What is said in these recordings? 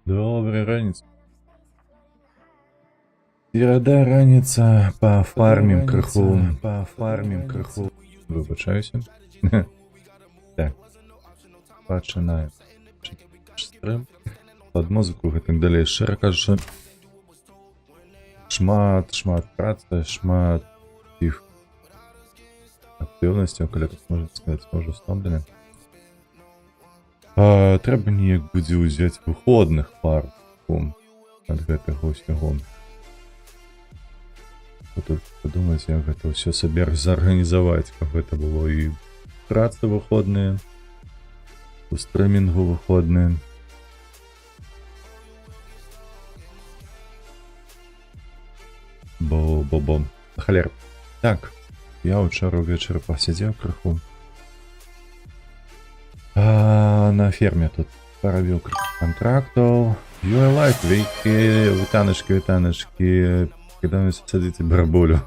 Доброй раніцы. Серада раніца, пафармім крыху. Выбачаюся. Так. Пачынаем. Стрым. Под музыку гэтак далей. Шчыра кажучы, шмат працы, шмат іх актыўнасцяў, калі так можна сказаць, можа стомлены. Трэба неяк будзе ўзяць выходных пар ад гэтага ўсяго. Тут падумаць, як гэта ўсё сабе зарганізаваць, каб гэта было і працы выходныя, у стрымінгу выходныя. Бо халер. Так, я ўчора ўвечары пасядзеў крыху. На ферме тут парабіў контрактаў. ULife, вейкі, вітаначкі. Когда вы садите барбулю.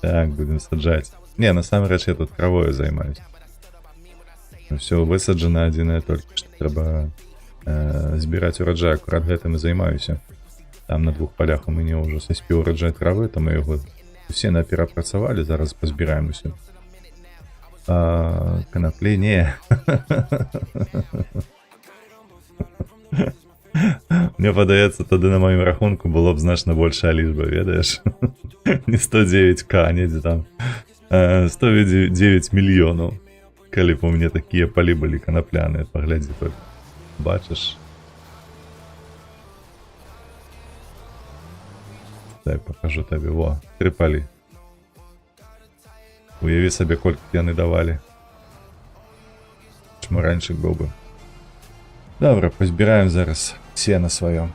Так, будем саджать. Не, на самом деле я тут травою займаюсь. Все высаджено, адзінае толькі што трэба збіраць ураджай. Акурат гэтым і займаюся. Там на 2 полях у мяне ўжо саспеў ураджай травы, там мы яго усе наперапрацавалі, зараз пазбіраем усё. Канаплі не. Мне падаецца, тады на маім рахунку было б значна большая лічба, ведаеш? Не 109к, недзе там 109 мільёнаў. Калі б у мяне такія палі былі канапляныя, паглядзі только. Бачыш? Так, пакажу табе, во, 3 палі. Уяві сабе, колькі яны давалі. Чмаранчык быў бы. Добра, пазбіраем зараз сена сваё.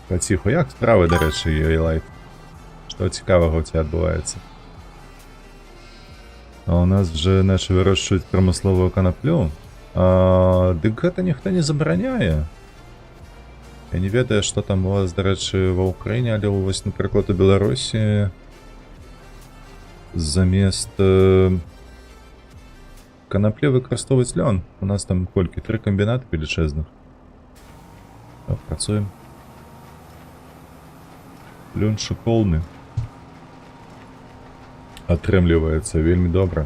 Паціху. Як справы, дарэчы, ULife? Што цікавага ў цябе адбываецца? А у нас вже наче вирощують промислову канаплю. Дык гэта ніхто не забараняе. Я не ведаю, што там у вас, дарэчы, ва Ўкраіне, але вось, напрыклад, у Беларусі замест канаплі выкарыстоўваць лён. У нас там колькі? 3 камбінаты велічэзных. Працуем. Лён шыкоўны. Атрымліваецца вельмі добра.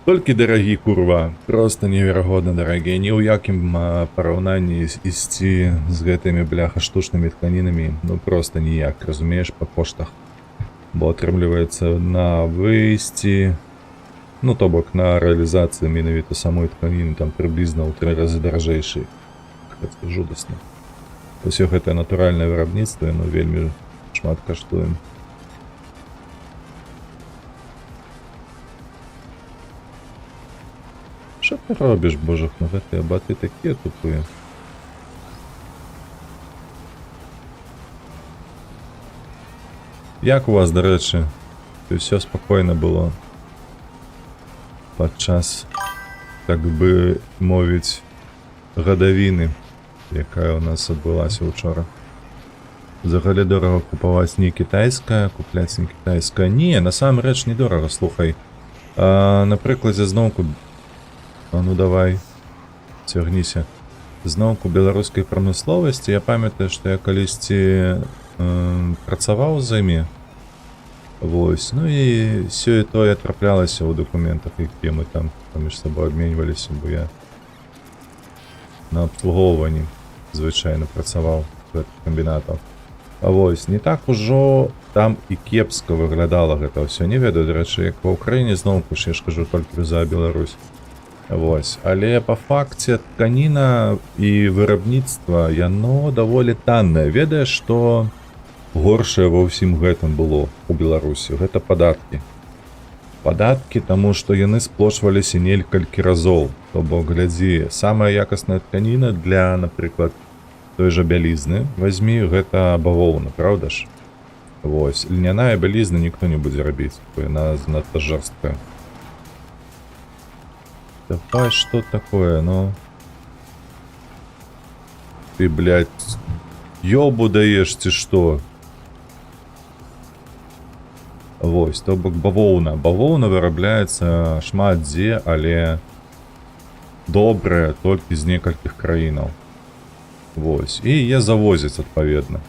Толькі дарагі, курва. Просто неверагодна дарагія. Ні ў якім параўнанні ісці з гэтымі, бляха, штучнымі тканінамі. Ну просто ніяк, разумееш, па коштах. Бо атрымліваецца на выйсці, ну то бок на рэалізацыі менавіта самой тканіны там прыблізна ў 3 разы даражэйшай. Гэта жудасна. Усё гэтае натуральнае вырабніцтва, яно вельмі шмат каштуе. Што ты робіш, божах, ну гэтыя баты такія тупыя. Як у вас, дарэчы, ўсё спакойна было падчас, так бы мовіць, гадавіны, якая у нас адбылася учора? Взагалі дорага купаваць не кітайская, купляць не кітайская. Не, насамрэч недорага, слухай. На прыкладзе зноўку, ну давай, цягніся. Зноўку беларускай прамысловасці, я памятаю, што я калісьці працаваў з імі. Вось, ну і сёе-тое траплялася ў дакументах, якія мы там паміж сабой абменьваліся, бо я на абслугоўванні звычайна працаваў гэтых камбінатаў. А вось, не так ужо там і кепска выглядала гэта ўсё. Не ведаю, дарэчы, як ва Ўкраіне зноўку ж, я ж кажу толькі за Беларусь. Вось, але па факце тканіна і вырабніцтва, яно даволі таннае. Ведаеш, што горшае ва ўсім гэтым было у Беларусі? Гэта падаткі. Падаткі, таму што яны сплошваліся некалькі разоў. То бок, глядзі, самая якасная тканіна для, напрыклад, той жа бялізны, вазьмі, гэта бавоўна, праўда ж? Вось, льняная бялізна ніхто не будзе рабіць, бо яна занадта жорсткая. Давай, что такое, ну? Ты, блядь, ёбу даеш ці што? Вось, то бок бавоўна. Бавоўна вырабляецца шмат дзе, але добрая толькі з некалькіх краінаў. Вось. І яе завозяць, адпаведна.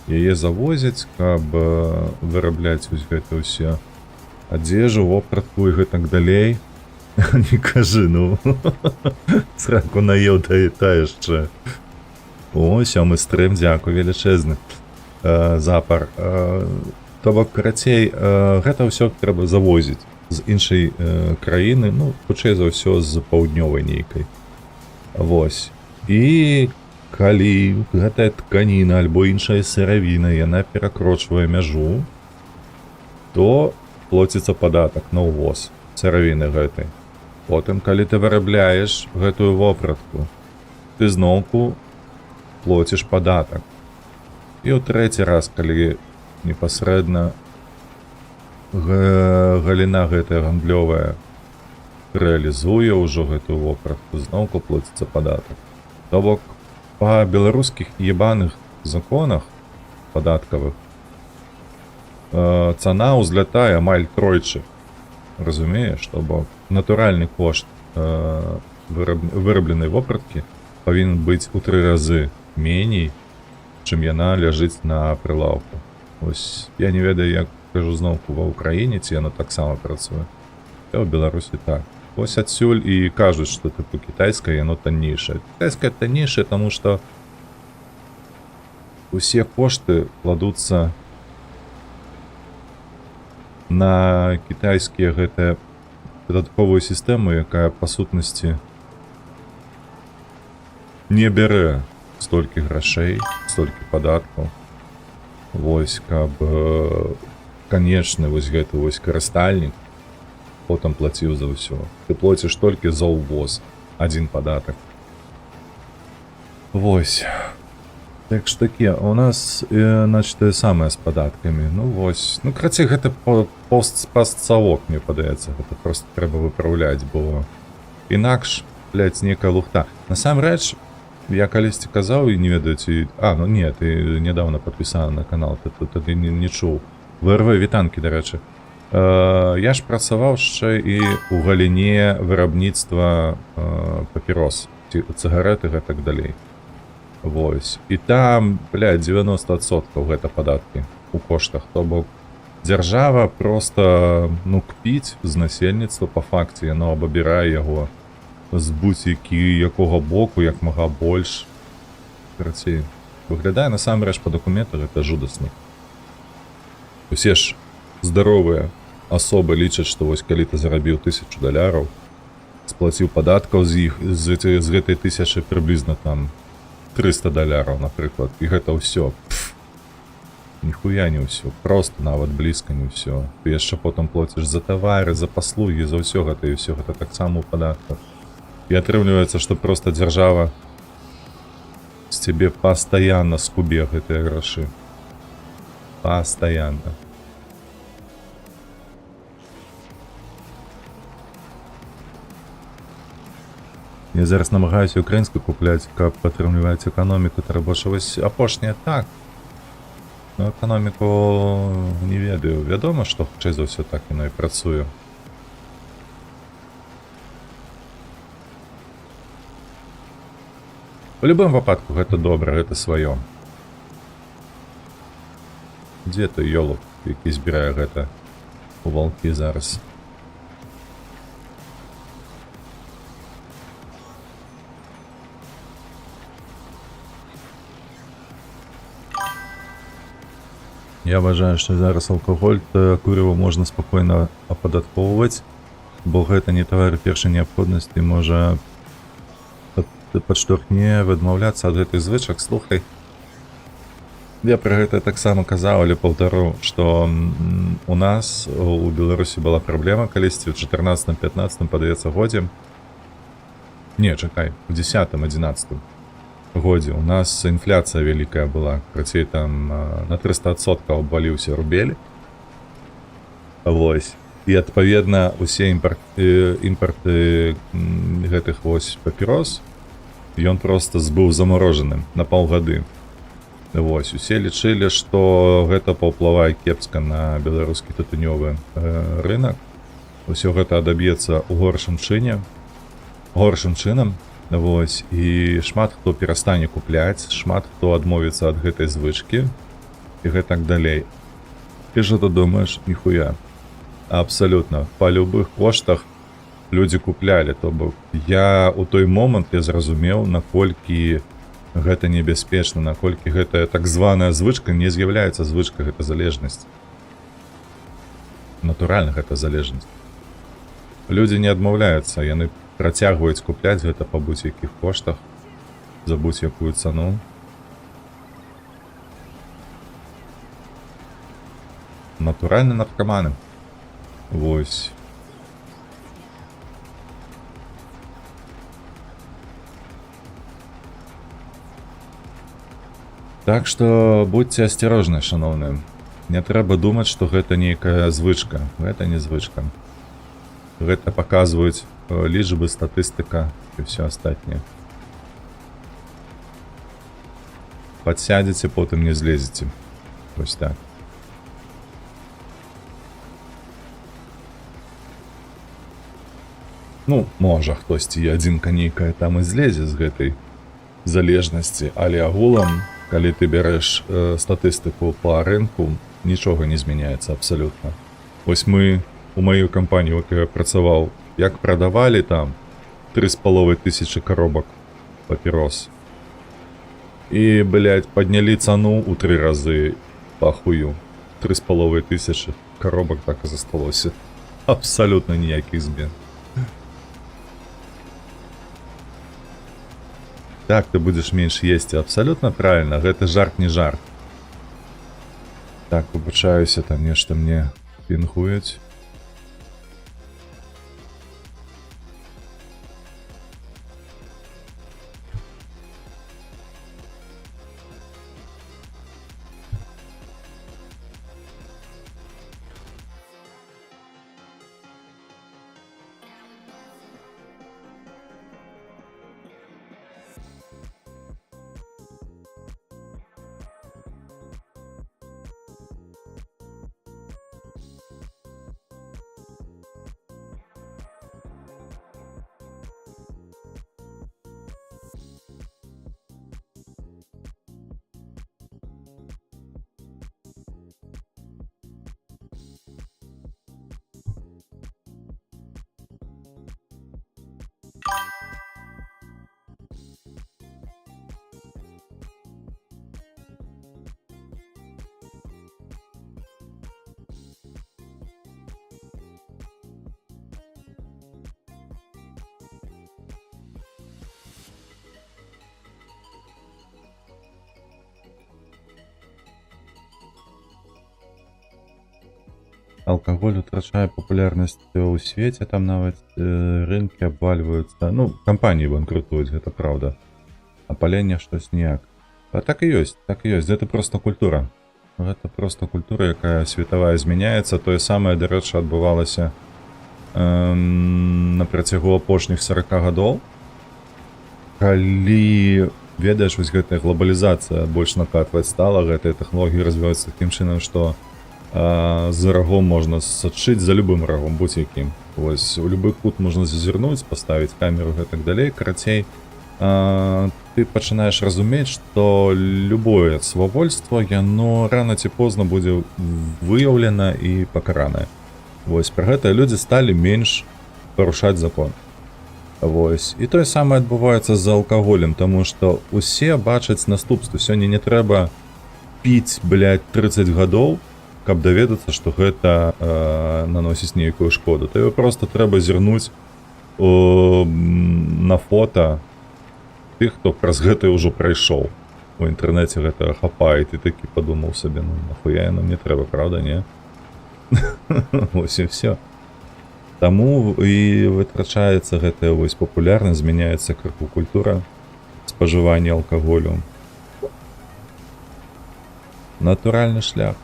Яе завозяць, каб вырабляць вось гэта ўсе адзежу, вопратку і гэтак далей. Не кажы, ну. Сраку наеў, та яшчэ. О, сёмы стрым, дзякуй велічэзны. Запар. То бок, карацей, гэта ўсё трэба завозіць з іншай краіны, ну, хутчэй за ўсё з паўднёвай нейкай. Вось. І калі гэтая тканіна альбо іншая сыравіна, яна перакрочвае мяжу, то плоціцца падатак на ўвоз сыравіны гэтай. Потым, калі ты вырабляеш гэтую вопратку, ты зноўку плоціш падатак. І ў трэці раз, калі непасрэдна галіна гэтая гандлёвая рэалізуе ўжо гэтую вопратку, зноўку плоціцца падатак. То бок, па беларускіх ебаных законах падаткавых цана ўзлятае амаль тройчы. Разумееш, то бок натуральны кошт вырабленай вопраткі павінен быць у 3 разы меней, чым яна ляжыць на прылаўку. Ось я не ведаю, як кажу зноўку ва ўкраіне, ці яно таксама працуе. А ў Беларусі так. Ось адсюль і кажуць, што тыпу кітайскае яно таннейшае. Кітайскае таннейшае, таму што усе кошты кладуцца на кітайскія гэтыя падатковую сістэму, якая па сутнасці не бярэ столькі грашэй, столькі падаткаў. Вось, каб канечны вось гэты вось карыстальнік потым плаціў за ўсё. Ты плоціш толькі за ўвоз, адзін падатак. Вось. Так ж такі, у нас, значит, тое самае з падаткамі. Ну вось. Ну, карацей, гэта постсавок, мне падаецца. Гэта проста трэба выпраўляць, бо інакш, блядь, нейкая лухта. Насамрэч, я калісьці казаў і не ведаю, ці... ну не, ты нядаўна падпісаны на канал, ты тады не чуў. ВРВ вітанкі, дарэчы. Я ж працаваў яшчэ і ў галіне вырабніцтва папірос, цыгарэты і так далей. Вось. І там, блядь, 90% гэта падаткі у коштах. То бок, дзяржава проста, ну, кпіць з насельніцтва па факце, яно абабірае яго з якога боку, як мага больш. Карацей, выглядае насамрэч па дакументах гэта жудасна. Усе ж здаровыя асобы лічаць, што вось калі ты зарабіў $1000, сплаціў падаткаў з іх, з гэтай 1000 прыблізна там $300, напрыклад, і гэта ўсё. Ніхуя не ўсё, просто нават блізка не ўсё. Ты яшчэ потым плоціш за тавары, за паслугі, за ўсё гэта, і ўсё гэта таксама ў падатках. І атрымліваецца, што проста дзяржава з цябе пастаянна скубе гэтыя грашы. Пастаянна. Я зараз намагаюся украінскую купляць, каб падтрымліваць эканоміку, трэба ж вось апошняе так. Ну, эканоміку не ведаю. Вядома, што хутчэй за ўсё так яно і працуе. У любым выпадку гэта добра, гэта сваё. Дзе ты, ёлуп, які збірае гэта у валкі зараз? Я вважаю, што зараз алкаголь, курыва можна спакойна ападаткоўваць, бо гэта не тавары першай неабходнасці, можа падштурхне адмаўляцца ад гэтых звычак. Слухай, я пра гэта таксама казаў, але паўтару, што у нас у Беларусі была праблема калісьці ў 14-15, падаецца, годзе. Не, чакай, у 10-11 годзе у нас інфляцыя вялікая была, крацей там на 300% абваліўся рубель. Вось. І адпаведна усе імпарты гэтых вось папірос, ён проста быў заморожаным на паўгады. Вось. Усе лічылі, што гэта паўплывае кепска на беларускі тытунёвы рынак. Усё гэта адаб'ецца ў горшым чыне. горшым чынам. Вось, і шмат хто перастане купляць, шмат хто адмовіцца ад гэтай звычкі і гэтак далей. І що ты думаеш? Ніхуя. Абсолютно. Па любых коштах людзі куплялі. То бок я у той момант я зразумеў, наколькі гэта небяспечна, наколькі гэтая так званая звычка не з'яўляецца звычкай, гэта залежнасць. Натуральна, гэта залежнасць. Людзі не адмаўляюцца, яны працягваюць купляць гэта па будь-якіх коштах, за будь-якую цану. Натуральны наркаманы. Вось. Так што будьце асцярожныя, шаноўныя. Не трэба думаць, што гэта нейкая звычка. Гэта не звычка. Гэта паказваюць лічбы, статыстыка і ўсё астатняе. Падсядзеце, потым не злезеце. Вось так. Ну, можа, хтосьці адзінка нейкая там і злезе з гэтай залежнасці, але агулам, калі ты бярэш статыстыку па рынку, нічога не змяняецца абсалютна. Вось мы у маёй кампаніі, якой я працаваў, як прадавалі там 3500 коробак папірос. І, блядь, паднялі цану ў 3 разы па хую. 3500 коробак так і засталося. Абсалютна ніякіх змен. Так, ты будзеш менш есці, абсалютна правільна, гэта жарт не жарт. Так, выбачаюся, там нешта мне пінгуюць. Алкаголь утрачае папулярнасць ў свеце, там нават рынкі абвальваюцца. Ну, кампаніі банкрутуюць, гэта праўда. А паленне штось ніяк. А так і ёсць, так і ёсць. Гэта проста культура. Гэта проста культура, якая светавая змяняецца. Тое самае, дарэчы, адбывалася на працягу апошніх 40 гадоў. Калі, ведаеш, вось гэтая глобалізацыя больш накатваць стала, гэтыя тэхналогіі развіваюцца такім чынам, што за рагом можна сачыць, за любым рагом, будь-якім. Вось, у любы кут можна зазірнуць, паставіць камеру, гэтак далей. Карацей, ты пачынаеш разумець, што любое свавольство, яно рана ці позна будзе выяўлена і пакаранае. Вось, пра гэта людзі сталі менш парушаць закон. Вось, і тое самае адбываецца з алкаголем, таму што усе бачаць наступствы. Сёння не трэба піць, блядь, 30 гадоў, каб даведацца, што гэта наносіць нейкую шкоду. Тебе проста трэба зірнуць на фота тых, хто праз гэта ўжо прайшоў. У інтэрнэце гэта хапае, ты такі падумаў сабе, ну нахуя яно мне трэба, правда, не? Вось і всё. Таму і вытрачаецца гэтая вось папулярнасць, змяняецца крыху культура спажывання алкаголю. Натуральны шлях.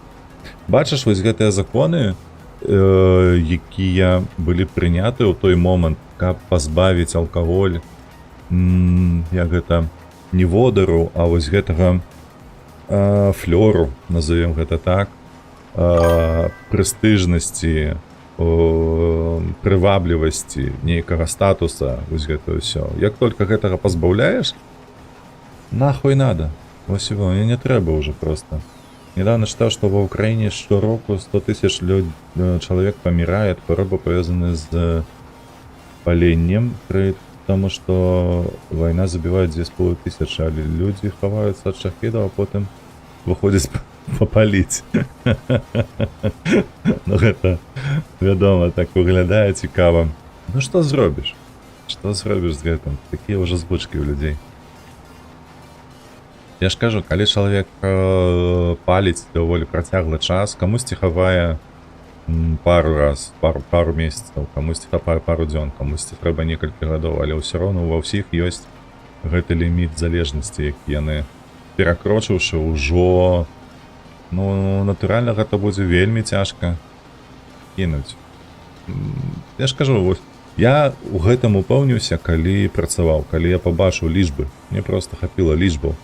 Бачыш, вось гэтыя законы, якія былі прыняты ў той момант, каб пазбавіць алкаголь, як гэта, не водару, а вось гэтага флёру, назовем гэта так, прэстыжнасці прываблівасці, нейкага статуса, вось гэта ўсё. Як только гэтага пазбаўляеш, нахуй надо. Вось его, мне не трэба ўжо просто. Недавно читал, что в Украине штороку 100 тысяч человек помирает, хвороба повязаны с палением, потому что война забивает 2500, а люди ховаются от шахедов, а потом выходит попалить. Ну это, вядома, так выглядае цікава. Ну что зробишь? Что зробишь з гэтым? Такие уже звычки у людей. Я ж кажу, калі чалавек паліць даволі працяглы час, камусьці хавае пару месяцаў, камусьці хапае пару дзён, камусьці трэба некалькі гадоў, але ўсё роўна ва ўсіх ёсць гэты ліміт залежнасці, які яны перакрочыўшы ўжо, ну, натуральна гэта будзе вельмі цяжка кінуць. Я ж кажу, вось, я ў гэтым упэўніўся, калі працаваў, калі я пабачыў лічбы, мне проста хапіла лічбаў,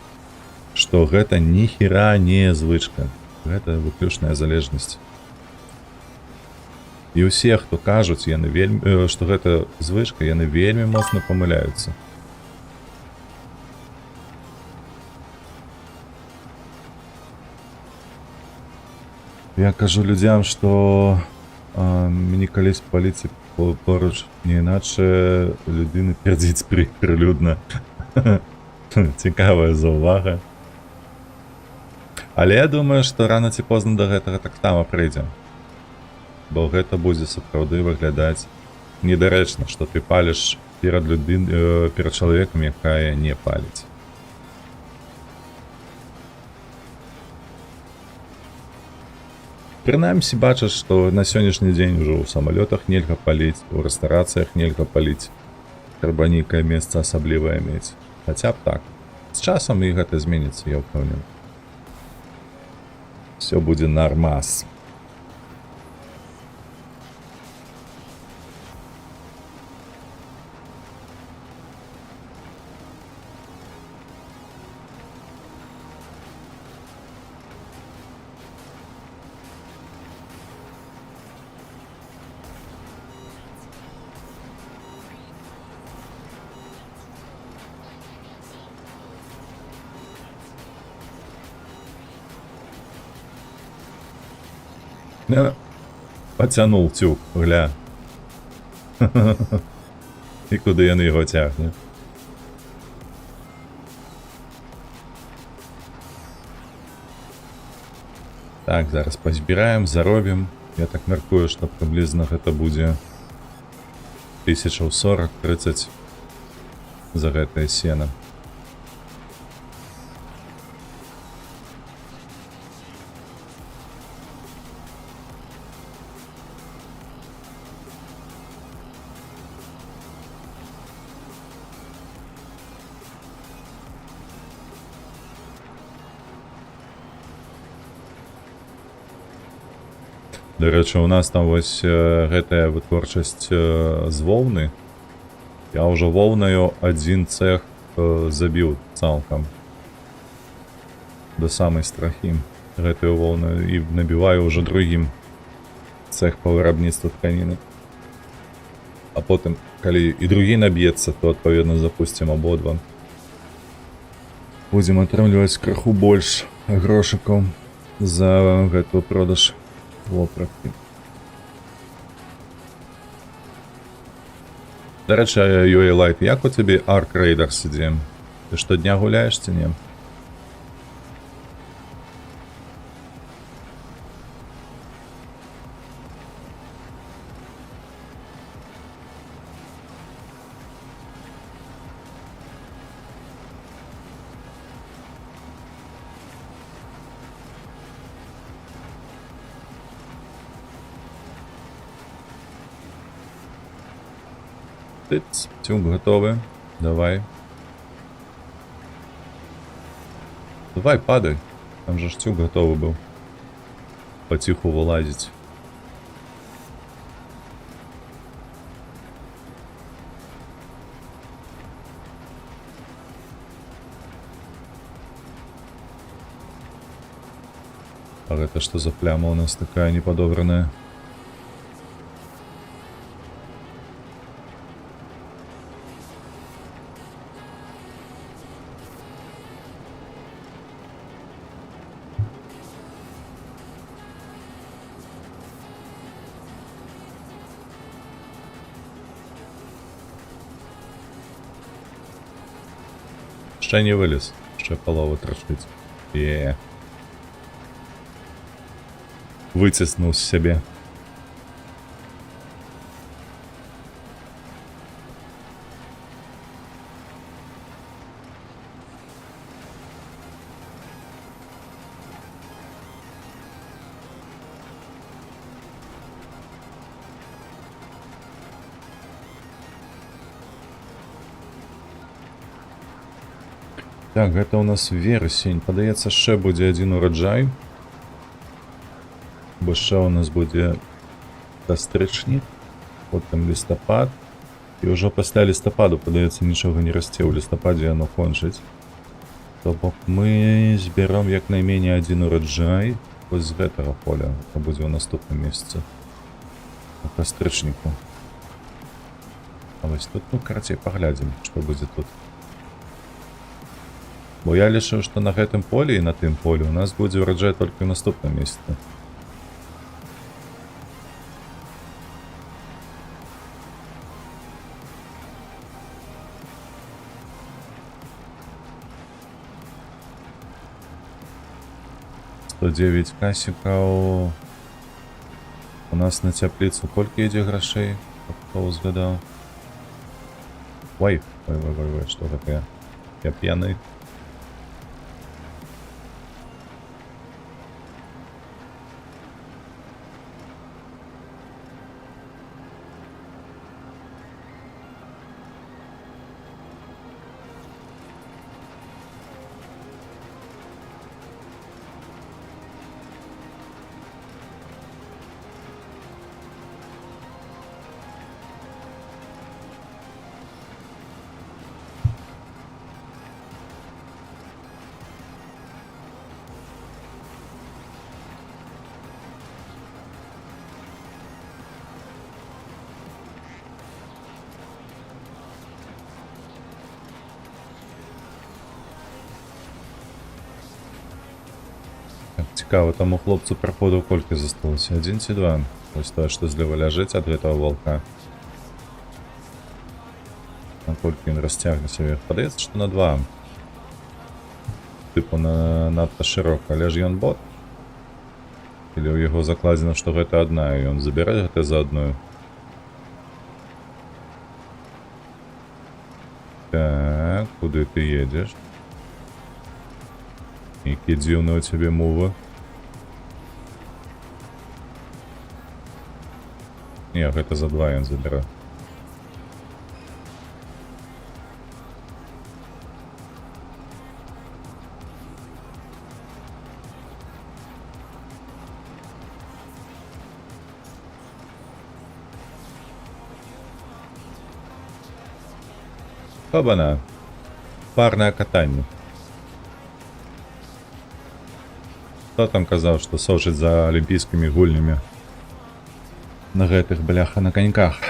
што гэта ніхера не звычка, гэта выключная залежнасць. І ўсе, хто кажуць, яны вельмі, што гэта звычка, яны вельмі моцна памыляюцца. Я кажу людзям, што мне калісь паліці поруч, не іначе людзіны пердзіць прылюдна. Цікавая заўвага. Але я думаю, што рана ці позна да гэтага таксама прыйдзе. Бо гэта будзе сапраўды выглядаць недарэчна, што ты паліш перад чалавекам, якая не паліць. Прынамсі бачыш, што на сённяшні дзень ужо ў самалётах нельга паліць, у рэстарацыях нельга паліць. Трэба нейкае месца асаблівае мець. Хаця б так. З часам і гэта зменіцца, я ўпэўнены. Все будзе нормас. Пацянуў цюк, гля. І куди ён його тягне? Так, зараз пазбіраем, заробім. Я так мяркую, што прыблізна гэта будзе 1040-30 за гэтае сена. Дарэчы, у нас там вось гэтая вытворчасць з воўны. Я ўжо воўнаю адзін цэх забіў цалкам. До самай страхі гэтую воўну і набіваю ўжо другім цэх па вырабніцтву тканіны. А потым, калі і другі наб'ецца, то адпаведна запусцім абодва. Будзем атрымліваць крыху больш грошыкаў за гэту продаж. Вопраткі. Дарэчы, UA Light, як у цябе Ark Raiders ідзе? Ты штодня гуляеш ці не? Тыц, тюк готовы. Давай. Давай, падай. Там же ж тюк готовы был. Потиху вылазить. А это что за пляма у нас такая неподобранная? Ще не виліз. Ще полову трошить. Є. Витіснув з себе. Так, гэта у нас верасень. Падаецца, яшчэ будзе адзін ураджай. Бо яшчэ у нас будзе кастрычнік, потым лістапад. І ўжо пасля лістападу, падаецца, нічога не расце. У лістападзе яно кончыць. То бок мы зберам як найменей адзін ураджай вось з гэтага поля. Гэта будзе ў наступным месяцы. У кастрычніку. А вось тут, ну, карацей, паглядзім, што будзе тут. Бо я лічу, што на гэтым полі і на тым полі у нас будзе ураджай толькі ў наступным месяцы. $109 касікаў. У нас на цяпліцу колькі ідзе грашэй? Хто узгадаў? Ой, што гэта я? Я п'яны. Цікаво, там у хлопцу праходу колькі засталося? 1 ці 2? Ось тое, што злева ляжыць ад гэтага валка. Наколькі ён расцягнецца вверх? Падаецца, што на 2. Тыпу надта шырока. Але ж ён бот? Или ў яго закладзена, што гэта адна, і ён забіраць гэта за адную? Так, куды ты едзеш? Які дзіўны у цябе мовы? Не, гэта за 2 ён забіра. Хабана. Парнае катанне. Хто там казаў, што сочыць за алімпійскімі гульнямі? На гэтых, бляха, на коньках.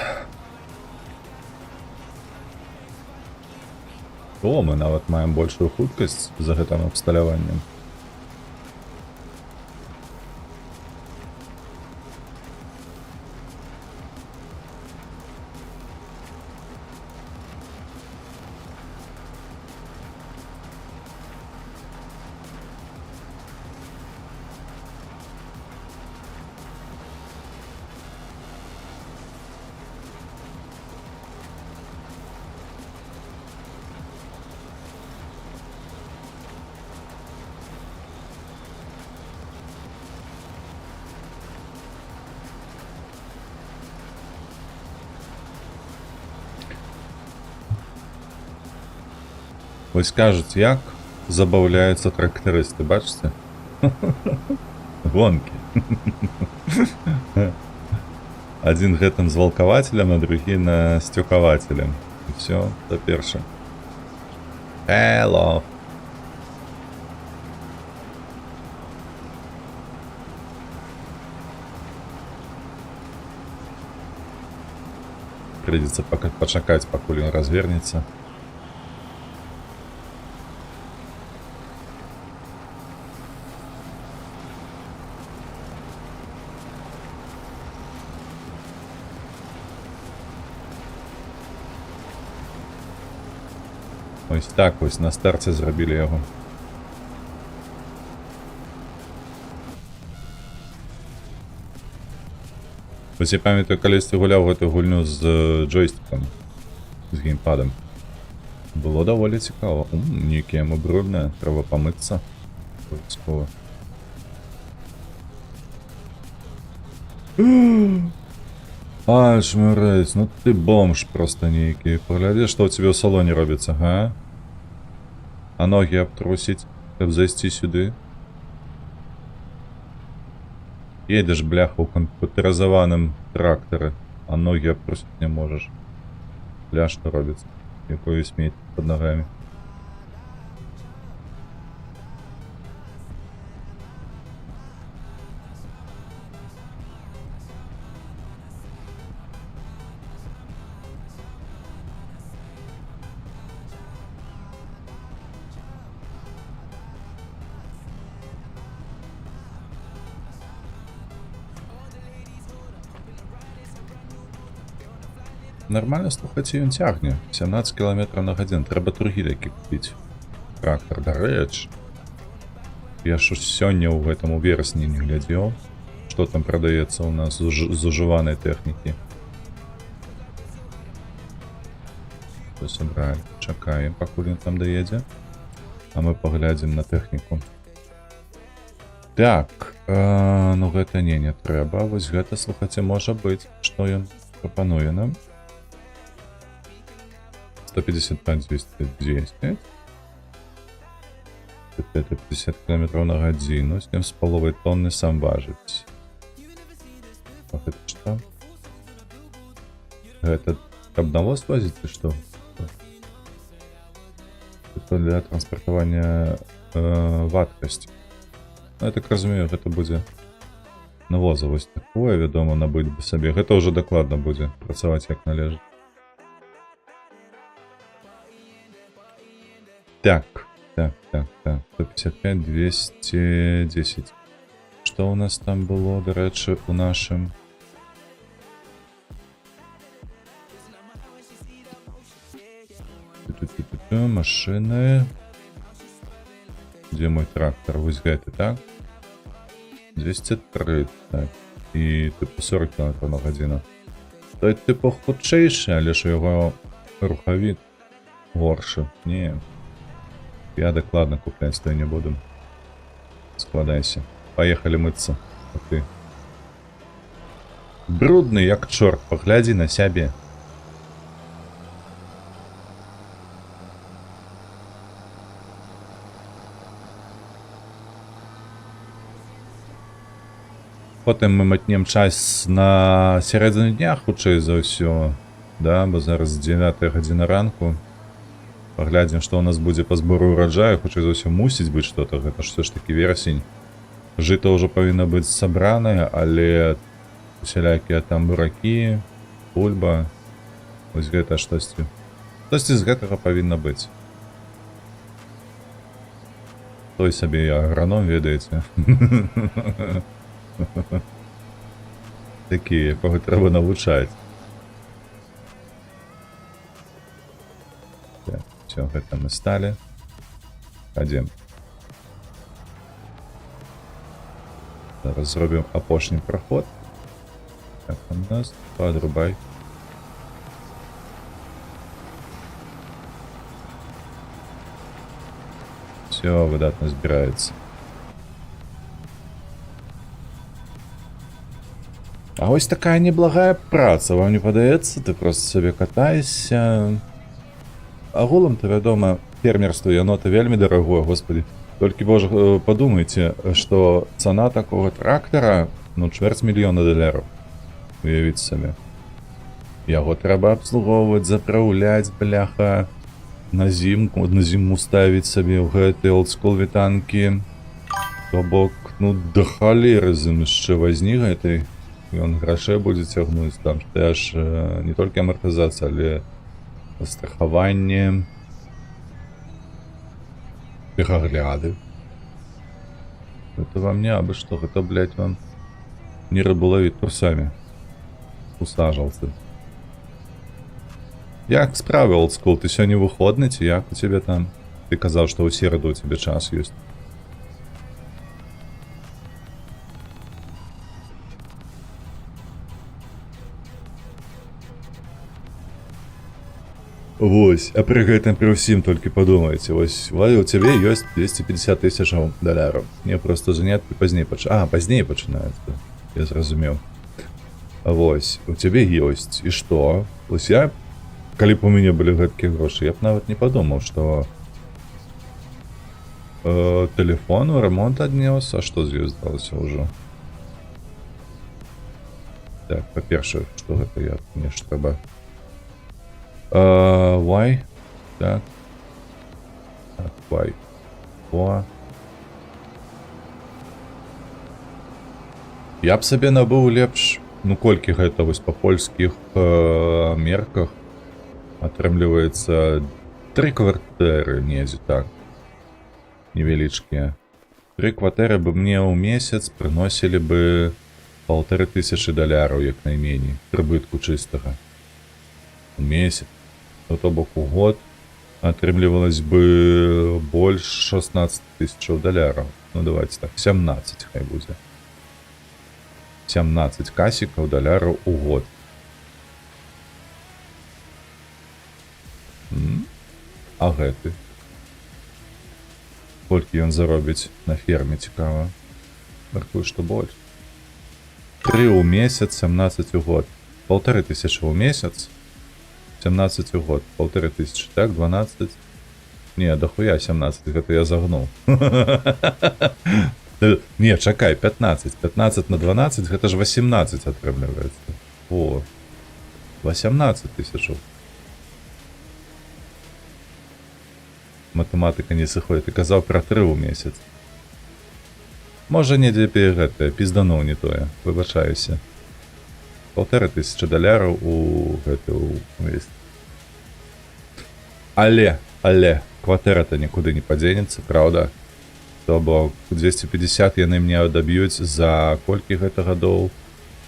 О, мы нават маем большую хуткасць за гэтым абсталяваннем. Вось кажуць, як забаўляюцца трактарысты, бачыце? Гонкі. Адзін гэтым звалкавацелем, а другі на сцюкавацелем. І все, то перше. Hello. Придется почакаць, пакуль ён развернецца. Ось так ось на старце зрабілі яго. Ось я пам'ятаю, колись ти гуляв гэту гульню з джойстиком, з геймпадом. Было даволі цікаво. Нейкі яму брудне, треба помыться. Обов'язково. Аж мразь, ну ты бомж просто нейкий. Погляди, что у тебя в салоне робится, га? А ноги обтрусить, каб зайсці сюды. Едешь, бляха, у компьютеризованном тракторе, а ноги обтрусить не можешь. Бля, что робится? Какой смеет под ногами. Нормально, слухайте, ён цягне. 17 км на гадзіну. Трэба другі такі купіць. Трактор, дарэч. Я ж сёння ў гэтым у верасні не глядзеў, што там прадаецца ў нас з ужыванай тэхнікі. Што сабралі? Чакаем, пакуль ён там даедзе. А мы паглядзім на тэхніку. Так, ну гэта не трэба. Вось гэта, слухайце, можа быць, што ён прапануе нам. 155, 210. Это 50 км на гадзіну. 7,5 тонны сам важыць. А гэта што? Гэта каб навоз возіць, ці што? Это для транспартавання вадкасці. Ну, я так разумею, гэта будзе навоза вось такое, вядома, набыць бы сабе. Гэта ўжо дакладна будзе працаваць як належыць. Так, 155, 210. Что у нас там было, до речі, у нашем? Машины. Где мой трактор? Вось гэты, так? 203, так. И типу 40 км на гадзіну. Той типу хутчэйшы, але ж його рухавік горшы. Не. Я докладно куплять стой не буду. Складайся. Поехали мыться. А ты. Брудный, як чорт. Погляди на сябе. Потім ми матнем час на середину дня, хутчэй за ўсё. Да, бо зараз 9 гадзіна ранку. Поглядим, что у нас будет по сбору урожая. Хочу за все мусить быть что-то. Это все ж таки вересень. Жито уже повинно быть собранное, але всякие там бураки, бульба. Ось гэта штосьці. Штосьці з гэтага повинно быть. Той себе агроном, ведаете. Такие, якого треба навчать. Все, это мы стали. Пойдем. Зараз зробимо апошній проход. Так, у нас подрубай. Все видатно збирається. А ось така неблагая праца, вам не падаецца? Ты просто себе катаешься. Агулам-то, вядома, фермерство яно-то вельмі дарагое, господи. Толькі, боже, подумайте, что цена такого трактора, ну, $250,000. Уявіць сабе. Яго трэба абслугоўваць, запраўляць, бляха, на зіму ставіць сабе ў гэтыя олдскул вітанкі. То бок, ну, да халеры яшчэ вазні гэтай. Ён грашэй будзе цягнуць, там што аж не толькі амартызацыя, але страхаванне, перагляды. Это вам не абы што, гэта, блядь, вам не рыболовіць трусамі. Усажался. Як справи, олдскул? Ти сьогодні виходний, ці як у тебе там? Ти казав, що у середу у тебе час є. Вось, а при гэтым при ўсім толькі падумайце, вось у цябе ёсць 250 тысяч доляраў. Не, просто заняткі пазней пазней пачынаецца, я зразумеў. Вось, у цябе ёсць, і што? Вось я, калі б у мяне былі гэткія грошы, я б нават не падумаў, што тэлефону рамонт аднёс, а што з ёй здалася ўжо? Так, па-першае, што гэта мне ж трэба. Why? Так. Так, why? О. Я б сабе набыў лепш, ну колькі гэта вось па польскіх мерках атрымліваецца 3 кватэры недзе, так. Невялічкія. 3 кватэры бы мне ў месяц прыносілі бы 1500 доляраў, як найменей, прыбытку чыстага. У месяц. Ну, то бок у год атрымлівалось бы больш 16 тысяч доляраў. Ну, давайте так, 17 хай будзе. 17 касікаў доляраў у год. А гэты? Колькі ён заробіць на ферме, цікава. Мяркую, што больш. 3 ў месяц, 17 у год. 1500 у месяц. 17 у год, 1500, так, 12. Не, дохуя 17, гэта я загнуў. Не, чакай, 15. 15 на 12, гэта ж 18 атрымліваецца. О, 18 тысяч. Матэматыка не сыходзіць, ты казаў пра 3 ў месяц. Можа, недзе гэта, піздануў не тое, выбачаюся. 1500 доляраў у гэты увесь. Але кватэра-то нікуды не падзенецца, праўда? То бок 250 яны мне адаб'юць за колькі гэта гадоў?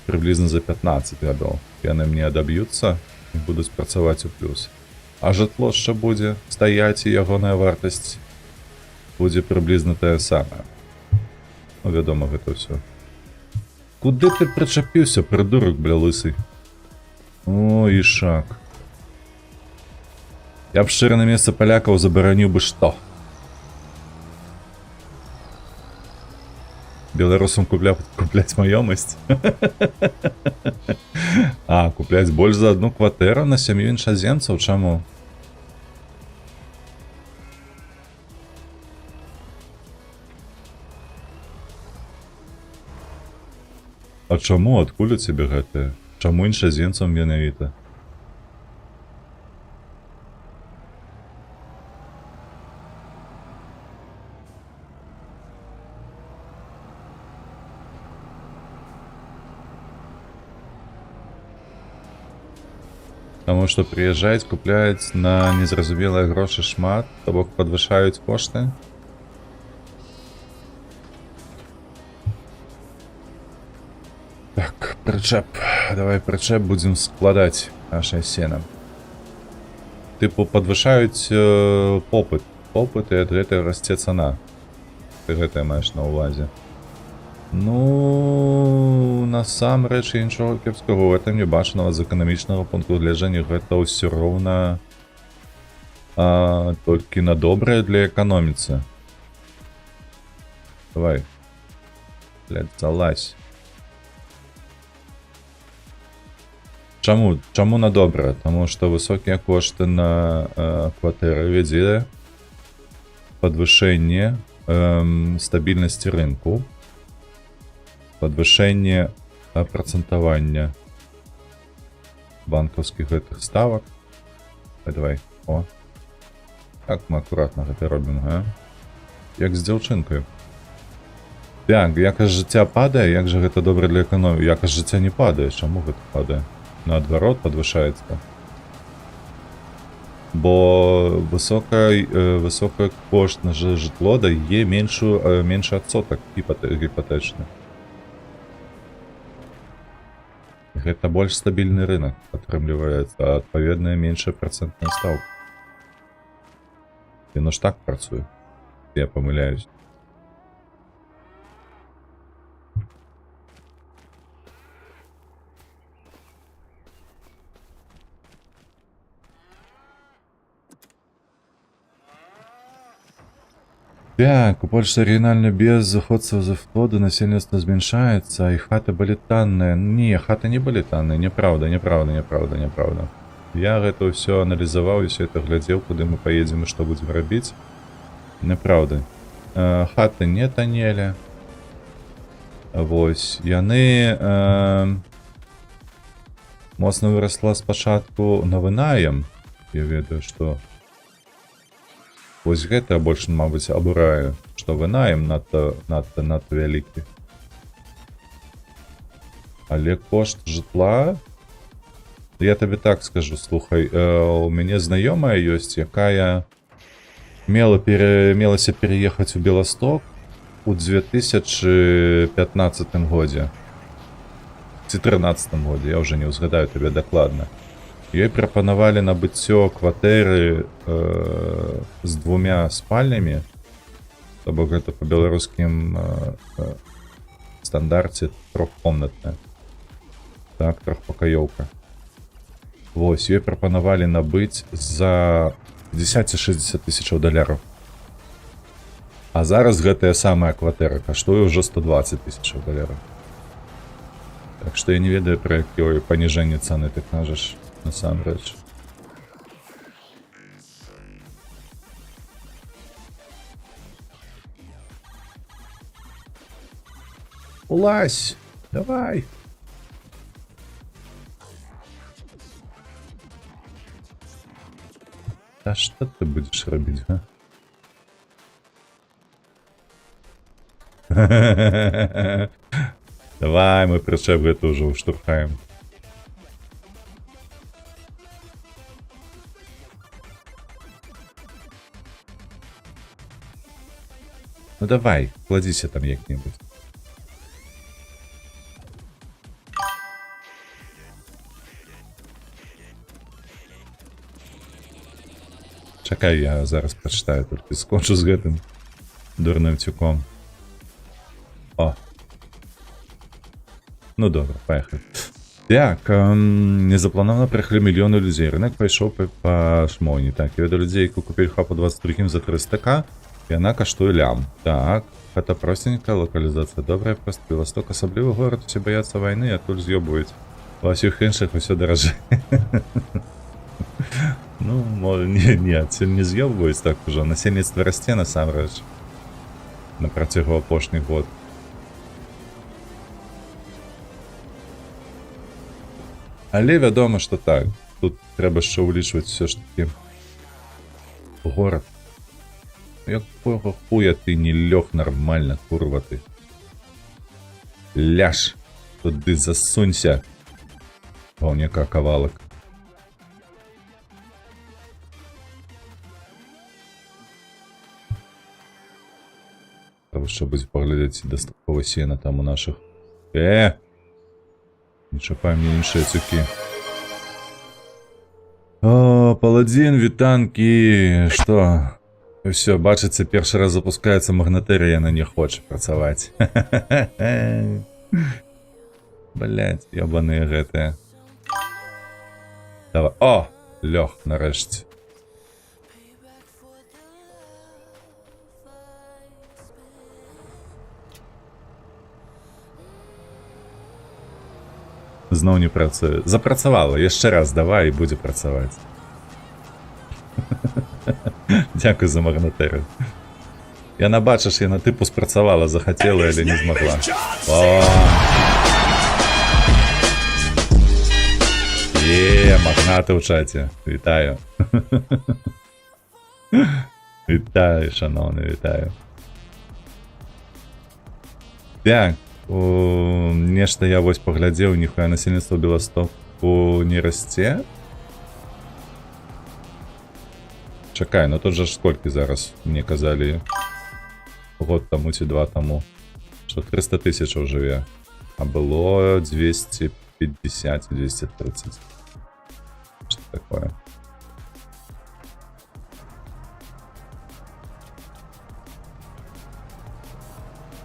Прыблізна за 15 гадоў. Яны мне адаб'юцца і будуць працаваць у плюс. А жытло яшчэ будзе стаяць, і ягоная вартасць будзе прыблізна тая самая. Ну, вядома, гэта ўсё. Куды ты прычапіўся, прыдурак, бля, лысый? О, ішак. Я б шчыра на месца палякаў забараніў бы што? Беларусам купляць маёмасць? А, купляць больш за адну кватэру на сям'ю іншаземцаў? Чаму? А чаму? Адкуль у цябе гэтае? Чаму іншаземцам менавіта? Таму што прыязджаюць, купляюць на незразумелыя грошы шмат, то бок падвышаюць кошты. Так, прычэп. Давай прычэп будзем складаць нашае сена. Тыпу падвышаюць попыт. Попыт, і ад гэтага расце цана. Ты гэтае маеш на ўвазе. Ну, насамрэч, нічога кепскага ў гэтым не бачнага з эканамічнага пункту гледжання. Гэта ўсё роўна толькі на добрае для эканоміцы. Давай. Блядь, залазь. Чаму на добрае? Таму што высокія кошты на кватэры вядзе падвышэнне стабільнасці рынку, падвышэнне працэнтавання банкаўскіх гэтых ставак. Давай, о. Так мы акуратна гэта робім, га? Як з дзяўчынкаю. Так, якасць жыцця падае, як жа гэта добра для эканомікі? Якасць жыцця не падае, чаму гэта падае? Наадварот, падвышаецца. Бо высокі кошт на жытло дае меншы адсотак гіпатэчны. Гэта больш стабільны рынок атрымліваецца, а адпаведная меншая працэнтная стаўка. Яно ж так працуе. Я памыляюсь. Так, у Польши оригинально без заходцев за входа насельництво зменшается, и хаты были танные. Не, хаты не были танные, неправда. Я это все анализовал, все это глядел, куда мы поедем и что будем робить. Неправда. Хаты не танели. Вось. Яны моцна выросла спачатку на вынаем. Я ведаю, что... Вось гэта больш, мабыць, абурае, што вынаем надта вялікі. Але кошт жытла... Я табе так скажу, слухай, у мяне знаёмая ёсць, якая мелася переехаць у Беласток у 2015 годзе. Ці 13 годзе, я ўжо не ўзгадаю табе дакладна. Ёй прапанавалі набыццё кватэры з 2 спальнямі, то бок гэта па беларускім стандарце трохкомнатная. Так, трохпакаёўка. Вось, ёй прапанавалі набыць за 50-60 тысячаў даляраў. А зараз гэтая самая кватэра каштуе ўжо 120 тысячаў даляраў. Так што я не ведаю, пра якое паніжэнне цаны ты кажаш. Насамрэч. Улазь! Давай! А что ты будешь робить, а? Давай, мы причеп это уже уштурхаем. Ну давай, кладися там як-небудь. Чекай, я зараз прочитаю, тільки скончу з гэтым дурним тюком. О. Ну добре, поехали. Так, незаплановано приехали миллионы людей. Рынок пайшоў по шмоні. Так, я веду людей, які купили хапу 23 за 300к. І вона каштує лям. Так, гэта простенькая, локалізацыя добрая, просто Беласток асаблівы горад, усе баяцца вайны, а тут з'ёбваюць. Ва ўсіх іншых усё даражэй. Ну, не, адсюль не з'ёбваюць так ужо. Насельніцтва расце насамрэч. На працягу апошніх год. Але вядома, што так. Тут трэба яшчэ ўлічваць усё ж такі горад. Якого хуя ты не лёг нормально, курва ты? Ляж, туды засунься. Полняка кавалок. Треба ще будь поглядати достатково сена там у наших. Не чапай мне іншыя цюки. О, паладин, вітанки, что? Все, бачыце, першы раз запускаецца магнатэрыя, яна не хоча працаваць. Блядь, ёбаныя гэтыя. Давай. О! Лёг, нарэшце. Зноў не працуе. Запрацавала. Яшчэ раз давай і будзе працаваць. Дякую за магнатэры. Яна, бачыш, яна тыпу спрацавала, захацела, але не змагла. Магнаты ў чаце. Вітаю. Вітаю, шановны, вітаю. Так, нешта я вось паглядзеў, ніхуя насельніцтва Беластоку не расце. Чакай, ну тут же ж сколькі зараз, мне казалі, год таму ці 2 таму, што 300 тысячаў жыве, а было 250 250 и 230. Что такое?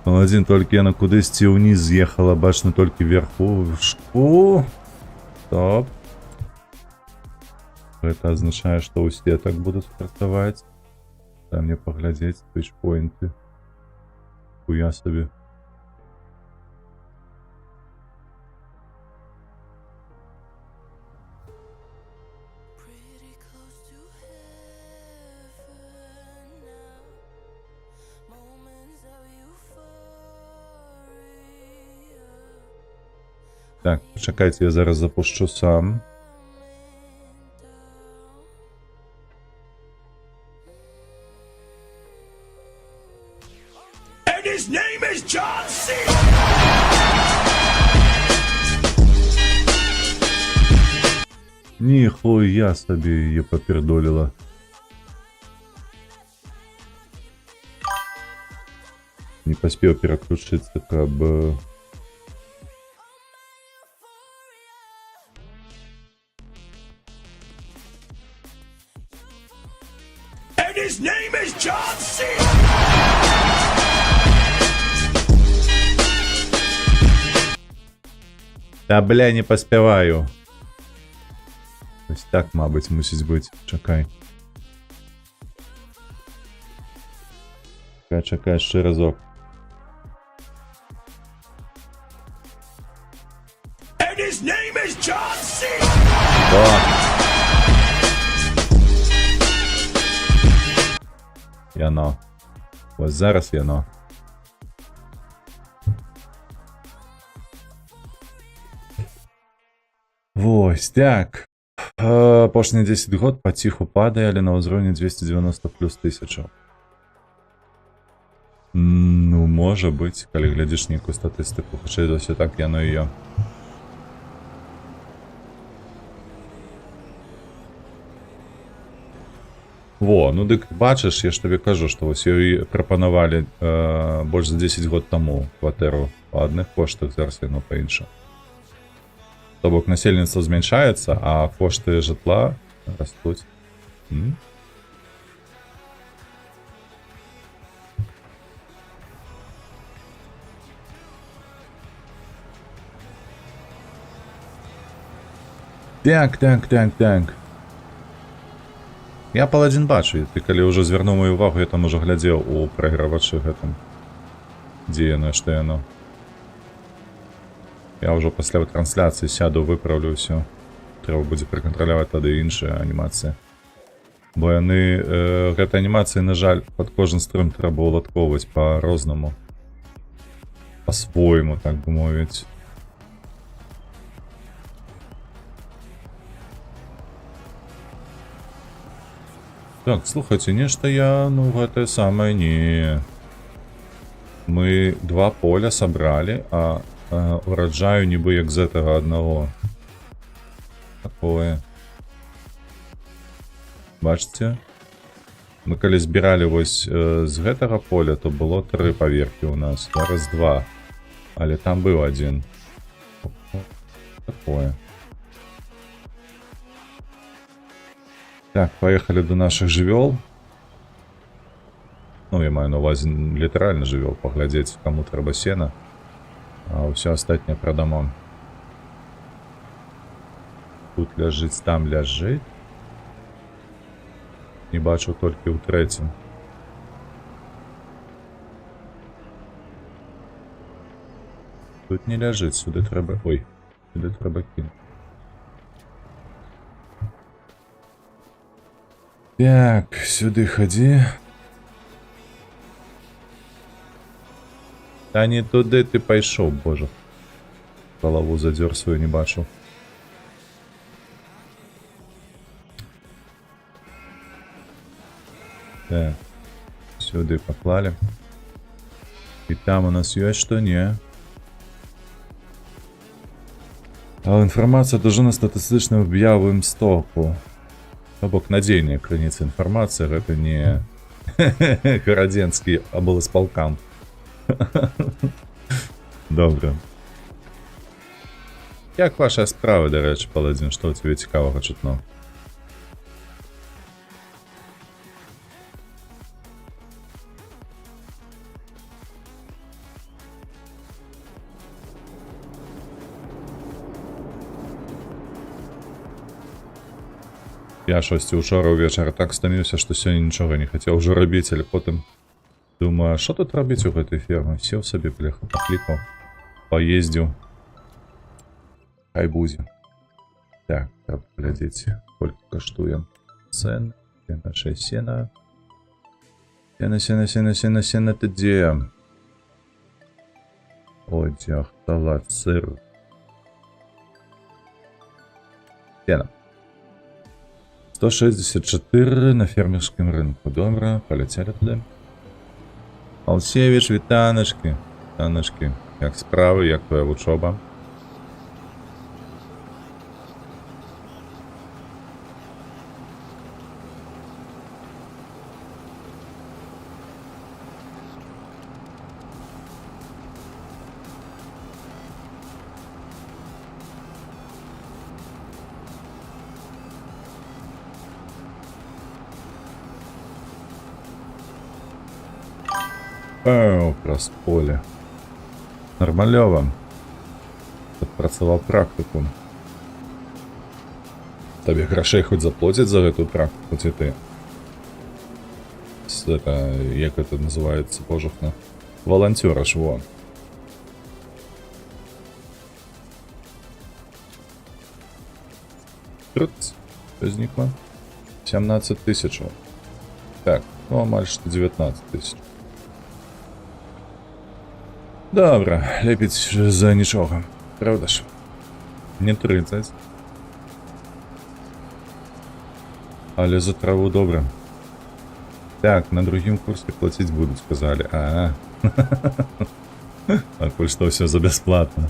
Один только яна кудысьці ўніз з'ехала, бачна толькі вверху. Стоп. Это означает, что усе так будут стартовать. Дай мне поглядеть твич-поинты. Хуя себе. Так, чекайте, я зараз запущу сам. And his name is John C. Ніхуя собі її попердолила. Не поспел переключиться, как бы. And his name is John C. Та бля, не поспеваю. Ось так, мабуть, мусить бути. Чекай. Чекай, ще разок. And his name is John C. О! Яно. Ось зараз яно. Ось так. Пошні 10 год потиху падає, але на узровні 290 плюс 1000. Ну, може бути, коли глядиш ніяку статистику, хоча досі так яно і є. Во, ну дык бачиш, я ж тобі кажу, що ось їй пропонували більше за 10 год тому квартиру по одних коштах, зараз воно по-іншому. То бок насельніцтво зменшається, а кошти житла ростуть. Так. Я паладзін бачу, ты калі ўжо звярнуў мою увагу, я там ужо глядзеў у прайгравачы гэтым. Дзе яно, што яно. Я ўжо пасля трансляцыі сяду, выпраўлю ўсё. Трэба будзе пракантраляваць тады іншыя анімацыі. Бо яны, гэтай анімацыі, на жаль, пад кожны стрым трэба уладкоўваць па-рознаму. Па-свойму, так бы мовіць. Так, слухайте, нешта я, ну, гэтае самае не... Мы 2 поля сабралі, а ураджаю нібы як з гэтага аднаго. Такое. Бачыце? Мы калі збіралі вось з гэтага поля, то было 3 паверхі ў нас, зараз 2. Але там быў 1. Такое. Так, поехали до наших жывёл. Ну, я маю на увазе літаральна жывёл, паглядзець, каму трэба сена, а ўсё астатняе прадамо. Тут ляжыць, там ляжыць. Не бачу толькі ў трэцім. Тут не ляжыць, сюды трэба... Ой, сюды трэба кінуць. Так, сюды ходи. Та не туди ти пайшов, боже. Голову задер свою не бачу. Так, сюди поклали. И там у нас есть что? Не. А информация должна статистично в б'явым стоку. Бок надзейная крыніца інфармацыі, гэта не гарадзенскі аблсполкам. Добра. Як ваша справа, до речі, Паладін, що у тебе цікавого чутно? Я щось учора увечері так стомився, що сьогодні нічого не хотів вже робити, але потім думаю, а що тут робити у гэтай фермі? Сів собі, бляха, поклікав, поїздив. Хай буде. Так, треба глядіти, скільки коштує. Цен, сена, 6 сена. Сена, ти де? Одяг, салат, сир. Сена. 164 на фермерском рынку. Добре, полетели туди. Алсевич, вітаночки. Вітаночки. Як справи, як твоя учоба? О, якраз поле. Нормальово. Відпрацював практику. Тобі грошей хоч заплатять за эту практику, ці ти? Это, як це називається, божухно? Волонтера ж, во. Труц. Возникло. 17 тысяч. Так, ну, мальчик 19 тысяч. Добре, лепіть за нічого, правда ж? Не 30. Але за траву добре. Так, на другим курсі платить будуть, сказали. А коль что все за бесплатно.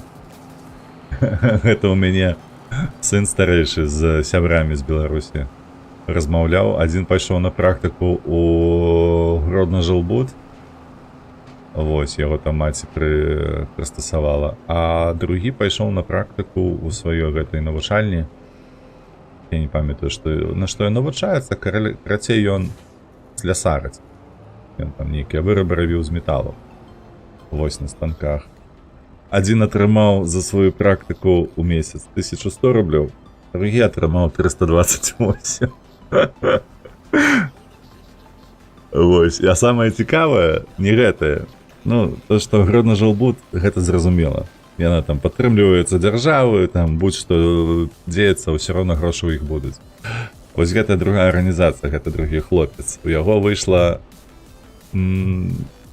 Это у меня сын старейший з сябрами з Беларусі розмовляв. Один пішов на практику у Гродно-Жилбуд. Вось, яго там маці прыстасавала. А другі пайшоў на практыку ў сваёй гэтай навучальні. Я не памятаю, на што ён навучаецца, карацей ён слясарыць. Ён там нейкія вырабы рабіў з металу. Вось на станках. Адзін атрымаў за сваю практыку ў месяц 1100 рублёў, другі атрымаў 328. Вось, а самае цікавае не гэтае. Ну, то, што Гродно-Жилбуд, гэта зразумела. Яна там падтрымліваецца дзяржавы, там будь-што дзеецца, ўсё роўна грошы ў іх будуць. Вось гэта другая арганізацыя, гэта другі хлопец. У яго выйшла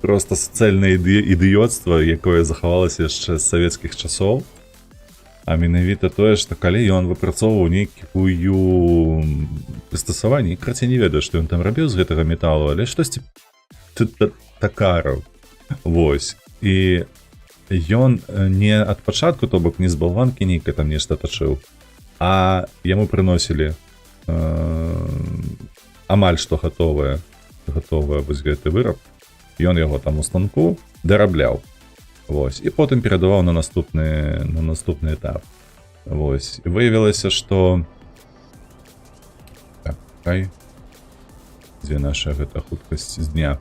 проста суцэльнае ідыёцтва, якое захавалася яшчэ з савецкіх часоў. А менавіта тое, што калі ён выпрацоўваў нейкую прыстасаванне, карацей, не ведаю, што ён там рабіў з гэтага металу, але штосьці такараў. Вось. І ён не ад пачатку, то бок не з балванкі нейкай там нешта тачыў, а яму прыносілі амаль што гатовае вось гэты выраб. Ён яго там у станку дарабляў. Вось. І потым перадаваў на наступны этап. Вось. І выявілася, што дзе наша гэта хуткасць з дня.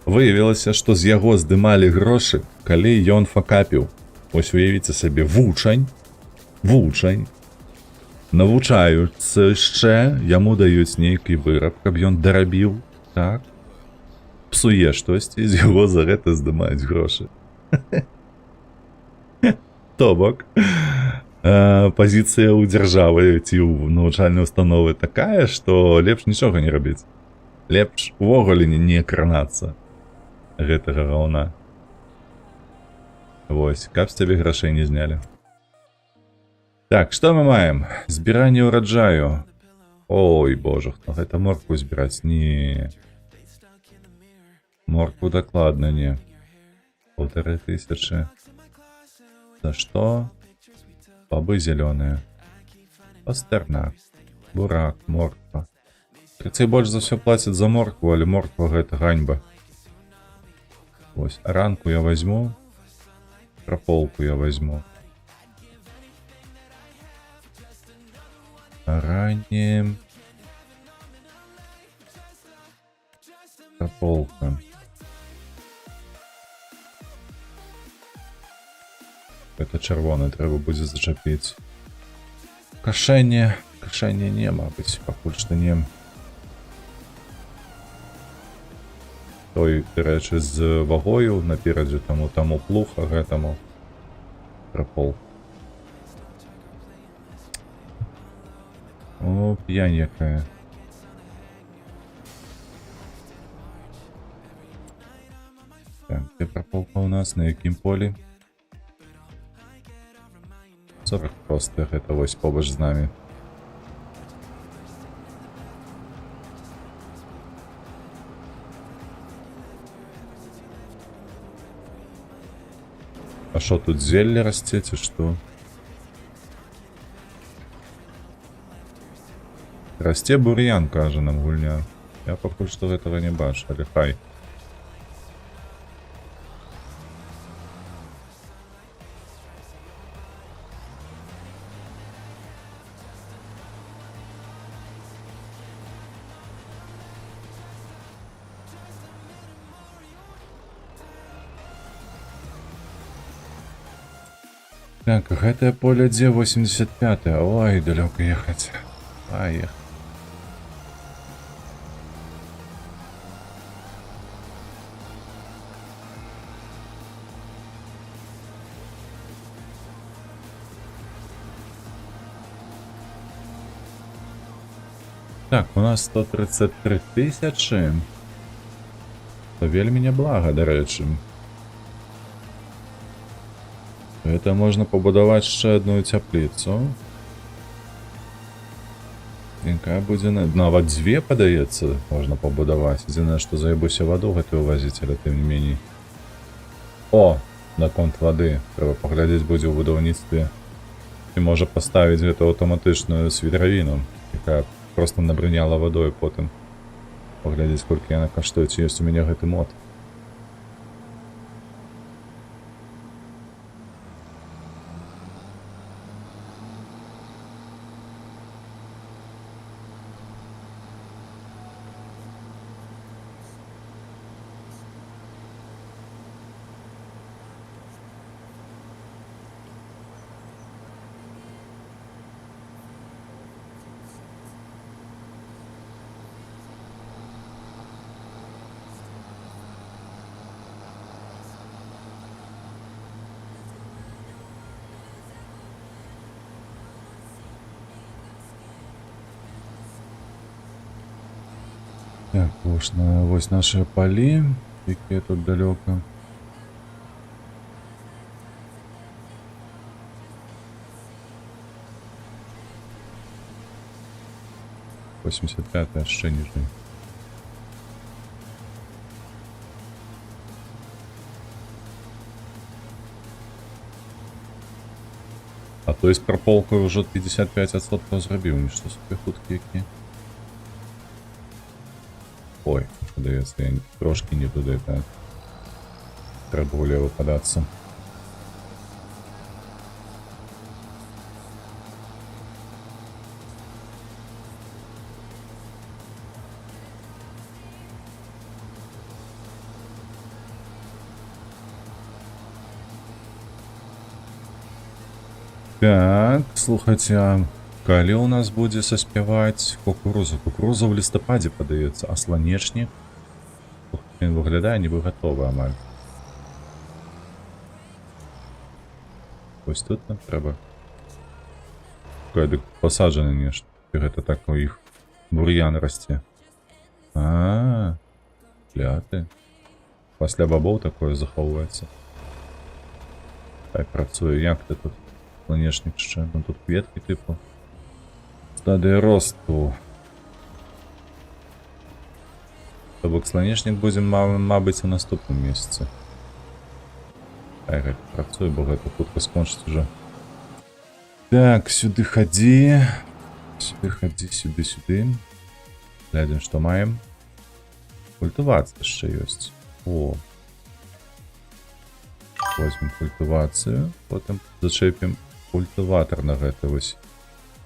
Выявілася, што з яго здымалі грошы, калі ён факапіў. Вось уявіце сабе, вучань, навучаюцца яшчэ, яму даюць нейкі выраб, каб ён дарабіў, так? Псуе штосьці, з яго за гэта здымаюць грошы. То бок, пазіцыя ў дзяржавы ці ў навучальнай установы такая, што лепш нічога не рабіць. Лепш увогуле не кранацца гэтага гаўна. Вось, каб з цябе грашэй не знялі. Так, што мы маем? Збіранне ўраджаю. Ой, божах, ну гэта моркву збіраць. Не. Моркву дакладна не. 1500. За што? Бабы зялёныя. Пастэрнак. Бурак, морква. Крыцей больш за ўсё плацяць за моркву, але морква гэта ганьба. Вось, аранку я возьму. Прополку я возьму. Ранее. Прополка. Это червоне треба буде зачепити. Кашення. Кашення не, мабуть, пакуль що не. Той, до речі, з вагою напереду, тому плуг, а гэтаму пропол. О, п'янь якая. Так, де прополка у нас, на якім полі? 40 просто, гэта ось побач з нами. А що тут, зелля расце, ці што? Расце бур'ян, кажа нам гульня. Я пакуль што гэтага не бачу, але хай. Так, гэтае поле дзе 85. Ой, далёка ехаць. Поехали. Так, у нас 133 тысячи. То вельмі няблага, да рэчы. Это можна пабудаваць яшчэ одну цяпліцу. Якая будзе нават дзве, падаецца, можна пабудаваць. Адзінае, што заебуся ваду гэтую вазіць, але тым не меней. О, наконт вады. Трэба паглядзець будзе ў будаўніцтве. І можа паставіць гэту аўтаматычную свідравіну, якая проста набрыняла вадой потым. Паглядзець, колькі яна каштуе, ці ёсць у мяне гэты мод. Так, вось наши полі, які тут далеко. — 85 ще ніжний. А то есть прополкою вже 55% зробив, нічого собі хуткі які. Ой, подається, я трошки не туди, так. Треба вліво податися. Так, слухайте, а калі у нас будзе саспяваць кукурузу? Кукуруза ў лістападзе падаецца, а сланечнік? Він виглядає, ніби готовий амаль. Ось тут нам треба. Посаджене нешта. Гэта так у іх бур'ян расце. Кляты. Пасля бабоў такое захоўваецца. Так працуе, як ты тут? Сланечник ще, ну тут кветки типу. Стадія росту. Тобто сланечник будемо, мабуть, у наступному місяці. Так, як працює, бо гэта хутка скончить уже. Так, сюди ходи. Сюди ходи, сюди. Глядим, що маємо. Культивація ще є. О. Возьмем культивацію, потім зачепимо культиватор на гэта вось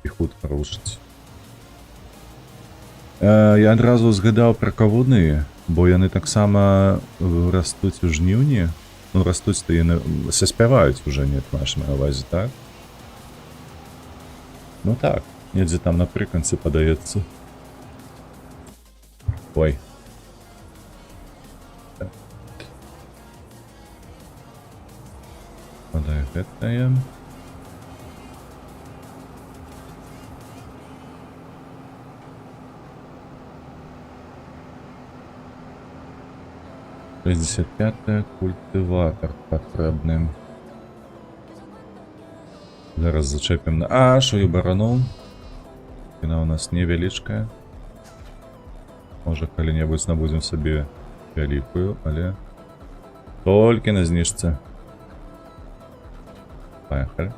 і хутка рушыць. Я адразу згадаў пра кавуны, бо яны таксама растуць у жніўні. Ну, растуць, то яны саспяваюць уже, нет, маеш на ўвазе, так? Ну так, недзе там напрыканцы падаецца. Ой. Так. Падае гэтае. Шестьдесят пятая культиватор патрэбны. Зараз зачэпім на шую бараноў. Яна у нас невялічкая. Можа калі-небудзь набудзем сабе вялікую, але толькі на зніжцы. Паехалі.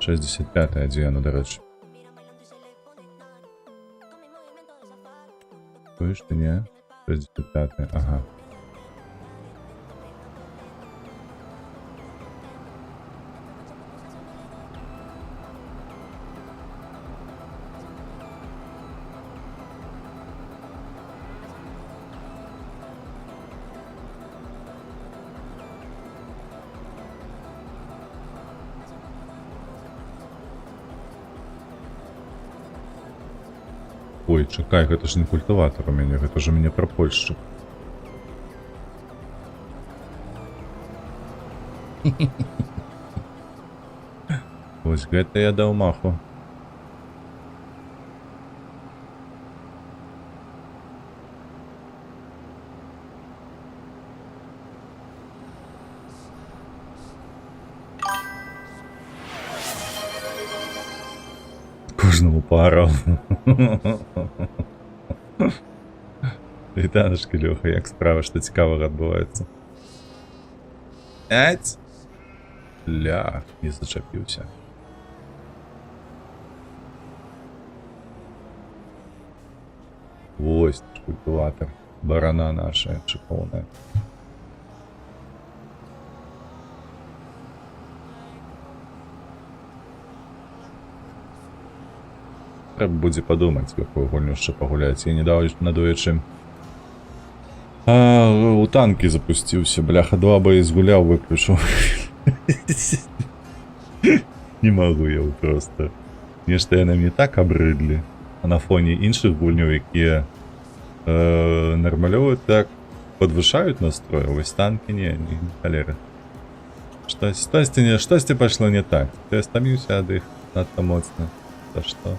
65-я, дзе яна, дарэчы? Чуеш ты, не? 65-я, ага. Ой, чакай, гэта ж не культыватор у мяне, гэта ж у мяне прапольшчык. Вось гэта я даў маху. Кожному пару. Вітанашки, Лёха, як справа, што цікавага адбываецца? Ать! Ля, не зачапіўся. Вось наш культиватор. Барана наша шиповная. Трэба будзе падумаць, якую гульню яшчэ пагуляць. Я надоечы у танкі запусціўся, бляха, 2 баі згуляў, выключу. Не магу я просто. Нешта яны мне так абрыдлі. А на фоне іншых гульняў, якія нармалёвыя, так подвышаюць настрой, вось танкі не халеры. Штосьці пайшло не так. Я стаміўся ад іх надта моцна. За што?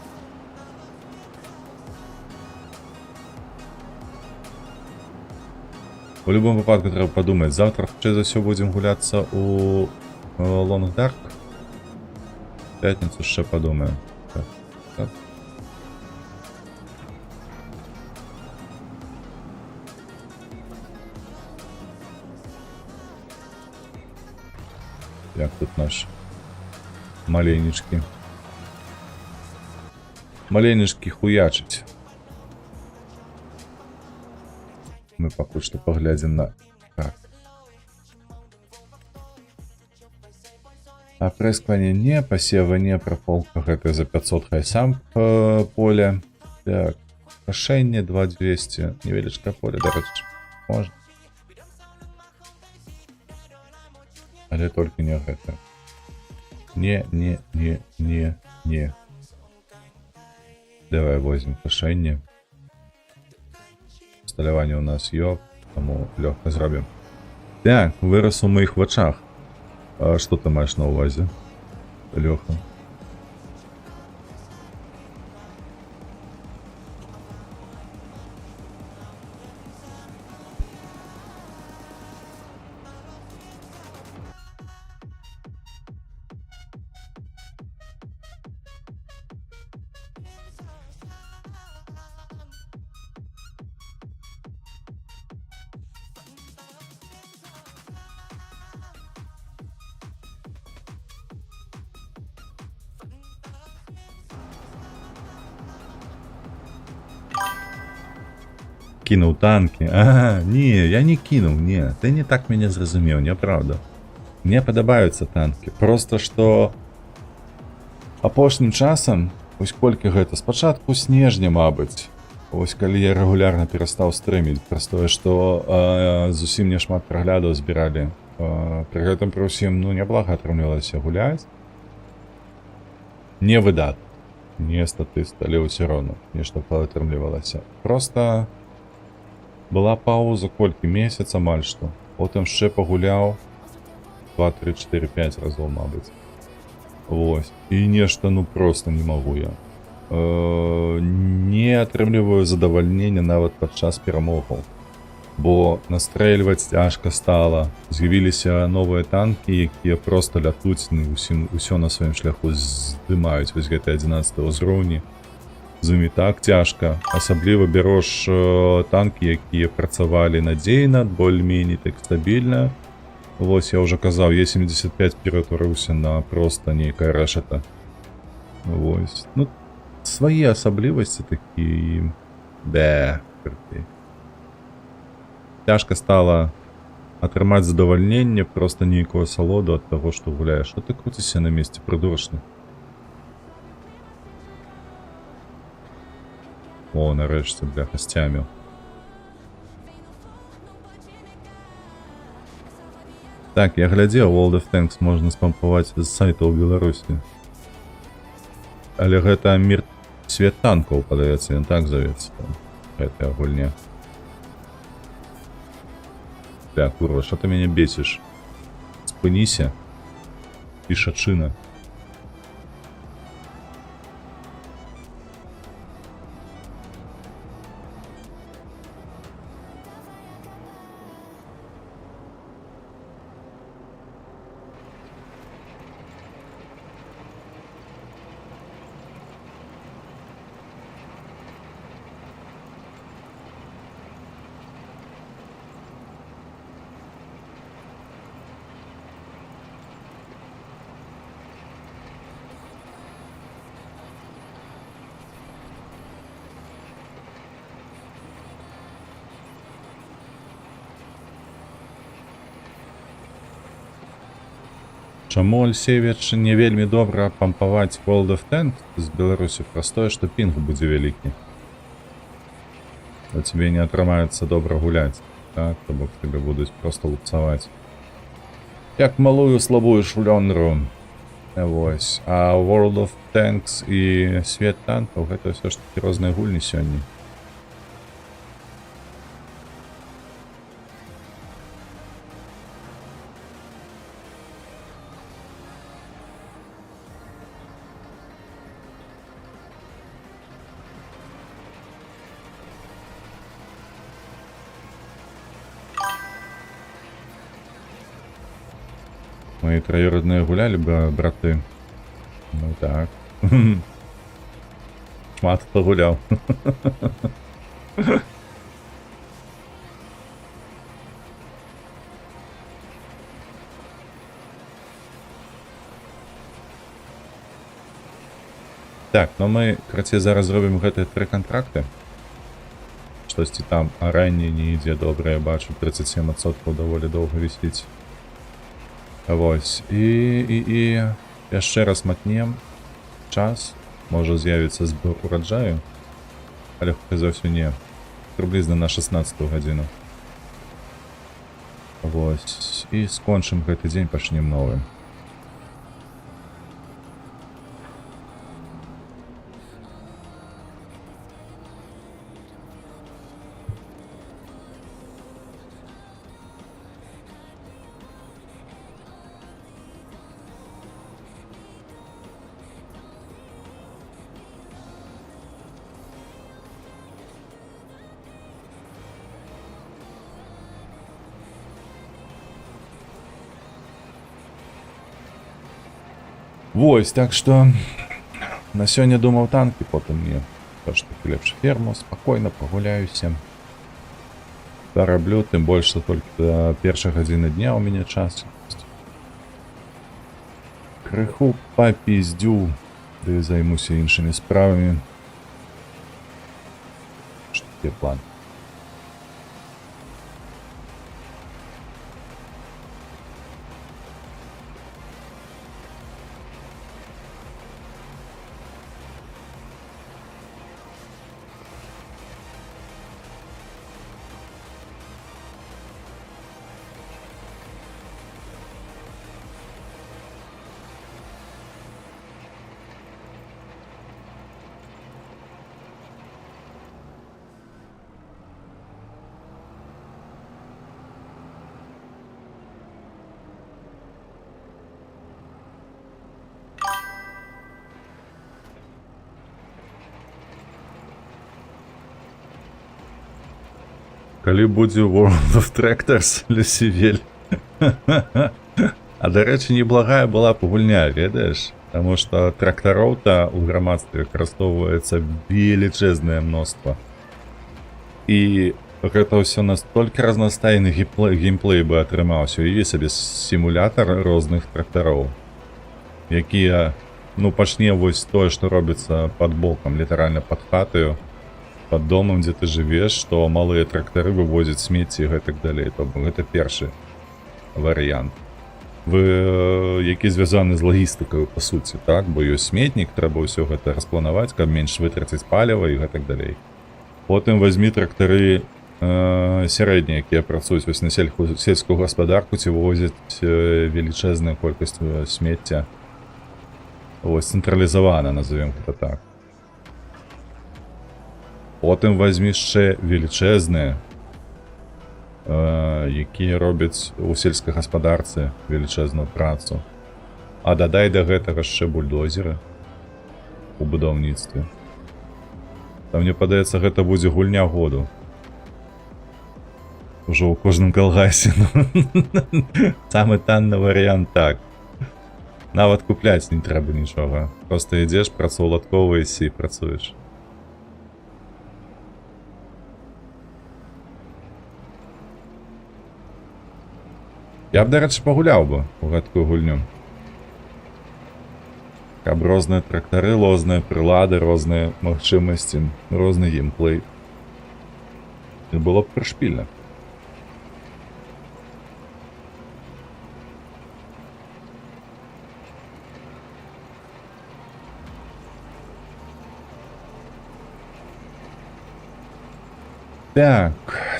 У любом выпадку трэба падумаць. Завтра хутчэй за ўсё будзем гуляцца у Long Dark. Пятніцу яшчэ падумаем. Так, так. Як тут наш маленечкі. Маленечкі хуячыць. Мы пакуль што паглядзім на... Так. Апрэскванне не, пасева не, прополка гэта за 500 хай сам поле. Так, кашэнне 2200, невелічкае поле, дарэчы, можна. Але толькі не гэта. Не. Давай возьмем кашэнне. Сталяванне у нас ёб, таму лёгка зробім. Так, вырас у маіх вачах. А што ты маеш на ўвазе, Лёха? Кинуў танки. Ага, не, я не кинуў, не. Ты не так мяне зразумеў, няправда. Мне падабаюцца танки. Просто што апошнім часам Вось колькі гэта спачатку снежня, мабыць. Вось калі я рэгулярна перастаў стрыміць, праз тое, што зусім не шмат праглядаў збіралі. Пры гэтым пры ўсім, ну, няблага атрымлівалася гуляць. Не выдат, не статыст, але ўсё роўна нешта паатрымлівалася. Проста была пауза колькі месяц амаль што. Потым яшчэ пагуляў 2, 3, 4, 5 разоў, мабыць. Вось. І нешта, ну, проста не магу я. Не атрымліваю задавальнення нават падчас перамогаў. Бо настрэльваць цяжка стала. З'явіліся новыя танкі, якія проста лятуць, усё на сваім шляху здымаюць. Вось гэты 11 ўзроўні. З імі так цяжка. Асабліва бярош танкі, якія працавалі надзейна, боль-меней так стабільна. Вось, я ўжо казаў, Е-75 ператварыўся на проста нейкае рэшата. Вось. Ну, свае асаблівасці такі... Цяжка стала атрымаць задавальненне, проста нейкую асалоду ад таго, што гуляеш. Што ты круціся на месцы, прыдурачны? О, нарэшце, бляха, сцяміў. Так, я глядзеў, World of Tanks можна спампаваць з сайта ў Беларусі. Але гэта свет танкаў, падаецца, ён так завецца. Гэтая гульня. Бля, курва, што ты мяне бесіш? Спыніся. Пішачына. Чаму, Альсевіч, не вельмі добра пампаваць World of Tanks з Беларусі? Праз тое, што пінг будзе вялікі. У цябе не атрымаецца добра гуляць. Так, то бок тебе будуць проста лупцаваць. Як малую слабую шулёнру. Вось. А World of Tanks і свет танкаў гэта ўсё ж такі розныя гульні сёння. Мои троюродные гуляли бы, браты. Ну так. Шмат погулял. Так, ну мы, карацей, зараз зробім гэтыя 3 кантракты. Штосьці там раней не ідзе добра, я бачу, 37% даволі доўга вісіць. Вось, і яшчэ раз матнем час, можа з'явіцца збор ураджаю, але хутка за ўсё не, прыблізна на 16 гадзіну. Вось, і скончым гэты дзень, пачнем новы. Вось, так што на сёння думаў танкі, потым мне тож таки лепш ферму, спакойна пагуляюся. Зараблю, тым больш, што толькі да першай гадзіны дня ў мяне час. Крыху папіздзю, ды займуся іншымі справамі. Што такі план? Калі будзе World of Tractors, Люсівель. А, да рэчы, неблагая была б гульня, ведаеш? Таму што трактароў-то ў грамадстве выкарыстоўваецца велічэзнае мноства. І гэта ўсё настолькі разнастайны геймплей бы атрымаўся. Уяві сабе сімулятар розных трактароў, якія, ну, пачне вось тое, што робіцца пад бокам, літаральна пад хатаю, пад домам, дзе ты жывеш, што малыя трактары вывозяць смецці і гэтак далей. То гэта першы варыянт. Які звязаны з лагістыкаю, па суці, так? Бо ёсць сметнік, трэба ўсё гэта распланаваць, каб менш вытраціць паліва і гэтак далей. Потым вазьмі трактары сярэднія, якія працуюць вось на сельскую гаспадарку, ці вывозяць велічэзную колькасць смецця. Вось цэнтралізавана, назовем гэта так. Потым вазьмі яшчэ велічэзныя, якія робяць у сельскай гаспадарцы велічэзную працу. А дадай да гэтага яшчэ бульдозеры у будаўніцтве. Там, мне падаецца, гэта будзе гульня году. Ужо ў кожным калгасе. Самы танны варыянт так. Нават купляць не трэба нічога. Проста ідзеш, працаўладковваешся і працуеш. Я б, дарэчы, пагуляў бы у гэткую гульню. Каб розныя трактары, розныя прылады, розныя магчымасці, розны геймплей. І было б прышпільна. Так,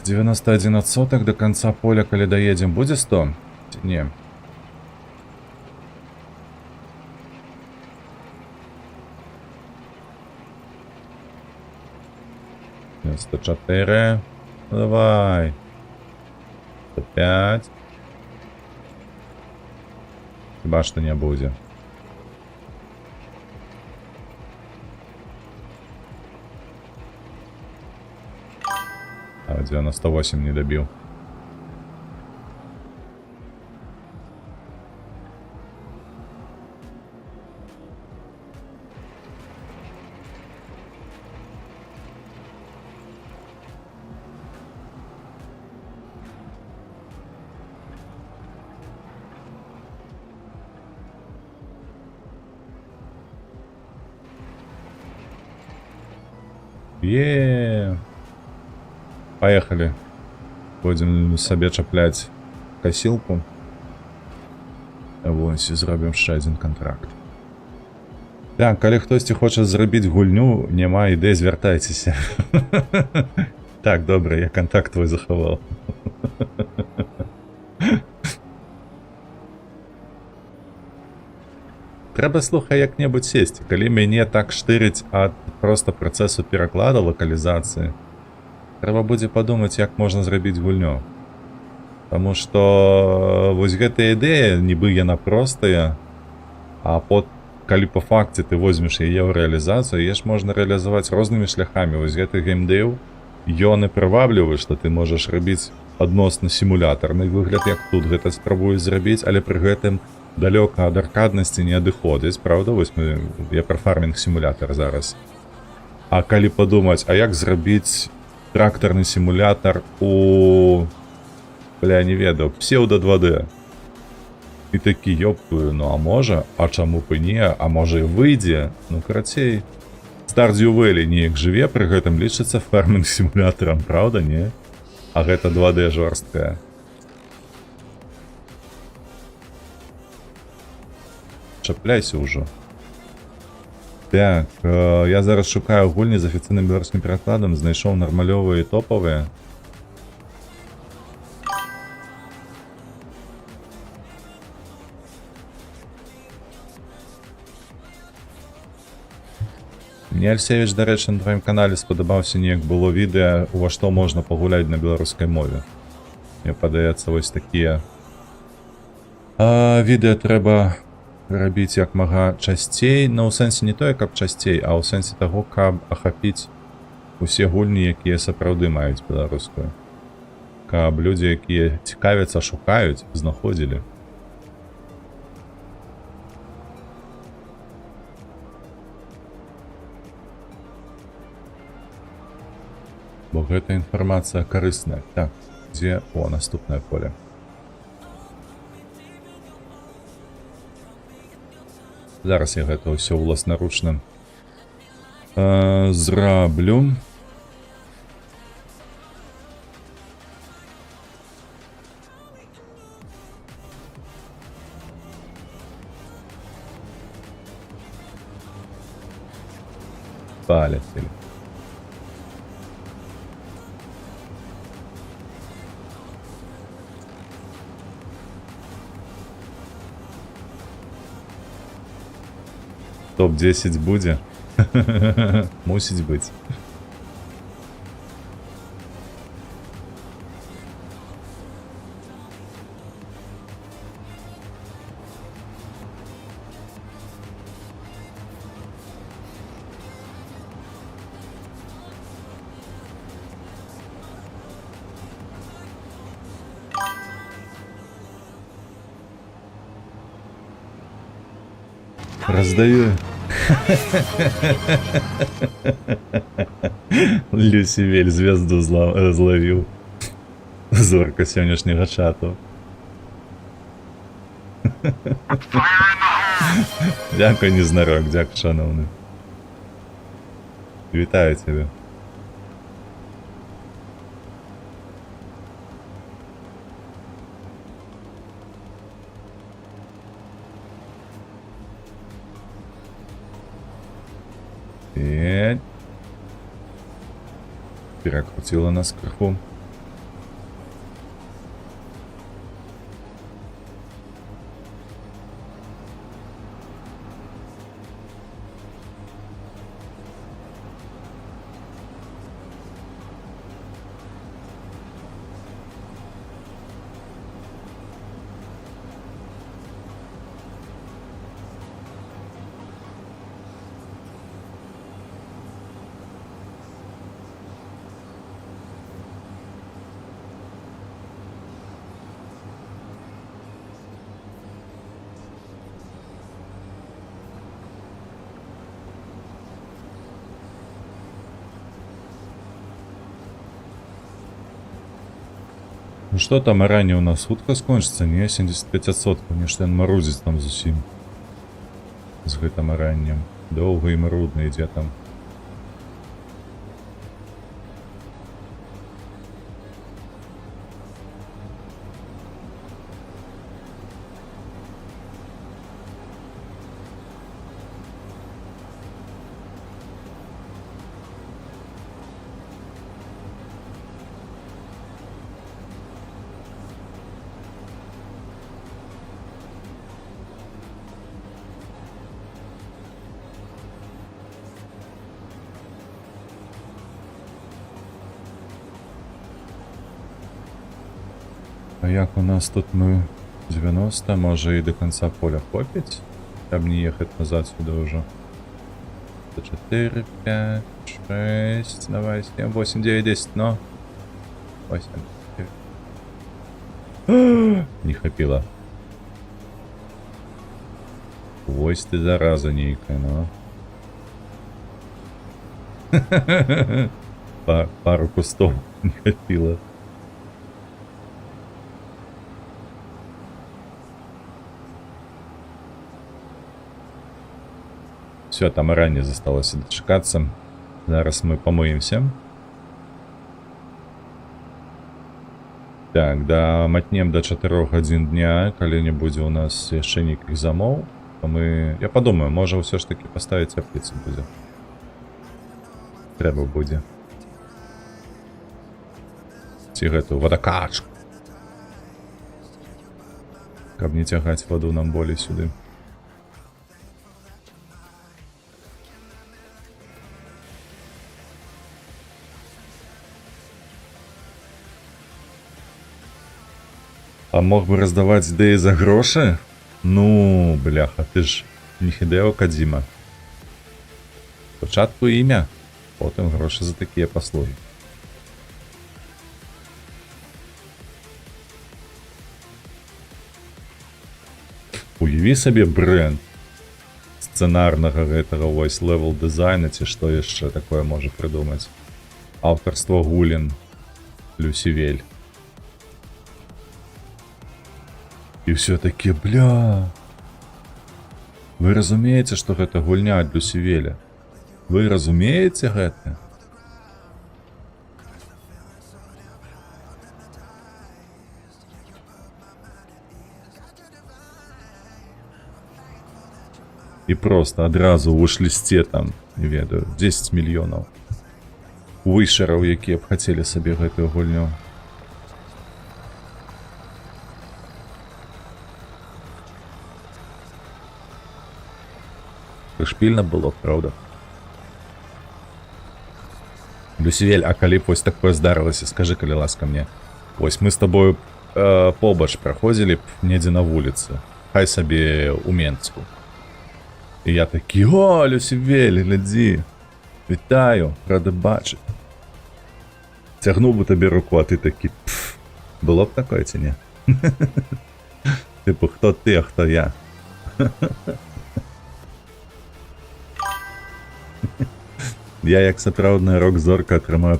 91 отсоток до конца поля, калі даедзем, будзе 100? Не. — 104. Давай. 105. Хіба што не будзе. А 98 не добил. Поехали. Будем сабе чапляць касілку. Вось, і зробім яшчэ адзін контракт. Так, калі хтосьці хоча зрабіць гульню, няма ідэй, звяртайцеся. Так, добра, я контакт твой захаваў. Трэба, слухай, як-небудзь сесці. Калі мяне так штырыць ад проста працэсу пераклада, лакалізацыі, трэба будзе падумаць, як можна зрабіць гульню. Таму што вось гэтая ідэя, нібы яна простая, а калі па факце ты возьмеш яе ў рэалізацыю, яе ж можна рэалізаваць рознымі шляхамі. Вось гэты геймдэйв, ён і прываблівае, што ты можаш рабіць адносна сімулятарны выгляд, як тут гэта спрабуюць зрабіць, але пры гэтым далёка ад аркаднасці не адыходзіць, правда? Вось я пра фармінг-сімулятар зараз. А калі падумаць, а як зрабіць трактарны сімулятар у... не ведаў, псеўда 2D. І такі, ёптую, ну а можа? А чаму б і не? А можа і выйдзе? Ну, карацей, Stardew Valley неяк жыве, пры гэтым лічыцца фармінг-сімулятарам, правда, не? А гэта 2D жорсткая. Чапляйся ўжо. Так, я зараз шукаю гульні з афіцыйным беларускім перакладам, знайшоў нармалёвыя і топавыя. Мне, Альсевіч, дарэчы, на тваім канале спадабаўся, неяк было відэа, ува што можна пагуляць на беларускай мове. Мне падаецца, вось такія відэа трэба рабіць як мага часцей, но ў сэнсе не тое, каб часцей, а ў сэнсе таго, каб ахапіць усе гульні, якія сапраўды маюць беларускую. каб людзі, якія цікавяцца, шукаюць, знаходзілі. Бо гэта інфармацыя карысная. Так, дзе? О, наступнае поле. Зараз я гэта ўсё ўласнаручна зраблю. Полетели. Топ-10 будзе? Мусіць быць. Раздаю. Люсівель звезду зловіў. Зорка сённяшняга чату. Дякую, Незнарок, дякую, шановны. Вітаю цябе. Перекрутила нас кверху. Ну что там, ранее у нас хутка скончыцца? Не, 75%. Нешта ён марудзіць там зусім. З гэтым раннем. Доўга і марудна ідзе там. А як у нас тут мы 90, може і до конца поля хопить? Щоб не ехать назад сюда уже. 4, 5, 6, давай 7, 8, 9, 10, но 8, 9. Не хопило. Ось ты зараза нейкая, ну. Пару кустов не хопило. Все, там и ранее засталось дочекаться. Зараз мы помоемся. Так, да, матнем до 4 годин дня, коли не будет у нас яшчэ ніякіх замоў, то мы... Я подумаю, може все ж таки поставить теплицу будет. Треба будет. Ці гэту водокачку. Каб не тягать воду нам болей сюды. А мог бы раздавать идеи за гроши? Ну, бляха, ты ж не Хідео Кадзіма. Спочатку ім'я, потім гроші за такі послуги. Уяві сабе бренд сцэнарнага гэтага вось левел дызайна, ці што яшчэ такое можа прыдумаць. Аўтарства Гулін, Люсівель. І ўсё такі, бля. Вы разумееце, што гэта гульня ад Люсівеля? Вы разумееце гэта? І проста адразу ў выш-лісце там, не ведаю, 10 мільёнаў вышараў, якія б хацелі сабе гэтую гульню. Прышпільна было, правда? Люсівель, а калі б вось такое здарылася, скажы, калі ласка мне. Вось мы з табою побач праходзілі б недзе на вуліцы, хай сабе у Менску. І я такі, о, Люсівель, глядзі, вітаю, рада бачыць. Цягнуў бы табе руку, а ты такі, пф, было б такое ці не? Типу, хто ты, а хто я? Я, як сапраўдная рок-зорка, атрымаю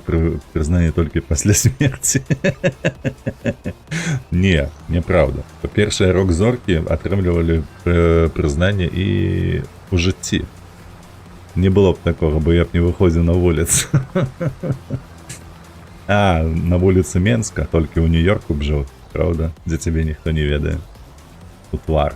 прызнанне толькі пасля смерці. Не, неправда. Па-першае, рок-зоркі атрымлівалі прызнанне і ў жыцці. Не было б такога, бо я б не выходзіў на вуліцу. А, на вуліцы Менска, толькі ў Нью-Йорку б жыў, правда? Дзе цябе ніхто не ведае. У твар.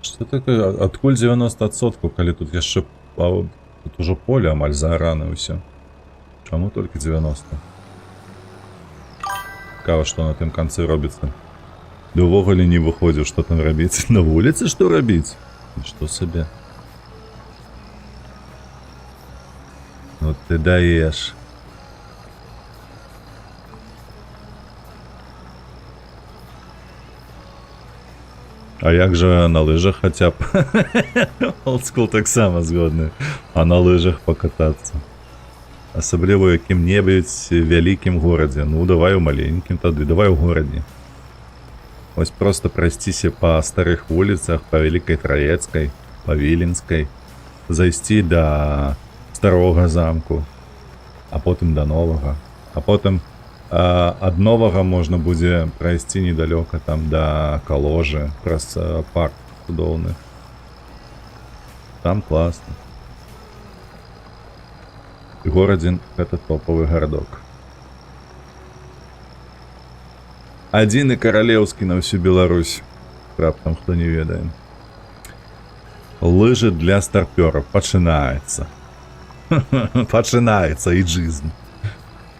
Что такое? Адкуль 90%, калі тут яшчэ тут ужо поле амаль заарана і ўсё. Чаму толькі 90? Цікава, што на тым канцы робіцца. Ды ўвогуле не выходзіў, што там рабіць. На вуліцы што рабіць? Што сабе? Ну ты даеш. А як жа на лыжах хаця б? Олдскул таксама згодны. А на лыжах пакатацца. Асабліва ў якім-небудзь вялікім горадзе. Ну, давай у маленькім тады, давай у горадзе. Вось проста прайсціся па старых вуліцах, па Вялікай Траецкай, па Віленскай, зайсці да старога замку, а потым да новага. А потым ад новага можна будзе прайсці недалёка там да Каложы, праз парк цудоўны. Там класна. І Горадзін — гэта топавы гарадок. Адзіны каралеўскі на ўсю Беларусь. Раптам хто не ведае. Лыжы для старпёраў. Пачынаецца. Пачынаецца эйджызм.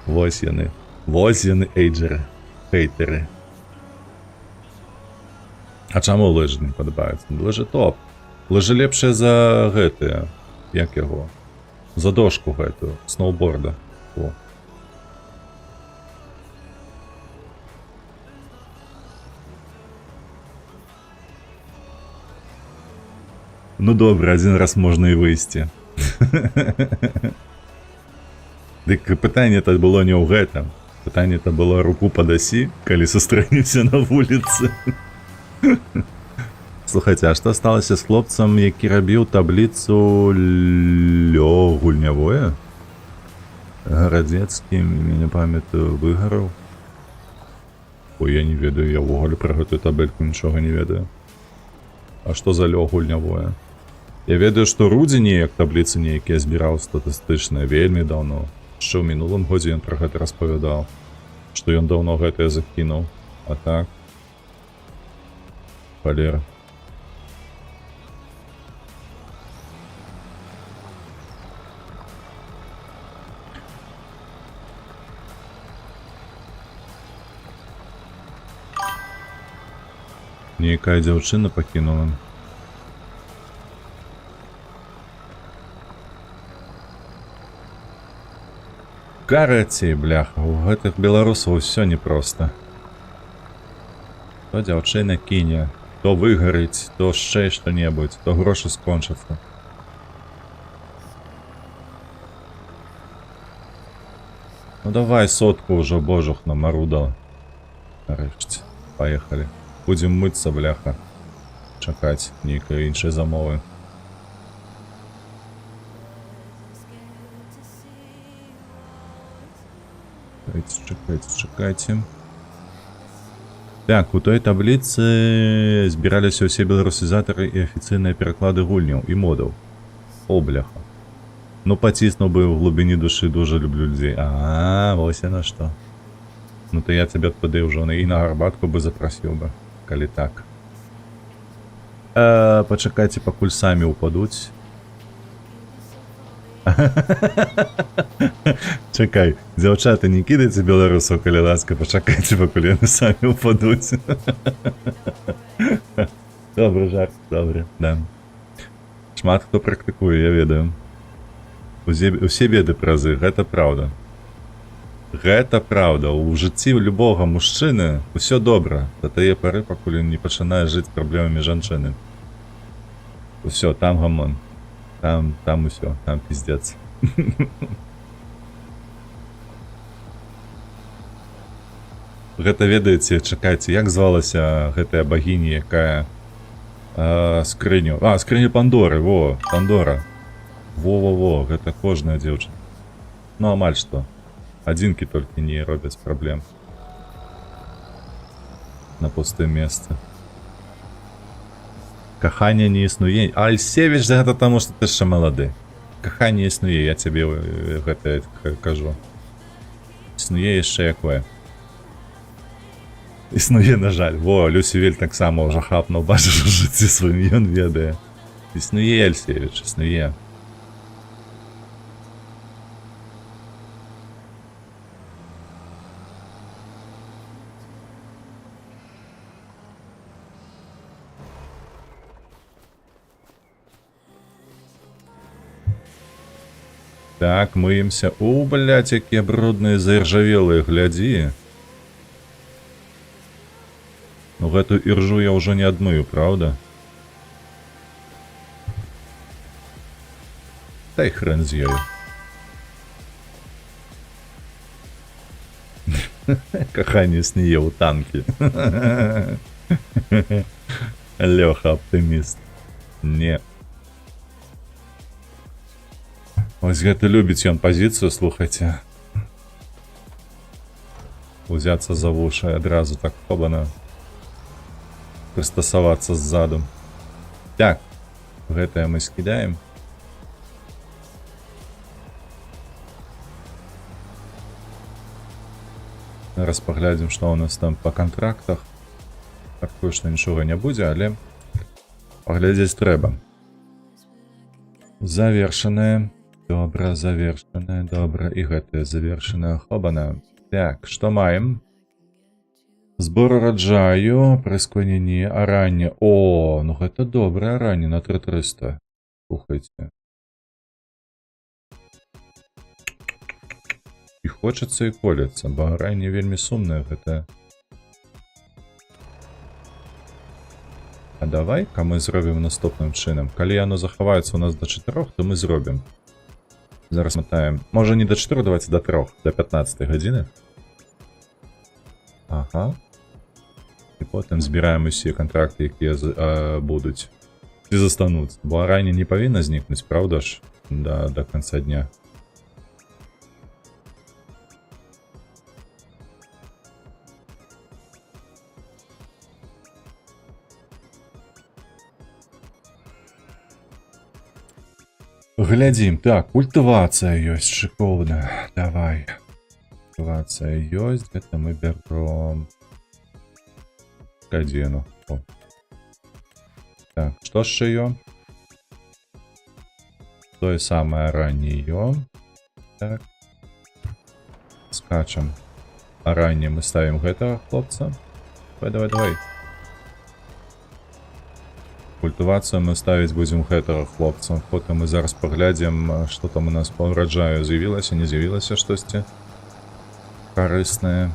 Вось яны. Вось яны эйджеры. Хейтері. А чаму лыжы не падабаюцца? Лыжы топ. Лыжы лепшыя за гэтыя. Як яго? За дошку гэтую. Сноуборда. О. Ну добра, адзін раз можна і выйсці. Дык пытанне-то было не ў гэтым. Пытанне-то было руку падасі, калі сустрэнемся на вуліцы. Слухайце, а што сталася з хлопцам, які рабіў табліцу гульнявое? Гарадзецкі, не памятаю, выгараў. Ой, я не ведаю, я ўвогуле пра гэтую табельку нічога не ведаю. А што за гульнявое? Я ведаю, што Рудзі неяк табліцы нейкія збіраў статыстычныя вельмі даўно. Яшчэ ў мінулым годзе ён пра гэта распавядаў, што ён даўно гэтае закінуў. А так? Халера. Нейкая дзяўчына пакінула. Карацей, бляха, у гэтых беларусаў усё непроста. То дзяўчына кіне, то выгарыць, то яшчэ што-небудзь, то грошы скончацца. Ну давай сотку уже, божух, намарудала. Нарешті. Поехали. Будем мыться, бляха. Чекать нейкої іншої замови. Чекайте. Так, у той таблицы збіраліся ўсе беларусізатары і афіцыйныя пераклады гульняў і модаў. О, бляха. Ну, паціснуў бы ў глубіні душы, дуже люблю людзей. Вось яно што. Ну, то я цябе туды ўжо і на гарбатку бы запрасіў бы, калі так. Пачакайце, пакуль самі ўпадуць. Чакай, дзяўчаты, не кідайце беларусаў, калі ласка, пачакайце, пакуль яны самі ўпадуць. Добры жарт, добры, да. Шмат хто практыкуе, я ведаю. Усе беды празы, гэта праўда. Гэта праўда, у жыцці любога мужчыны ўсё добра, да тае пары, пакуль ён не пачынае жыць праблемамі жанчыны. Усё, там гамон. Там усё, там пиздец. Гэта ведаеце, чакайце, як звалася гэтая багіня, якая скрыню... скрыню Пандоры, во, Пандора. Во, гэта кожная дзеўчына. Ну, амаль што. Адзінкі толькі не робяць праблем. На пустым месцы. Кахання не існуе. Альсевіч, гэта таму, што ты яшчэ малады. Каханне існуе, я цябе гэта кажу. Існуе яшчэ якое. Існуе, на жаль. Во, Люсівель таксама ўжо хапнуў, бачыш, у жыцці сваім, ён ведае. Існуе, Альсевіч, існуе. Так, мыемся. Блядь, якія брудныя, заіржавелыя, глядзі. Ну, гэту іржу я ўжо не адмыю, правда? Дай хрен з ёю. Каханне снее ў танкі. Лёха, аптыміст. Не. Ось гэта любіць ён пазіцыю, слухайце. Узяцца за вушы, адразу так хобана. Прыстасавацца ззаду. Так, гэтае мы скідаем. Зараз паглядзім, што ў нас там па кантрактах. Так точно нічога не будзе, але паглядзець трэба. Завершанае. Добра, завершанае, добра. І гэтае завершанае, хобана. Так, што маем? Збор ураджаю, прыскваненне, аранне. О, ну гэта добрае аранне на 3300. Слухайце. І хочацца, і колецца, бо аранне вельмі сумнае гэтае. А давай-ка мы зробім наступным чынам. Калі яно захаваецца у нас до 4, то мы зробім. Зараз матаем. Можа не до 4, давайте до 3, до 15 гадзіны. Ага. І потым збіраем усе кантракты, якія будуць. Ці застануцца. Бо аранне не павінна знікнуць, правда ж? До конца дня. Глядзім. Так, культывацыя ёсць, шыкоўна. Давай. Культывацыя ёсць, гэта мы бяром. Кадзену. Так, што ж ё? Тое самае ранее. Так. Скачам. А ранее мы ставім гэтага хлопца. Давай. Культывацыю мы ставіць будзем гэтага хлопца. Потым мы зараз паглядзім, што там у нас па ўраджаю. З'явілася, не з'явілася штосьці карыснае.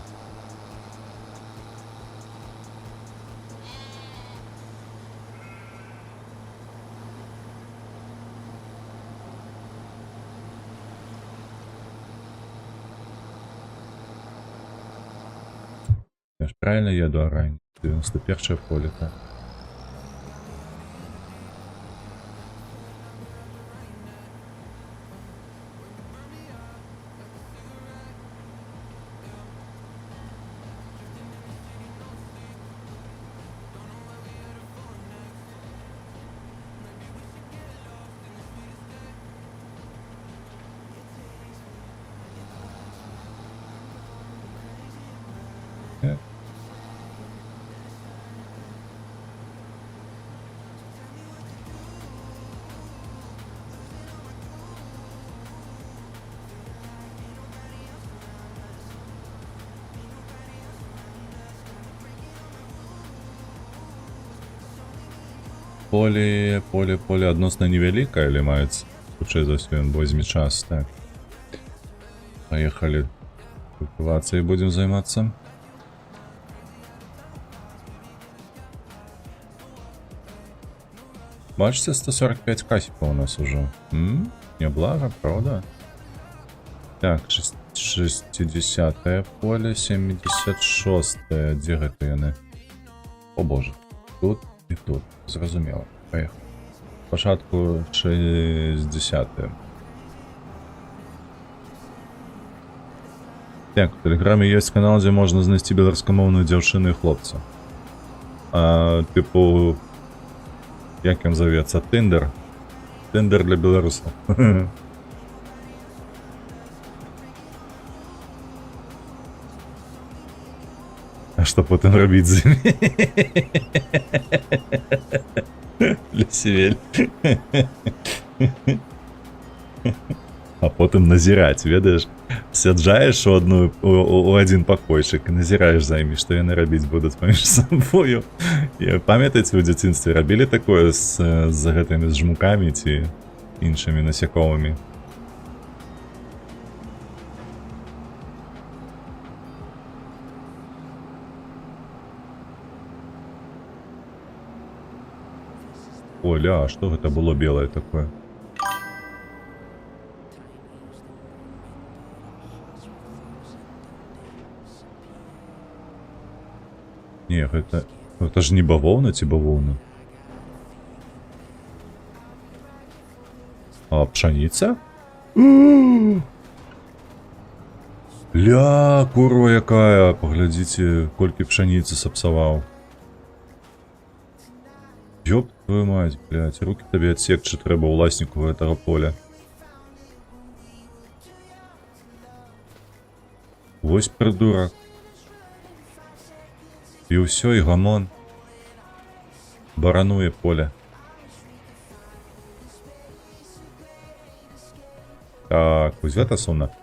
ж правильно еду, Арань? 91 поле, так. Поле адносна невялікае, але маецца. Хутчэй за ўсё ён возьме час, так. Поехали. Культивацией будем займацца. Бачите, 145 касіпа у нас уже. Неблаго, правда? Так, 60-е поле, 76-е. Дзе гэта яны? О боже. Тут і тут. Зразумела. Поехали. Спачатку 60-е. Так, в Телеграме есть канал, где можно знайти беларускамоўную дзяўчыну і хлопца. Типу, як ён завецца? Тиндер. Тиндер для беларусаў. А што потым рабіць з імі? Лесівель. А потым назіраць, ведаеш? Сяджаеш у один пакойчык і назіраеш за імі, што яны рабіць будуць паміж сабою. Памятаеце, у дзяцінстве рабілі такое з гэтымі жмукамі ці іншымі насякомымі? Оля, а што гэта было белае такое? Не, гэта ж не бавоўна ці бавоўна? А пшаніца? Ля, курва якая! Паглядзіце, колькі пшаніцы сапсаваў. Ёб твою мать, блядь, руки табе адсекчы трэба ўласніку гэтага поля. Вось прыдурак. І ўсё, і гамон. Барануе поле. Так, вось гэта сумна.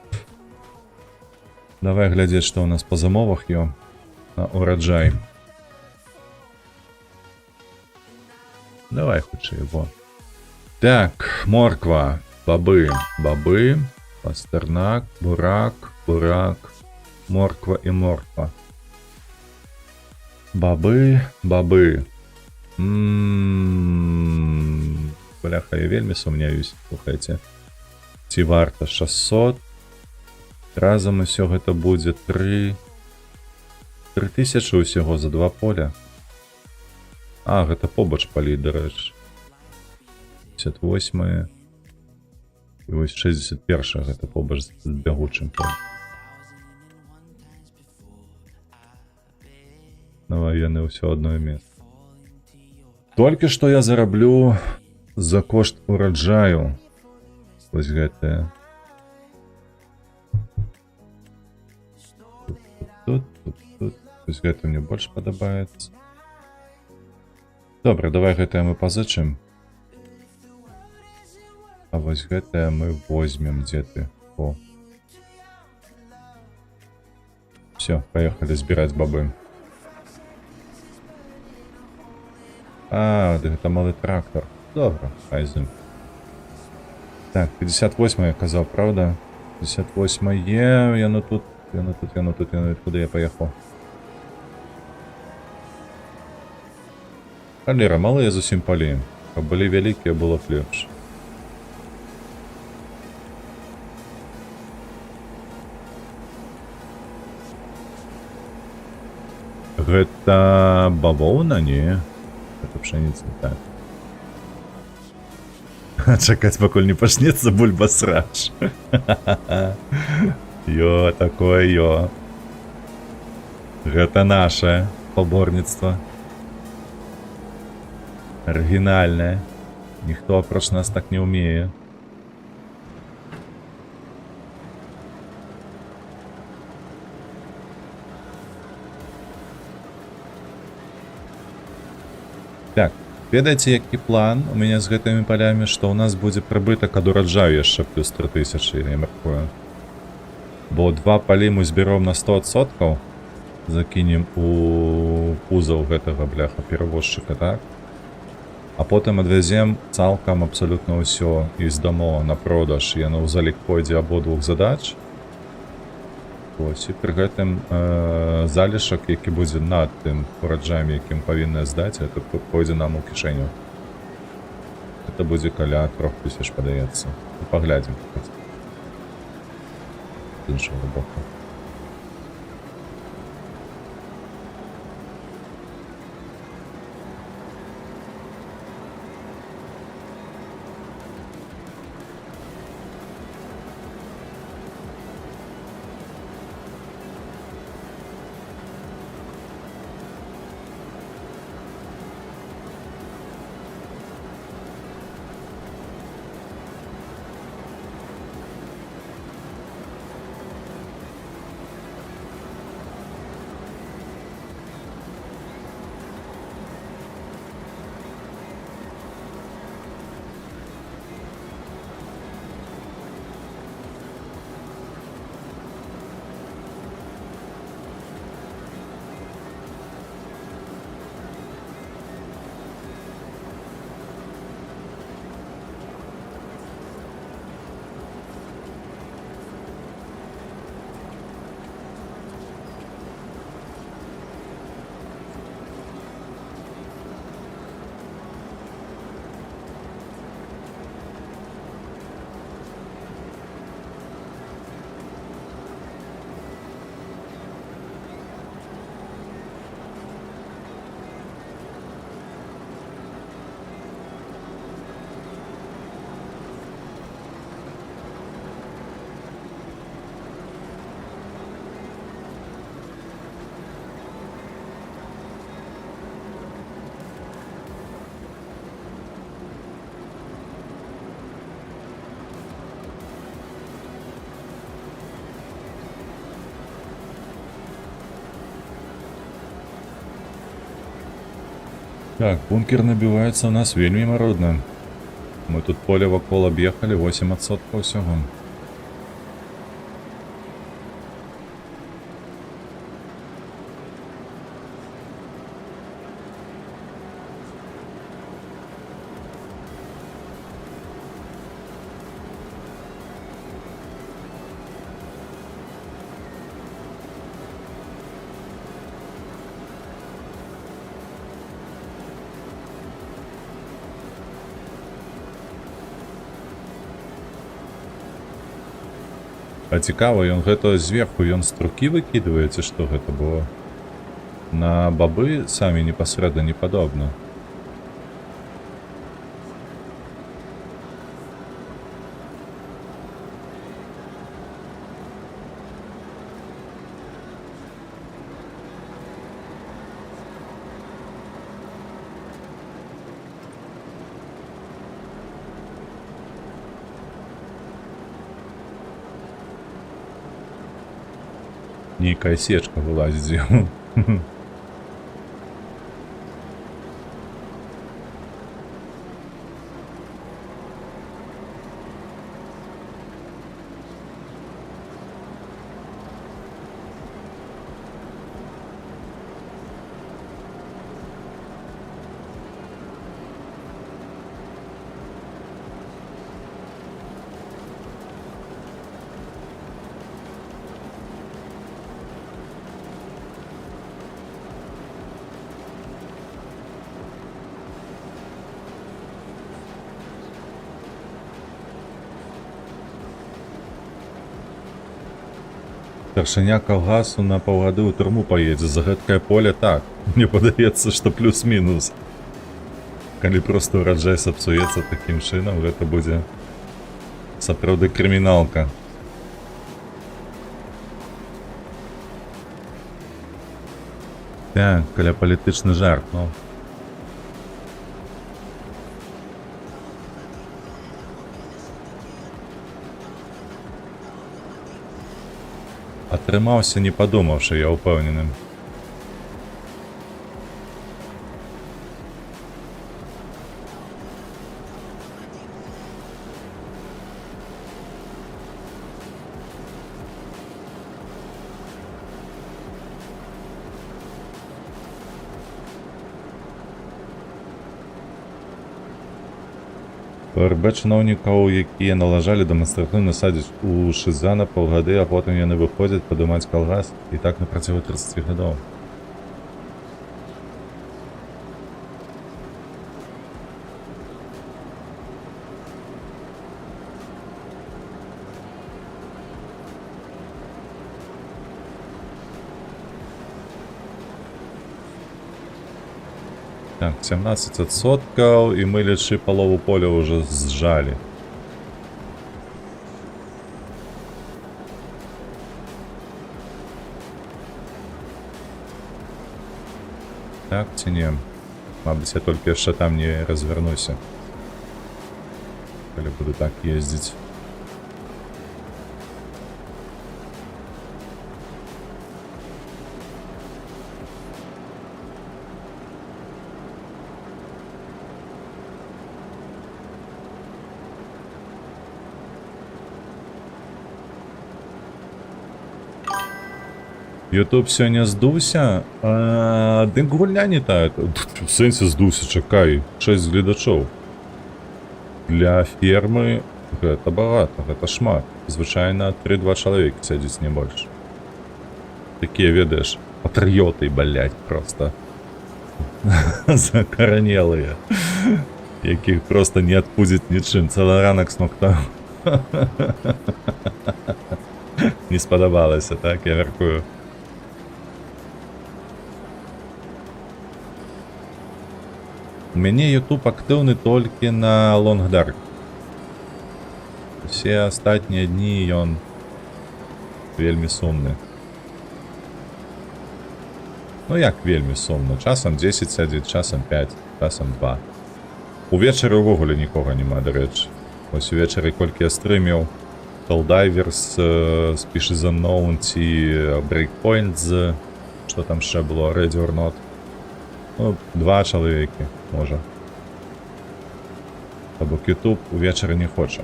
Давай глядзець, што ў нас па замовах ё на ураджай. Давай хутчэй, во. Так, морква, бабы, пастернак, бурак, морква і морква. Бабы. Бляха, я вельмі сумняюсь, слухайце. Ці варта 600. Разам усё гэта будзе 3000 усяго за 2 поля. А, гэта побач палі, дарэч. 58. І вось 61 гэта побач з бягучым полем. Давай яны ўсё адно месца. Толькі што я зараблю за кошт ураджаю. Вось гэтае. Тут. Вось гэта мне больш падабаецца. Добра, давай гэтае мы пазычым. А вось гэтае мы возьмем, дзе ты. О. Все, поехали збіраць бабы. А, гэта малы трактор. Добра, айзем. Так, 58 я казаў, правда? 58 яно тут, куды я паехаў? Халера, малыя зусім палі. Каб былі вялікія, было б лепш. Гэта бавоўна, не. Гэта пшаніца, так. Чакаць, пакуль не пачнецца бульбасрач. Ё, такое ё. Гэта наше паборніцтва. Арыгінальнае. Ніхто апроч нас так не ўмее. Так, ведаеце, які план у мяне з гэтымі палямі, што ў нас будзе прыбытак ад ураджаю яшчэ плюс 3000, я мяркую. Бо 2 палі мы збером на 100%, закінем у кузаў гэтага, бляха, перавозчыка, так? А потым адвязем цалкам абсалютна ўсё і здамо на продаж, яно ў залік пойдзе абодвух задач. Ось, і пры гэтым залішак, які будзе над тым ураджаем, якім павінны здаць, это пойдзе нам у кішэню. Это будзе каля 3000, падаецца. Паглядзім. З іншага боку. Так, бункер набіваецца ў нас вельмі марудна. Мы тут поле вакол аб'ехалі 8% ўсяго. А цікава, ён гэта зверху, ён струкі выкідвае, ці што гэта было? На бабы самі непасрэдна не падобна. Нейкая сечка вылазіць з яго. Старшыня калгасу на паўгады ў турму паедзе за гэткае поле, так. Мне падаецца, што плюс-мінус. Калі проста ўраджай сапсуецца такім чынам, гэта будзе сапраўды крыміналка. Так, каля палітычны жарт, ну. Атрымаўся не падумаўшы, я ўпэўнены. ПРБ чыноўнікаў, якія налажалі дэманстратыўна садзіць у ШИЗА на паўгады, а потым яны выходзяць падымаць калгас, і так на працягу 30 гадоў. Так, 17%, і мы лічы палову поля ўжо зжалі. Так ці не? Мабыць, я толькі яшчэ там не развернуся, калі буду так ездзіць. Ютуб сёння здуўся, дык гульня не тая. В сэнсе здуўся, чакай, 6 гледачоў. Для фермы гэта багата, гэта шмат. Звычайна 3-2 чалавекі сядзіць, не больш. Такія, ведаеш, патрыёты, блядь, проста. Закаранелыя. Якіх проста не адпудзіць нічым. Цэлы ранак смоктаў. Не спадабалася, так, я мяркую. У мяне YouTube актыўны толькі на Long Dark. Усе астатнія дні ён вельмі сумны. Ну як вельмі сумны? Часам 10 сядзіць, часам 5, часам 2. Увечары ўвогуле нікога няма, дарэчы. Вось увечары колькі я стрыміў Helldivers, Species Unknown ці Breakpoints, што там ще было, Ready or Not. Ну, 2 чалавекі, можа. Табок YouTube увечары не хоча.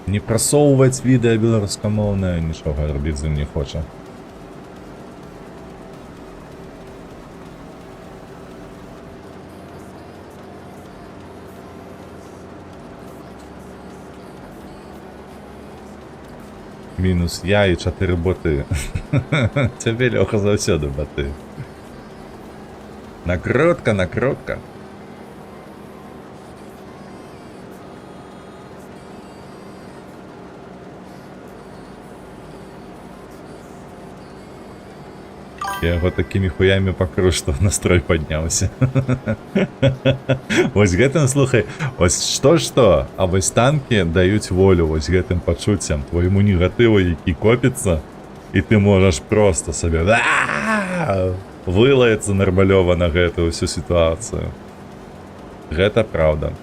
Не прасоўваць відэа беларускамоўнае, нічога рабіць з ім не хоча. Мінус я і 4 боты. Цябе, Лёха, заўсёды боты. Накрутка, накрутка. Я яго такімі хуямі пакрыў, што настрой падняўся. Вось гэтым, слухай, вось што, а вось танкі даюць волю вось гэтым пачуццям, твойму негатыву, які копіцца, і ты можаш проста сабе вылаяцца нармалёва на гэтую всю сітуацыю. Гэта праўда.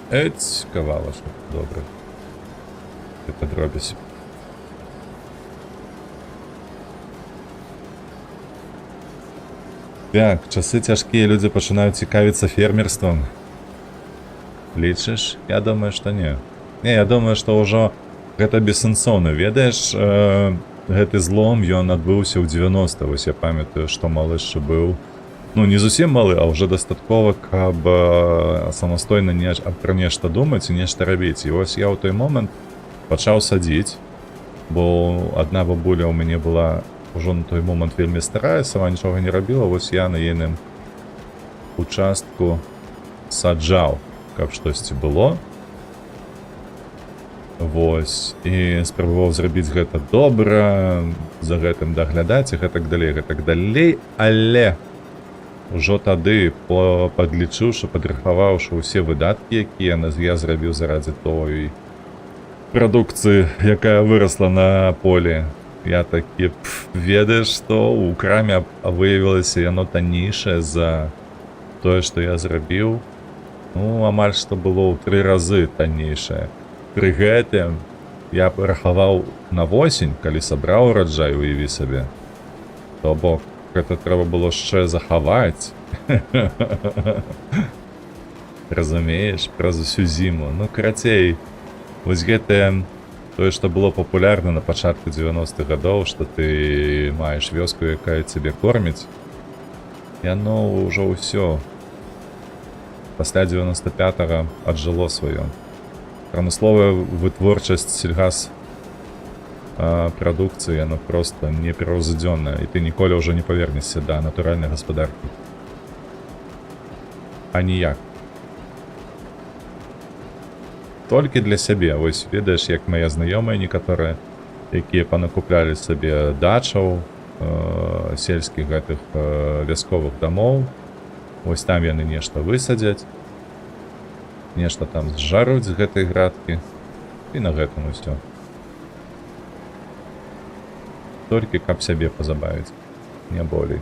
Эць, кавалашка, добры. Ты падробісь. Так, часы цяжкія, людзі пачынаюць цікавіцца фермерствам. Лічыш? Я думаю, што не. Не, я думаю, што ўжо гэта бессэнсоўна. Ведаеш, гэты злом, ён адбыўся ў 90-х. Вось я памятаю, што малы яшчэ быў. Ну, не зусім малы, а ўжо дастаткова, каб самастойна пра нешта думаць і нешта рабіць. І вось я ў той момант пачаў садзіць, бо адна бабуля ў мяне была ўжо на той момант вельмі старая, сама нічога не рабіла, вось я на ейным участку саджаў, каб штосьці было. Вось, і спрабаваў зрабіць гэта добра, за гэтым даглядаць і гэтак далей, але ўжо тады, падлічыўшы, падрахаваўшы ўсе выдаткі, якія я зрабіў зарадзі той прадукцыі, якая вырасла на полі, я такі, ведаеш, што ў краме выявілася яно таннейшае за тое, што я зрабіў, ну, амаль што было ў 3 разы таннейшае. Пры гэтым я рахаваў на восень, калі сабраў ураджай, уяві сабе. То бок, гэта трэба было яшчэ захаваць. Разумееш, праз усю зіму. Ну, карацей, вось гэтае, тое, што было папулярна на пачатку 90-х гадоў, што ты маеш вёску, якая цябе корміць, яно ўжо ўсё. Пасля 95-го аджыло сваё. Прамысловая вытворчасць сельгас прадукцыі, яно проста непераўзыдзённая, і ты ніколі ўжо не павернешся да натуральнай гаспадаркі. А ніяк. Толькі для сябе. Вось ведаеш, як мае знаёмыя некаторыя, якія панакуплялі сабе дачаў, сельскіх гэтых вясковых дамоў. Вось там яны нешта высадзяць, нешта там зжаруць з гэтай градкі, і на гэтым усё. Толькі каб сябе пазабавіць, не болей.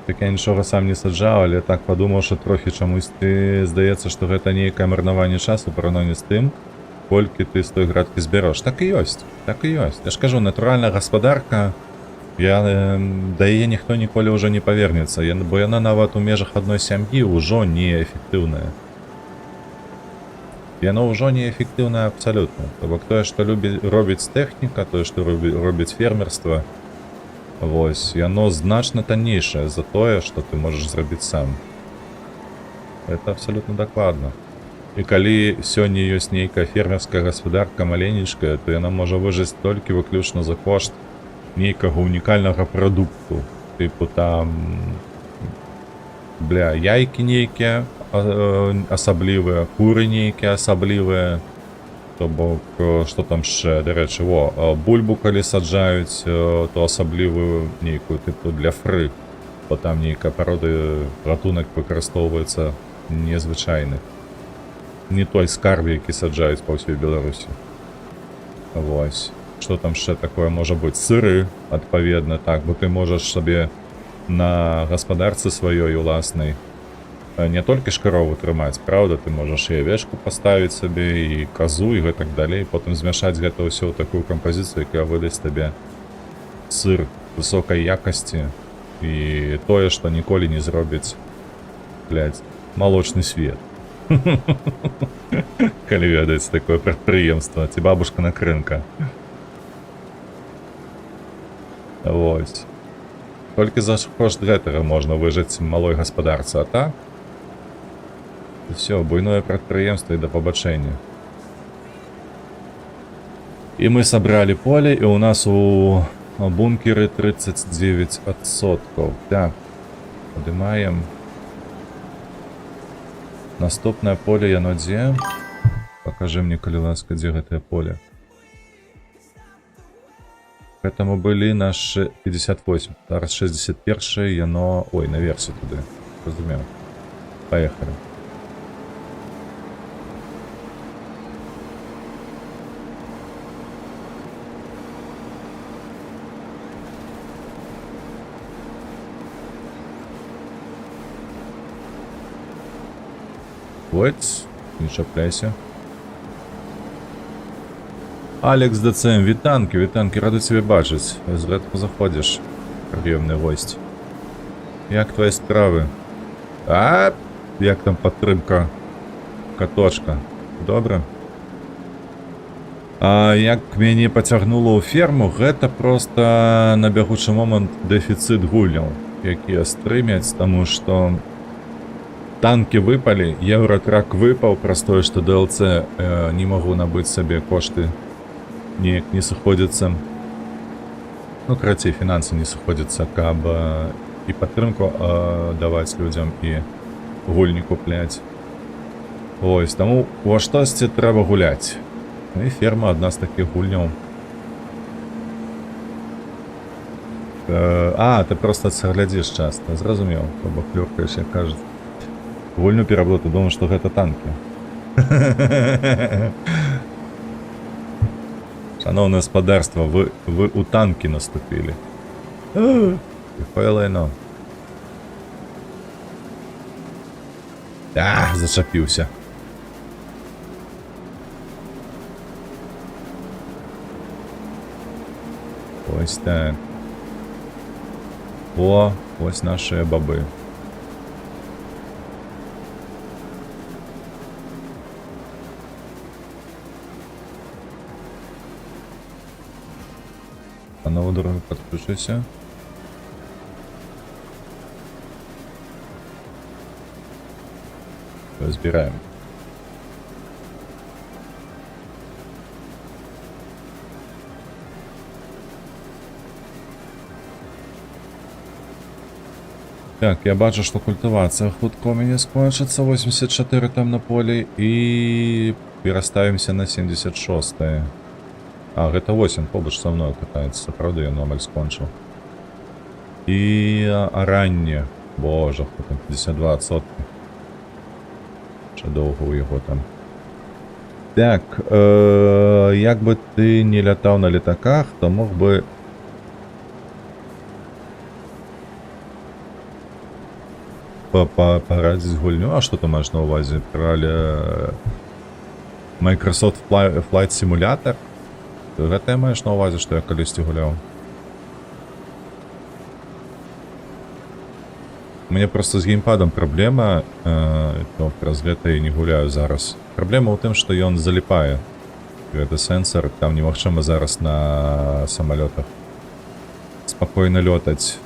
Так я нічога сам не саджаў, але так падумаў, што трохі чамусьці здаецца, што гэта нейкае марнаванне часу параўнанні з тым, колькі ты з той градкі збярэш. Так і ёсць, так і ёсць. Я ж кажу, натуральная гаспадарка, да яе ніхто ніколі ўжо не павернецца, бо яна нават у межах адной сям'і ўжо неэфектыўная. Яно ўжо неэфектыўнае абсалютна. То бок тое, што робіць тэхніка, тое, што робіць фермерства, вось, яно значна таннейшае за тое, што ты можаш зрабіць сам. Это абсалютна дакладна. І калі сёння ёсць нейкая фермерская гаспадарка маленечкая, то яна можа выжыць толькі выключна за кошт нейкага унікальнага прадукту. Тыпу там, яйкі нейкія асаблівыя, куры нейкія асаблівыя. То бок, што там яшчэ, дарэчы, бульбу калі саджаюць, то асаблівую нейкую тыпу для фры, бо там нейкая парода ратунак выкарыстоўваецца незвычайны. Не той скарб, які саджаюць па ўсёй Беларусі. Вось. Што там яшчэ такое можа быць? Сыры, адпаведна, так, бо ты можаш сабе на гаспадарцы сваёй уласнай не толькі ж карову трымаць, праўда, ты можаш і авечку паставіць сабе, і казу, і гэтак далей, потым змяшаць гэта ўсё ў такую кампазіцыю, якая выдасць табе сыр высокай якасці, і тое, што ніколі не зробіць, малочны свет. Калі ведаецца такое прадпрыемства, ці бабушка на крынка. Вось. Толькі за кошт гэтага можна выжыць малой гаспадарцы, а так? Всё, буйное прадпрыемства і да пабачэння. І мы сабралі поле, і ў нас у бункеры 39%. Так, падымаем. Наступнае поле яно дзе? Пакажы мне, калі ласка, дзе гэтае поле. Гэта мы былі на 58. Зараз 61 яно... Ой, наверсе туды. Разумеў. Паехалі. Вот, не чапляйся. Алекс ДЦМ, вітанки, рады цябе бачыць. Зрэдку заходзіш, прыемны госць. Як твои справы? А, як там падтрымка каточка? Добра? А як мяне пацягнула ў ферму, гэта проста на бягучы момант дэфіцыт гульняў. якія стрымяць, таму што танкі выпалі, еўратрак выпаў праз тое, што DLC не магу набыць сабе, кошты неяк не сыходзяцца. Ну, карацей, фінансы не сыходзяцца, каб і падтрымку даваць людзям, і гульні купляць. Ось, таму во штосьці трэба гуляць. Ну і ферма адна з такіх гульняў. Ты проста глядзіш часта, зразумеў, або клюркаеш, як кажуць. Гульню пераблыту, думаю, што гэта танкі. Шановне гаспадарства, вы у танкі наступілі. Якое лайно. Зачапіўся. Ось так. О, ось наші баби. А нову дорогу підключуся. Збираємо. Так, я бачу, што культывацыя хутка у мяне скончыцца, 84 там на полі, і пераставімся на 76. Гэта 8, побач са мною катаецца, правда, ён амаль скончыў. І ранне, божа, там 52%. Ще доўга ў яго там. Так, як бы ты не лятаў на летаках, то мог бы порадзіць гульню. А што ты маеш на ўвазе? Бралі Microsoft Flight Simulator? Гэта маеш на ўвазе, што я калісьці гуляў? Мне просто з геймпадом праблема, то праз гэта і не гуляю зараз. Праблема ў тым, што ён заліпае. Гэта сенсор, там немагчыма зараз на самалётах спакойна лётаць.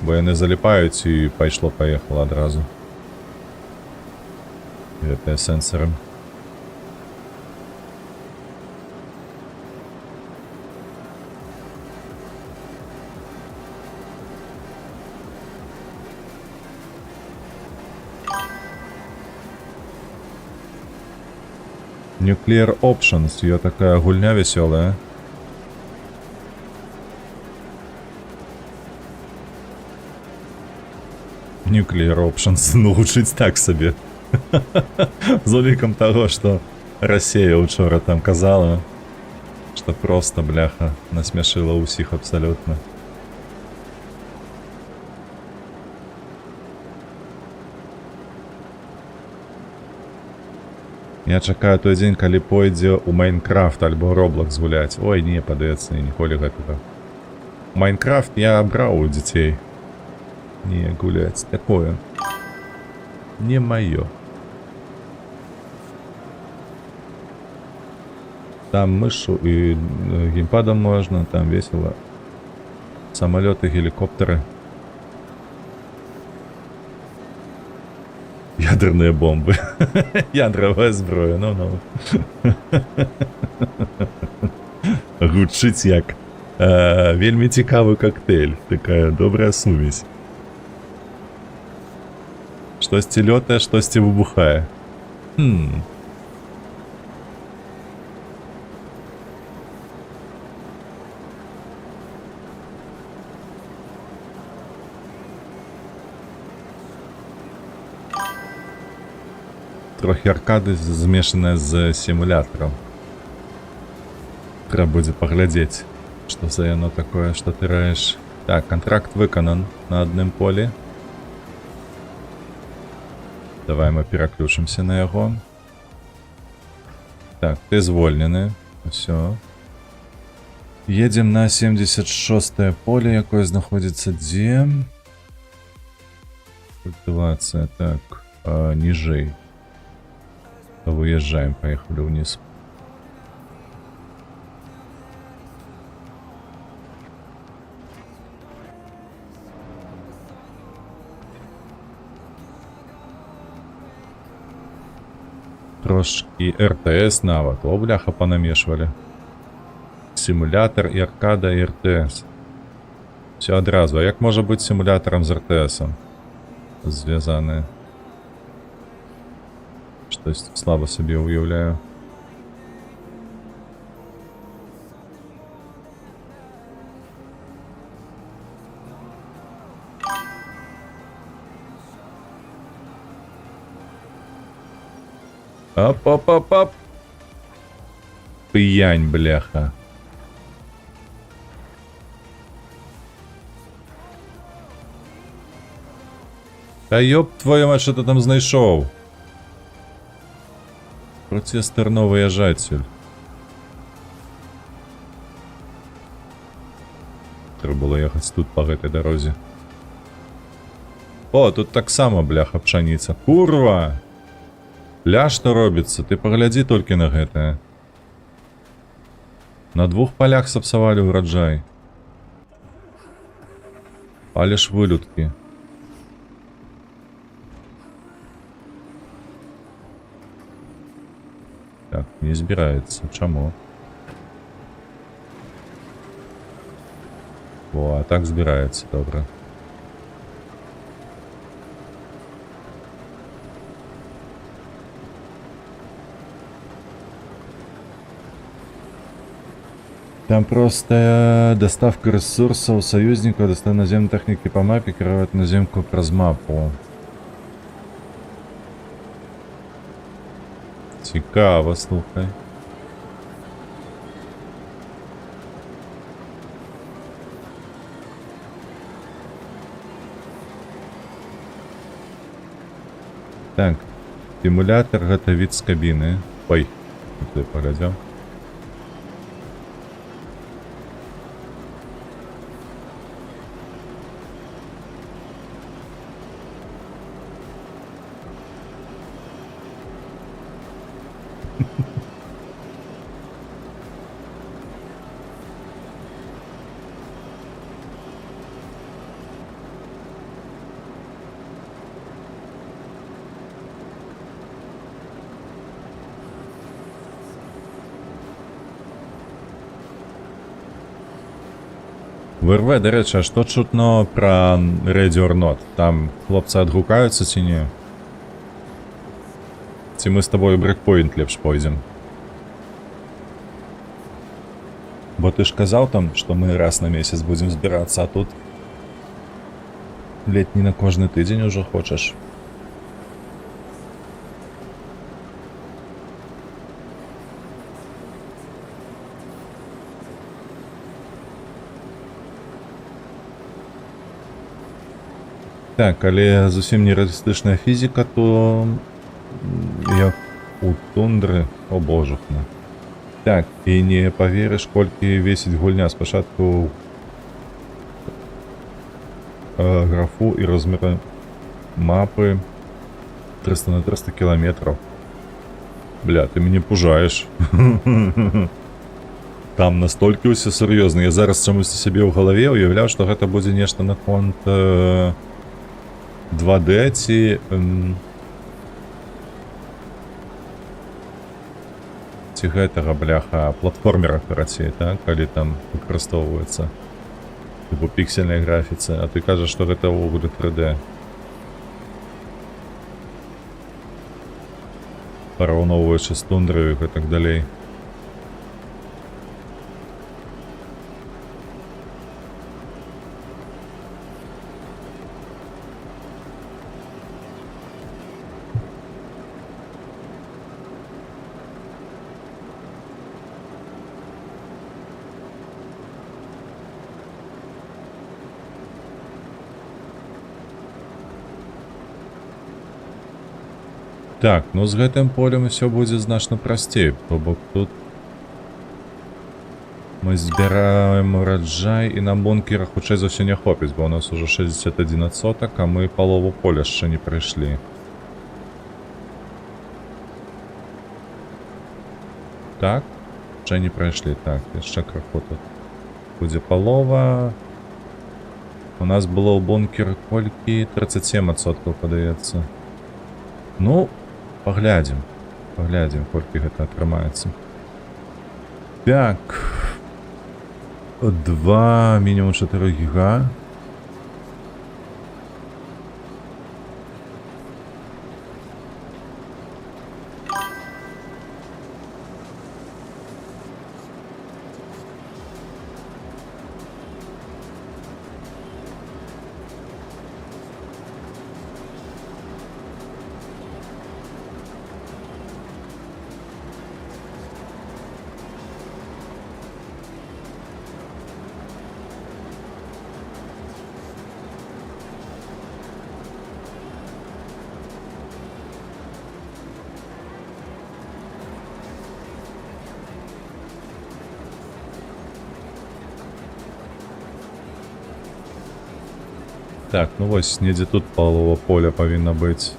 Бо яны заліпаюць і пайшло-паехала адразу. Гэтыя сенсоры. Nuclear Options, её такая гульня весёлая. Nuclear Options, ну гучыць так сабе. З улікам таго, што Расія учора там казала, што проста, бляха, насмяшыла ўсіх абсалютна. Я чакаю той дзень, калі пойдзе ў Майнкрафт альбо Roblox гуляць. Ой, не, падаецца, ніколі гэтага. Майнкрафт я браў у дзяцей. Не, гуляць такое. Не маё. Там мышу і геймпадом можна, там весело. Самолеты, геликоптеры. Ядерные бомбы. Ядровая зброя, ну-ну. Гучыць як вельмі цікавы коктейль. Такая добрая сумесь. Штосьці лётае, штосьці выбухае. Трохи аркады змешаныя з сімулятарам. Трэба будзе паглядзець, што за яно такое, што ты раеш. Так, контракт выканан на адным полі. Давай мы пераключымся на яго. Так, ты звольнены. Усё. Едзем на 76-е поле, якое знаходзіцца дзе? Культывацыя, так, ніжэй. Выезжаем, поехали вниз. Трошки РТС нават. О, бляха, панамешвалі. Симулятор і аркада і РТС. Все адразу. А як може бути симулятором з РТСом? Зв'язане. Щось слабо собі уявляю. Оп-оп-оп-оп. П'янь, бляха. Та йоп твою мать, що ти там знайшов? Протестер виїжджатель. Треба було їхати тут по этой дорозі. О, тут так само, бляха, пшениця. Курва! Ля, що робиться? Ти погляди тільки на гэта. На 2 полях сапсавалі урожай. Але ж вылюдки. Так, не збирається. Чому? О, а так збирається, добре. Там просто доставка ресурсов союзников, доставка наземной техники по мапе, керовать наземку праз мапу. Цікаво, слухай. Так, симулятор готовит с кабины. Ой, тут поглядел. ВРВ, до речі, а що чутно про Ready or Not? Там хлопці відгукаються чи ні? Чи ми з тобою брейкпоінт лепш пойдем? Бо ти ж казав там, що ми раз на місяць будемо збиратися, а тут ледь не на кожний тиждень уже хочеш. Так, але зовсім не реалістична фізика, то як у тундри обожухне. Так, і не повіриш, кольки весить гульня. Спочатку графу і розміри мапи 300 на 300 кілометрів. Бля, ти мене пужаєш. Там настільки все серйозно. Я зараз чомусь собі в голові уявляв, що це буде нечто на фонд 2D ці... ці гэтага, бляха, платформера, короче, так? Калі там використовується. Типу піксельній графіці. А ти кажеш, що це буде 3D. Порівновуючи з тундрою і так далі. Так, ну з гэтым полем все будзе значна прасцей, то бок тут мы збіраем ураджай і нам бункера хутчэй за ўсё не хопіць, бо у нас уже 61 соток, а мы палову поля яшчэ не прайшлі. Так, яшчэ не прайшлі, так, яшчэ краху тут будзе палова. У нас было ў бункер колькі 37%, падаецца. Ну, паглядзім. Паглядзім, колькі гэта атрымаецца. Так. 2, мінімум 4 гіга. Так, ну вось, недзе тут палова поля павінна быць.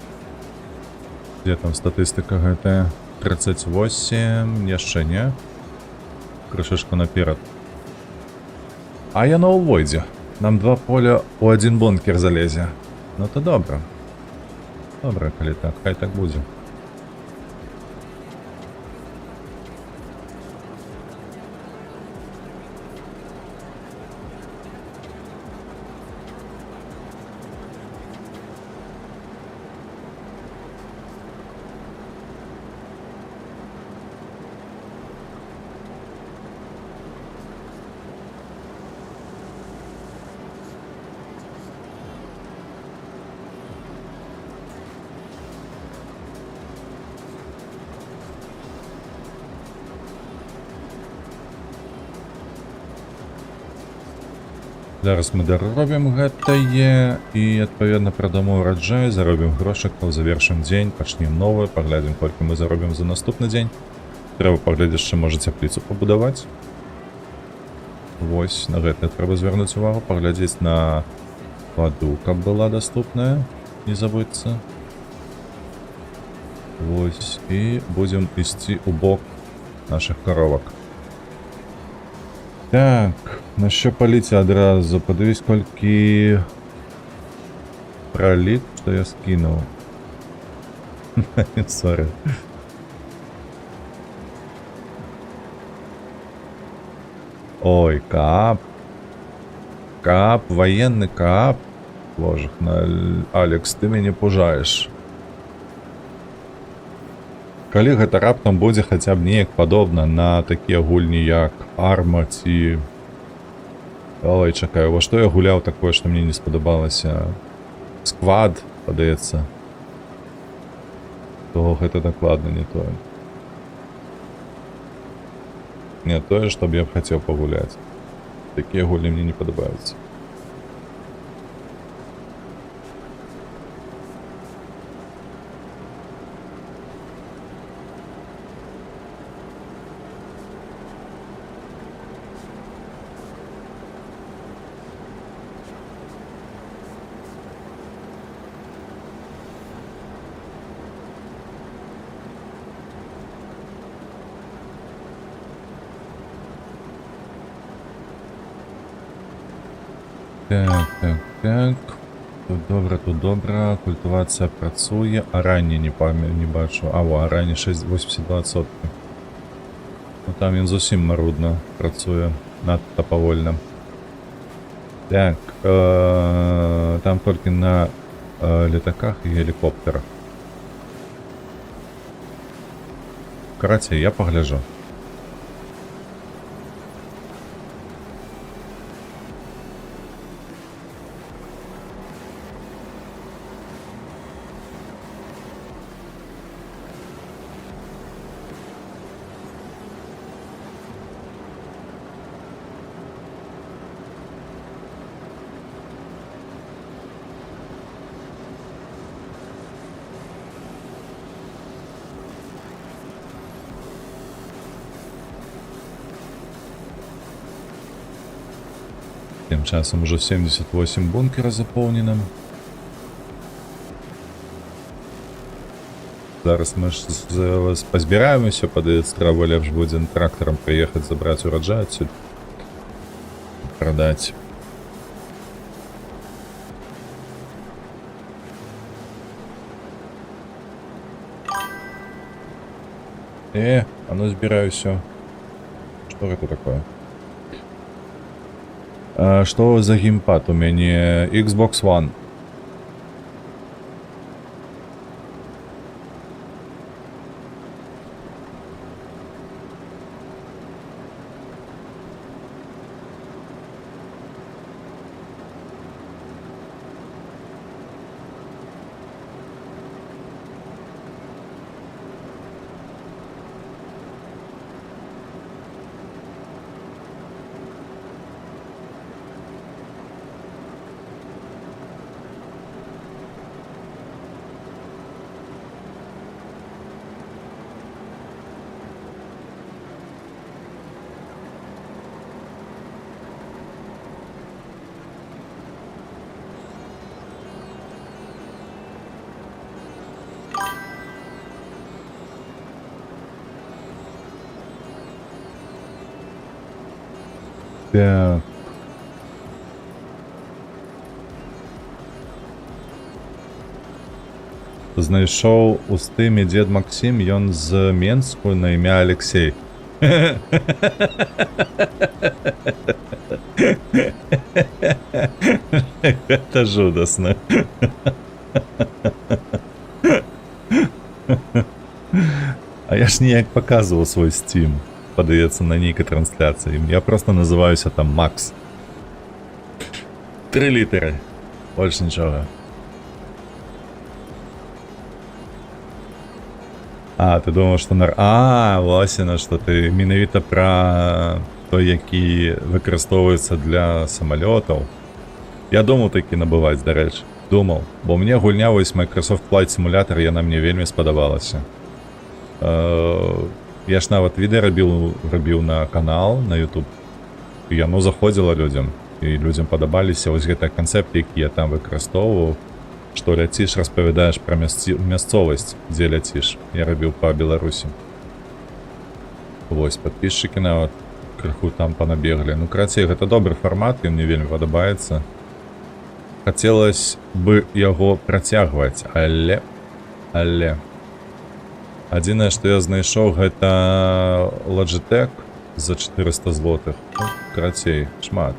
Дзе там статыстыка гэтая? 38, яшчэ не. Крышачку наперад. А яно ўвойдзе. Нам 2 поля у 1 бункер залезе. Ну то добра. Добра, калі так, хай так будзе. Зараз мы даробім гэтае і адпаведна прадамо ураджай, заробім грошыкаў, завершым дзень, пачнем новы, паглядзім, колькі мы заробім за наступны дзень. Трэба паглядзець, што можа цяпліцу пабудаваць. Вось, на гэта трэба звярнуць увагу, паглядзець на ваду, каб была даступная, не забыцца. Вось, і будзем ісці ў бок нашых коровак. Так, на що паліць адразу? Подивись, колькі проліт, що я скинув. Сорі. Ой, Каап. Каап, воєнний Каап. Боже, Алекс, ти мене пужаєш. Калі гэта раптам будзе хаця б неяк падобна на такія гульні, як Арма ці... Ой, чакаю, во што я гуляў такое, што мне не спадабалася? Сквад, падаецца. То гэта дакладна не тое. Не тое, што б я б хацеў пагуляць. Такія гульні мне не падабаюцца. Так. Тут добра. Культивація працює. Арані не бачу. А, во, арані 82%. Ну там він зовсім марудно працює. Надто повольно. Так. Там тільки на літаках і гелікоптерах. Короче, я погляжу. Тем часом уже 78 бункера заполнено. Зараз мы позбираем все, падаецца, трэба лепш будзе трактором приехать, забрать урожай отсюда, продать. А ну сбираю все. Что это такое? Что за геймпад у меня? Xbox One. Так. Знайшоў у стыме дзед Максим, ён з Менску на імя Алексей. Это жудасна. А я ж ніяк показывал свой Steam. Подається на нейкай трансляції. Я просто називаюся там Макс. 3 літери. Больше нічого. А, ти думав, що Васіна, що ти менавіта про той, який використовується для самольотів. Я думав такі набивати, до речі. Думав. Бо мені гульня ось Microsoft Flight Simulator, яна мені вельми сподобалася. Я ж навіть відео робив на канал, на YouTube. І воно заходило людям. І людям подобалися ось гэты концепт, який я там використовував. Что ляціш, розповідаєш про місцовість, де ляціш. Я робив по Білорусі. Ось, підписчики навіть криху там понабегли. Ну, короче, гэта добрый формат, і мне вельмі падабаецца. Хотелось бы яго працягваць, але... Адзінае, што я знайшоў, гэта Logitech за 400 злотых. Ну, карацей, шмат.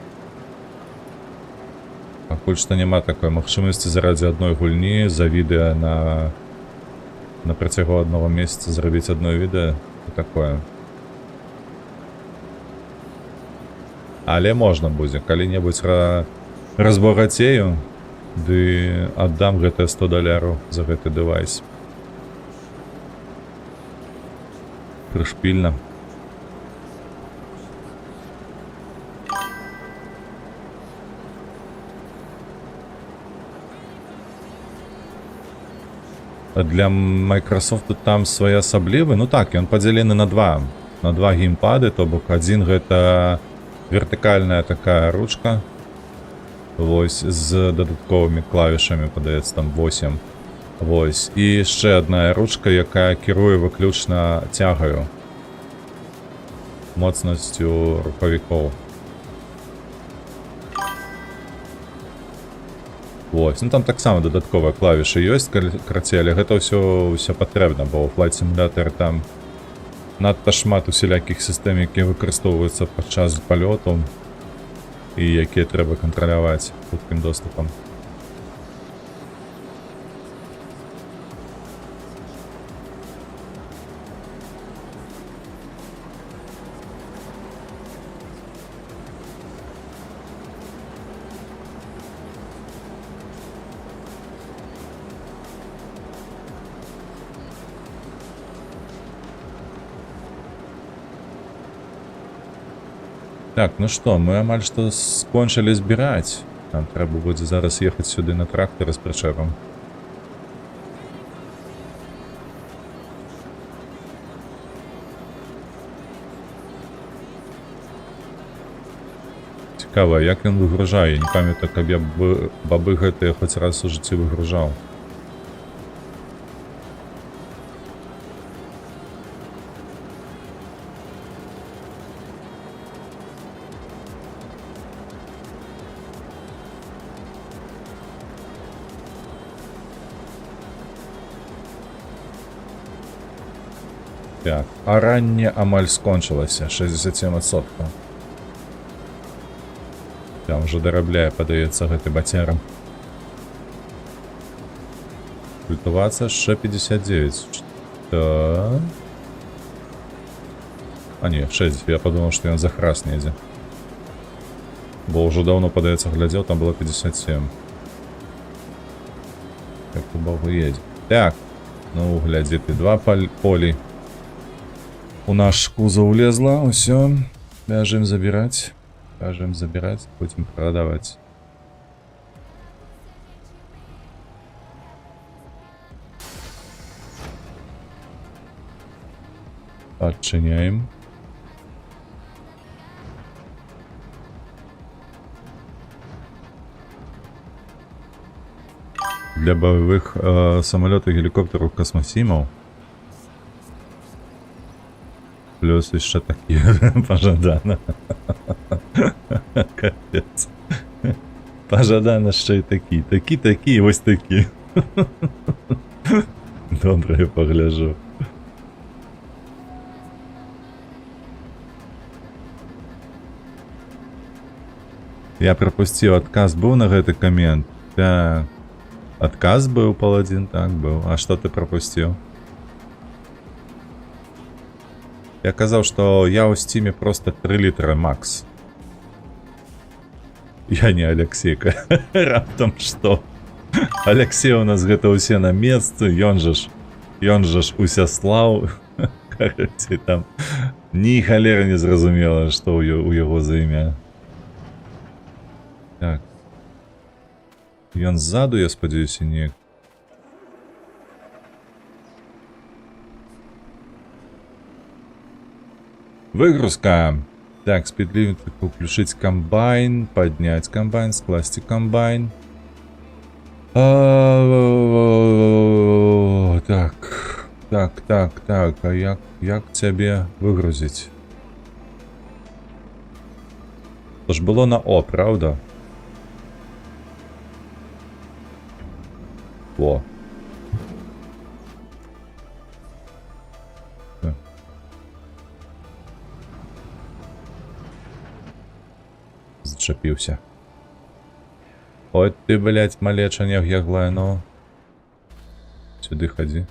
Пакуль што няма такой магчымасці заради адной гульні за відэа на працягу аднаго месяца зрабіць адно відэа і такое. Але можна будзе, калі-небудзь разбагацею, ды аддам гэтыя $100 за гэты дэвайс. Прышпільна. Для Microsoft там свой асаблівы. Ну так, ён падзелены на два геймпады, то бок адзін гэта вертыкальная такая ручка. Вось, з дадатковымі клавішамі, падаецца, там 8. Вось, і яшчэ адна ручка, якая кіруе выключна цягаю. Моцнасцю рухавікоў. Вось, ну там таксама дадатковыя клавішы ёсць, карацей, але гэта ўсё патрэбна, бо ў Flight Simulator там надта шмат усялякіх сістэм, якія выкарыстоўваюцца падчас палёту і якія трэба кантраляваць хуткім доступам. Так, ну что, мы амаль что скончили збирать. Нам трэба будзе зараз ехаць сюды на трактары з прычэпам. Цікава, як ён выгружае? Я не памятаю, каб я бабы гэтыя хоць раз у жыцці выгружаў. Так, а ранне амаль скончылася, 67%. Там уже дарабляе, падаецца, гэты бацярам. Культывацыя яшчэ 59. Что? А не, 6. Я подумал, что ён за храс недзе. Бо ўжо даўно, падаецца, глядзеў, там было 57. Как у богу едзе. Так, ну глядзі ты, 2 полі. У наш кузов влезла, усё. Бяжым забирать. Бяжым забирать, будем продавать. Отчиняем. Для боевых самолетов, геликоптеров, космосимов. Плюс еще такие пожадано. Капец. Пожадано ще й такі. Такі, ось такі. Добре, я погляжу. Я пропустил отказ, был на гэты коммент. Так. Отказ был, паладин, так был. А что ты пропустил? Я казав, что я у Стиме просто 3 литра макс. Я не Алексей, раптом что? Алексей у нас гэта усе на месцы, ён же ж Усяслав. Короче, там ні халера не зразумела, что у яго за імя. Так. Ён ззаду, я спадзяюся, не. Выгрузка. Так, спидлимит, включить комбайн, поднять комбайн, скласти комбайн. Так, а як тебе выгрузить? То ж было на О, правда? О. Зачепився. Ой ты, блять, малеча нев'яглая, ну. Сюди ходи.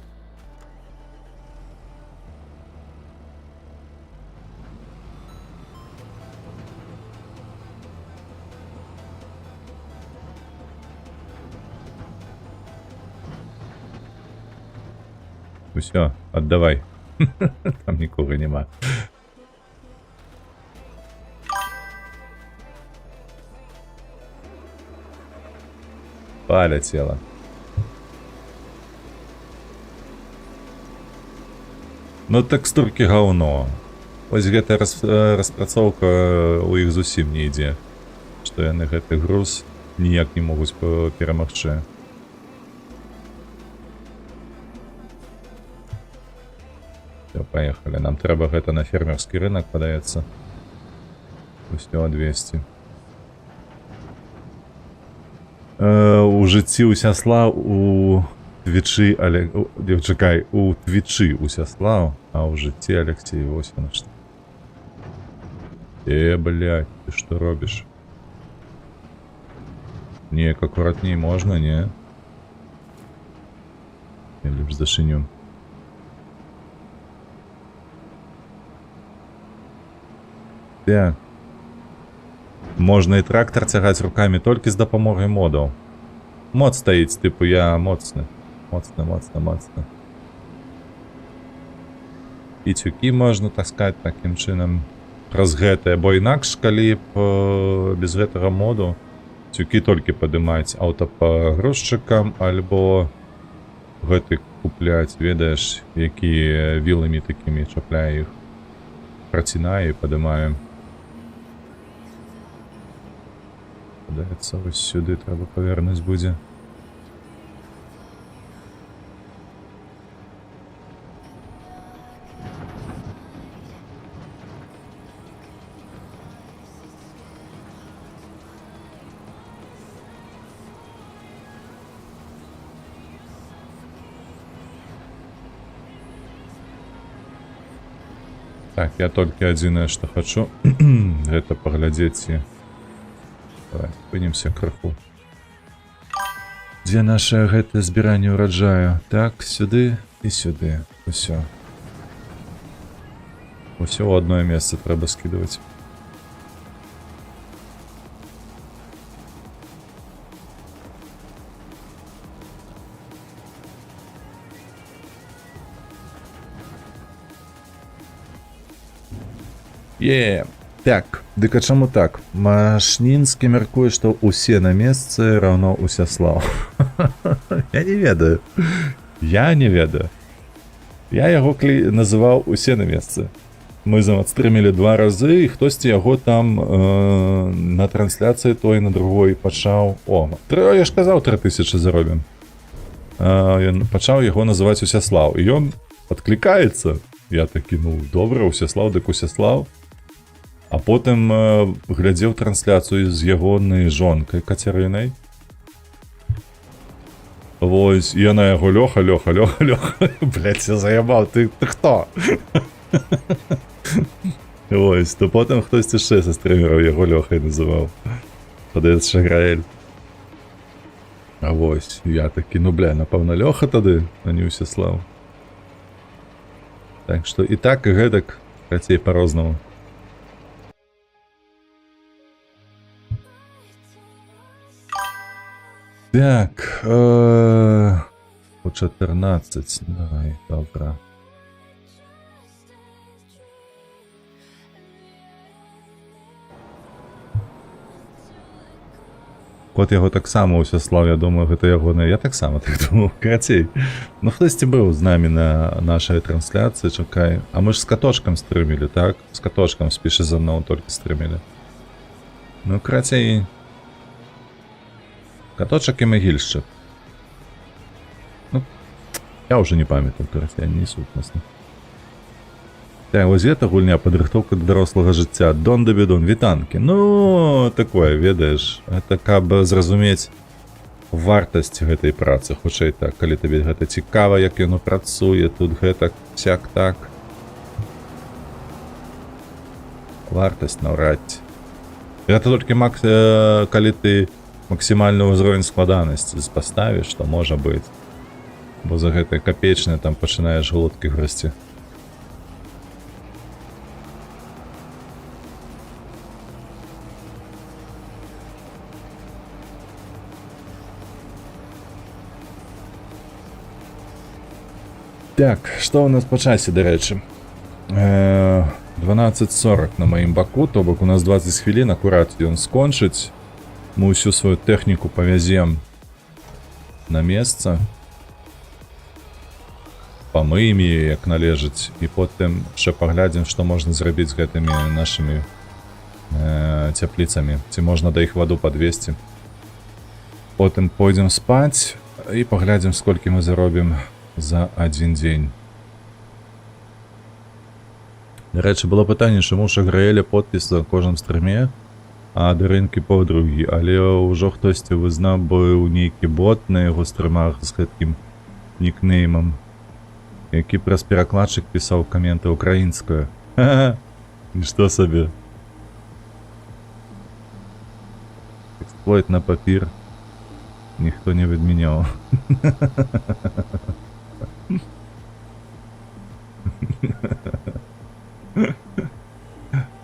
Все, отдавай. Там нікого нема. Полетело. Ну текстурки говно. Ось гэта распрацоўка у іх зусім не ідзе. Што яны гэты груз ніяк не могуць перамагчы. Все, поехали. Нам трэба гэта на фермерскі рынок, падаецца. Усё 200. У жыцці Усяслав, у твічы чакай, у твічы Усяслав, а у жыцці Алексей, вось яно што. Блядь, ты што робіш? Неяк акуратней можна, не? Я лепш зашыню. Так. Можна і трактор цягаць руками толькі з дапамогай модаў. Мод стаіць, типу, я моцны. Моцны. І цюкі можна таскаць такім чынам праз гэтае, бо інакш, калі б без гэтага моду цюкі толькі падымаць аўтапагрузчыкам, альбо гэты купляць, ведаеш, які віламі такімі чапляе іх, працінае і падымае. Падаецца, вось сюды трэба павернуць будзе. Так, я толькі адзінае, што хачу, гэта паглядзець і... Давай, спынімся крыху. Дзе наше гэтае збіранне ўраджаю? Так, сюды і сюды. Усё. Усё ў адное месца трэба скідаваць. Так, дык а чаму так? Машнінскі мяркуе, што ўсе на месцы раўно Усяслаў. Я не ведаю. Я не ведаю. Я яго называў усе на месцы. Мы за адстрымілі 2 разы, і хтосьці яго там на трансляцыі той на другой пачаў. О, я ж казаў 3000 заробім. Ён пачаў яго называць Усяслаў. І ён адклікаецца. Я такі, ну, добра, Усяслаў, дык Усяслаў. А потым глядзеў трансляцыю з ягонай жонкай Кацярынай. Вось, і яна яго Лёха. Блядь, я заябаў, ты хто? Вось, то потым хтось яшчэ са стрымераў яго Лёхай называў. Падаецца Шаграэль. А вось, я такі, ну бля, напэўна Лёха тады, а не Усяслаў. Так што і так, і гэтак, хацей па-рознаму. Так, по 14, давай, добра. Кот яго таксама Усяслаў, я думаю, гэта ягоная. Я таксама так думаў, карацей. Ну хтосьці быў з намі на нашай трансляцыі, чакай. А мы ж з каточкам стрымілі, так? З каточкам спішы за мnou толькі стрымілі. Ну, карацей... Каточак і магільшчык. Ну, я ўжо не памятаю, карацей, не сутнасна. Так, вось гэта гульня, падрыхтоўка да дарослага жыцця. Дон да бедон, вітанкі. Ну, такое, ведаеш. Гэта каб зразумець вартасць гэтай працы. Хутчэй так, калі табе гэта цікава, як яно працуе, тут гэтак, сяк так. Вартасць наўрад ці. Гэта толькі калі ты максімальны ўзровень складанасці паставіш, то можа быць. Бо за гэтае капечнае там пачынаеш глоткі грызці. Так, што ў нас па часе, дарэчы? 12:40 на маім баку, то бок у нас 20 хвілін, акурат ён скончыць. Мы ўсю сваю тэхніку павязем на месца. Памыем яе, як належыць, і потым яшчэ паглядзім, што можна зрабіць з гэтымі нашымі цяпліцамі. Ці можна да іх ваду падвесці. Потым пойдзем спаць і паглядзім, сколькі мы заробім за адзін дзень. Дарэчы, было пытанне, чаму Шаграэля подпіс за кожным стрыме, а Дарынкі подругі, але ўжо хтосьці вызнаў быў нейкі бот на яго стрымах з гэткім нікнеймам, які праз перакладчык пісаў каменты украінскую. Ха-ха! Нішто сабе. Эксплойт на папір ніхто не відміняў.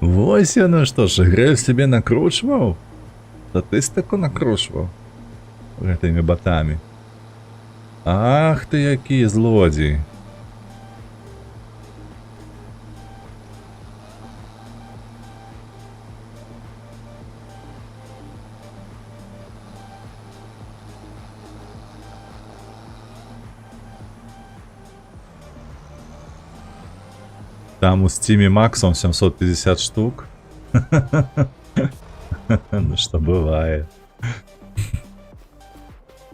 Вось яно што, Шаграэль сябе накручваў? Статыстыку накручваў гэтымі батамі. Ах ты які злодзей. Там у Стиме максимум 750 штук. Ну что бывает.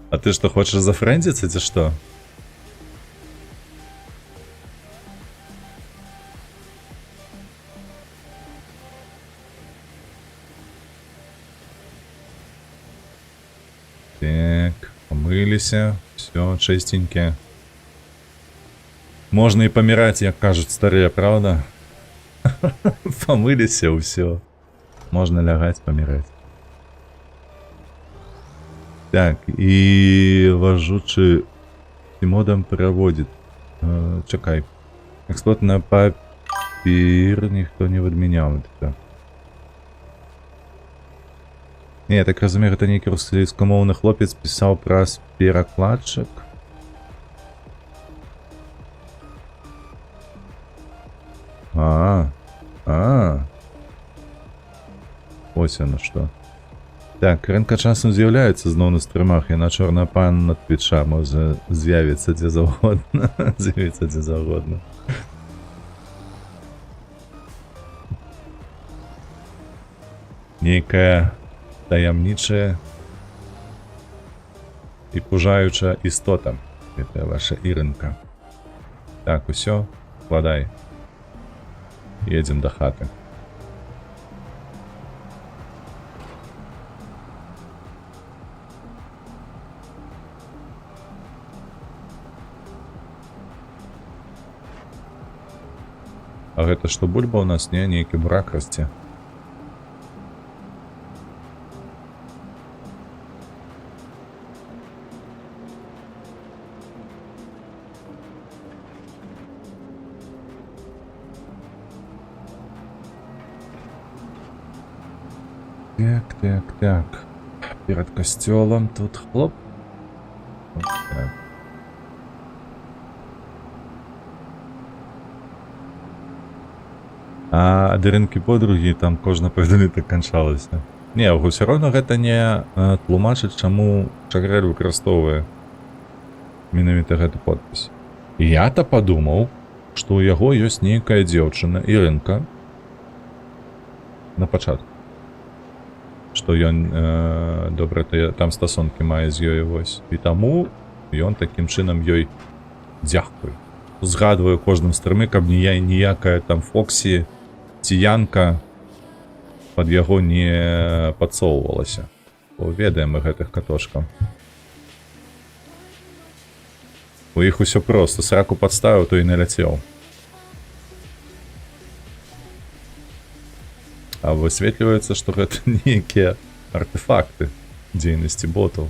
А ты что, хочешь зафрендиться, ці что? Так, помылися, все чистенькие. Можно и помирать, як кажут старые, правда? Помыліся, ўсё. Можна лягаць, паміраць. Так, і важучы модам пераводит. Чакай. Эксплуат на папір ніхто не адмяняў. Не, я так разумею, гэта нейкі рускамоўны хлопец пісаў праз перакладчык. Ось яно што. Так, рынка часам з'яўляецца зноў на стрымах, яна чорная панна Твіча, можа з'явіцца дзе заўгодна. З'явіцца дзе заўгодна. Нейкая таямнічая і пужаючая істота. Гэта ваша Ірынка. Так, усё, складай. Едзем да хаты. А гэта што, бульба ў нас? Не, нейкі бурак расце. Так. Перед костёлом тут хлоп. Вот так. А ад рынкі подругі там кожна паведамленне так канчалася. Не, ўсё роўна гэта не тлумачыць, чаму Чагрэль выкарыстоўвае менавіта гэты подпіс. І я-то падумаў, што ў яго ёсць нейкая дзеўчына Ірынка на пачатку. Што ён добра там стасункі мае з ёй вось. І таму ён такім чынам ёй дзякуе. Згадваю кожным стрымы, каб ніякая там Фоксі ці Янка пад яго не падсоўвалася. Бо ведаем мы гэтых катошкаў. У іх усё проста. Сраку падставіў, то і наляцеў. А высветліваецца, што гэта нейкія артефакты дзейнасці ботаў.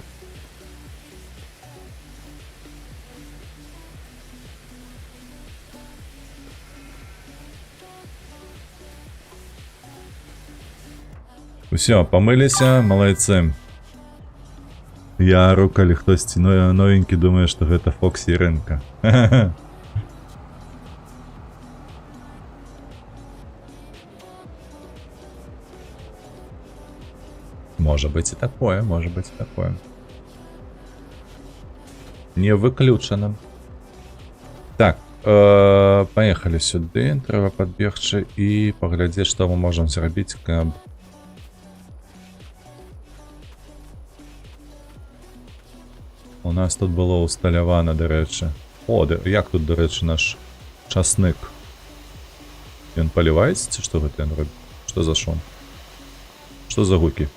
Усё, памыліся, малайцы. Я ару, калі хтосьці новенькі думае, што гэта Фоксі Ірынка. Можа быць і такое, можа быць і такое. Не выключана. Так, паехалі сюды, трэба падбегчы і паглядзець, што мы можам зрабіць, каб... У нас тут было усталявана, дарэчы. О, як тут, дарэчы, наш часнык? Ён паліваецца, ці што гэта ён робіць? Што за шум? Што за гукі?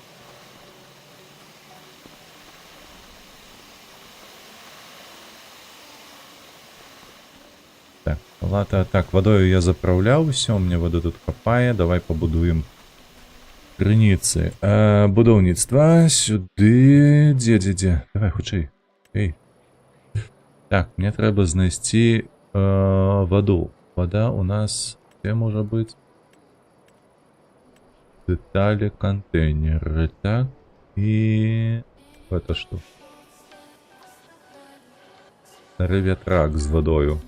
Так, вадою я запраўляў, усё, мне воды тут хапае, давай пабудуем крыніцы. Будаўніцтва сюды... Дзе? Давай, хутчэй. Эй. Так, мне трэба знайсці ваду. Вода у нас где можа быць? Деталі, контейнеры, так, і... Это што? Стары ветрак з вадою.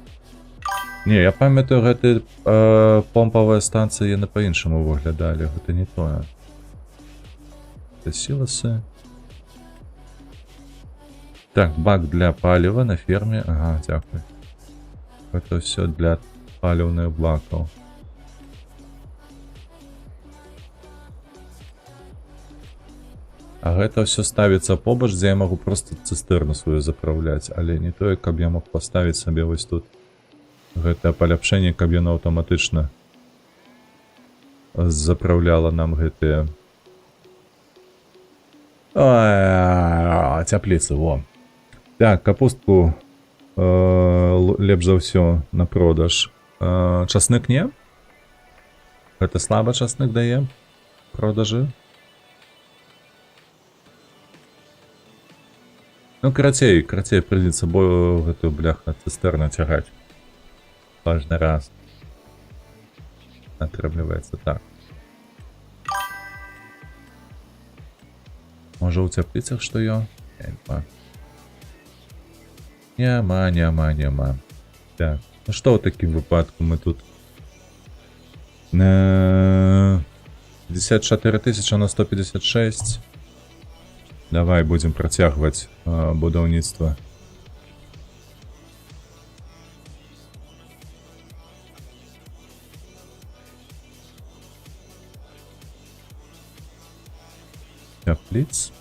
Не, я памятаю, гэты помпавыя станцыі яны па-іншаму выглядалі, гэта не тое. Это сіласы. Так, бак для паліва на ферме, ага, дзякуй. Гэта ўсё для паліўных бакаў. А гэта ўсё ставіцца побач, дзе я магу проста цыстэрну сваю запраўляць, але не тое, каб я мог паставіць сабе вось тут. Гэта паляпшэнне, каб яно аўтаматычна запраўляла нам гэтыя цяпліцы, во. Так, капустку лепш за ўсё на продаж. Часнык не? Гэта слаба часник дае продажы. Ну, карацей прыйдзецца бо гэтую бляха цыстэрну цягаць. Кожны раз. Атрымліваецца так. Можа ў цяпліцах што ё? Няма. Так, ну што ў такім выпадку мы тут? 54 тысячи на 156. Давай будем працягваць будаўніцтва. Цяпліц.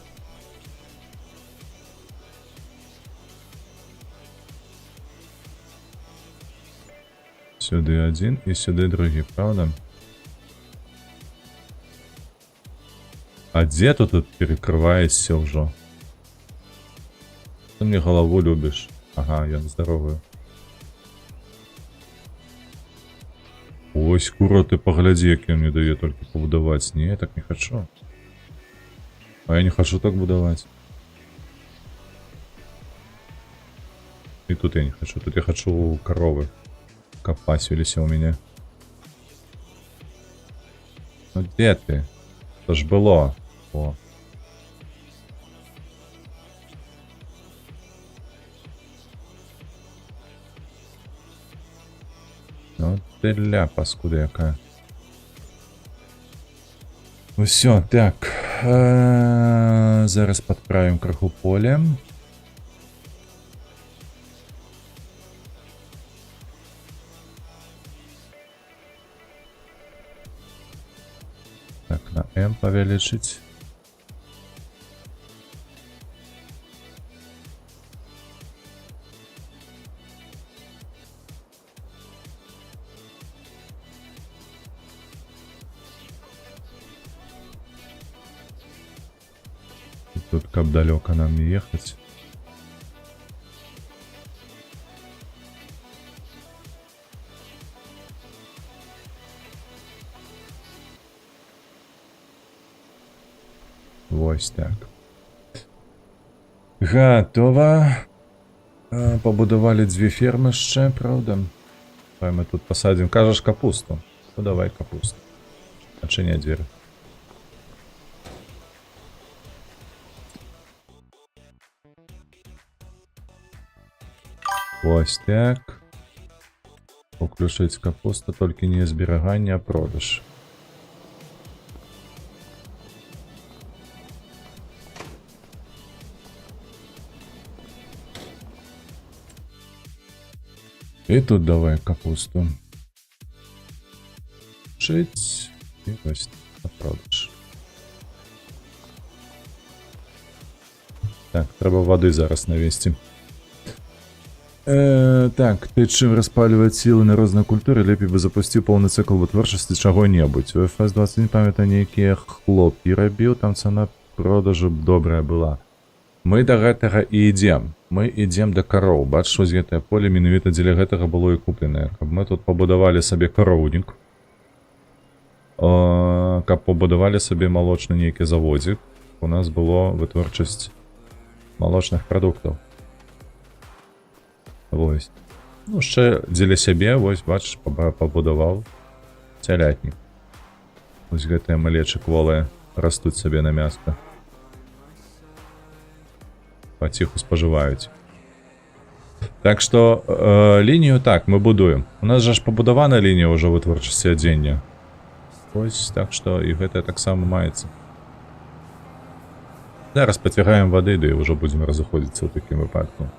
Сюды один і сюди другі, правда? А дзе тут перекрываешься ўжо? Ты мне голову любишь. Ага, я здоровую. Ось, кура, ты погляди, як ён мне дае толькі побудаваць. Не, я так не хочу. А я не хочу так будовать. И тут я не хочу. Тут я хочу коровы. Копасились у меня. Ну где ты? Это ж было. О. Ну ты ля, паскуда яка. Ну все, так. Зараз подправим краху поле. Так, на М повеличить. Тут как далеко нам не ехать. Ось так. Готово. Побудовали две фермы ще, правда? Давай мы тут посадим. Кажешь капусту? Ну давай капусту. Отчиняй дверь. Ось так. Уключить капусту, только не зберігання, а продаж. И тут давай капусту. Шить. И ось на продаж. Так, треба води зараз навести. Так, ты чым распаліваць сілы на розныя культуры, лепей бы запусціў поўны цикл вытворчасці чаго-небудзь. У FS21, памятаю, нейкія хлопкі рабіў, там цана продажу добрая была. Мы да гэтага і ідзем. Мы ідзем да кароў. Бачыш, вось гэтае поле менавіта дзеля гэтага было і купленае. Каб мы тут пабудавалі сабе кароўнік. Каб пабудавалі сабе малочны нейкі заводзік. У нас было вытворчасць малочных прадуктаў. Вось. Ну, ще дзеля сябе, вось, бачыш, пабудаваў цялятнік. Вось гэтыя малечы кволыя растуць сабе на мяска. Паціху спажываюць. Так што лінію так, мы будуем. У нас жа ж пабудавана лінія ўжо вытворчасці адзення. Вось, так што і гэта таксама маецца. Зараз пацягаем вады, да і ўжо будзем разыходзіцца ў такім выпадку.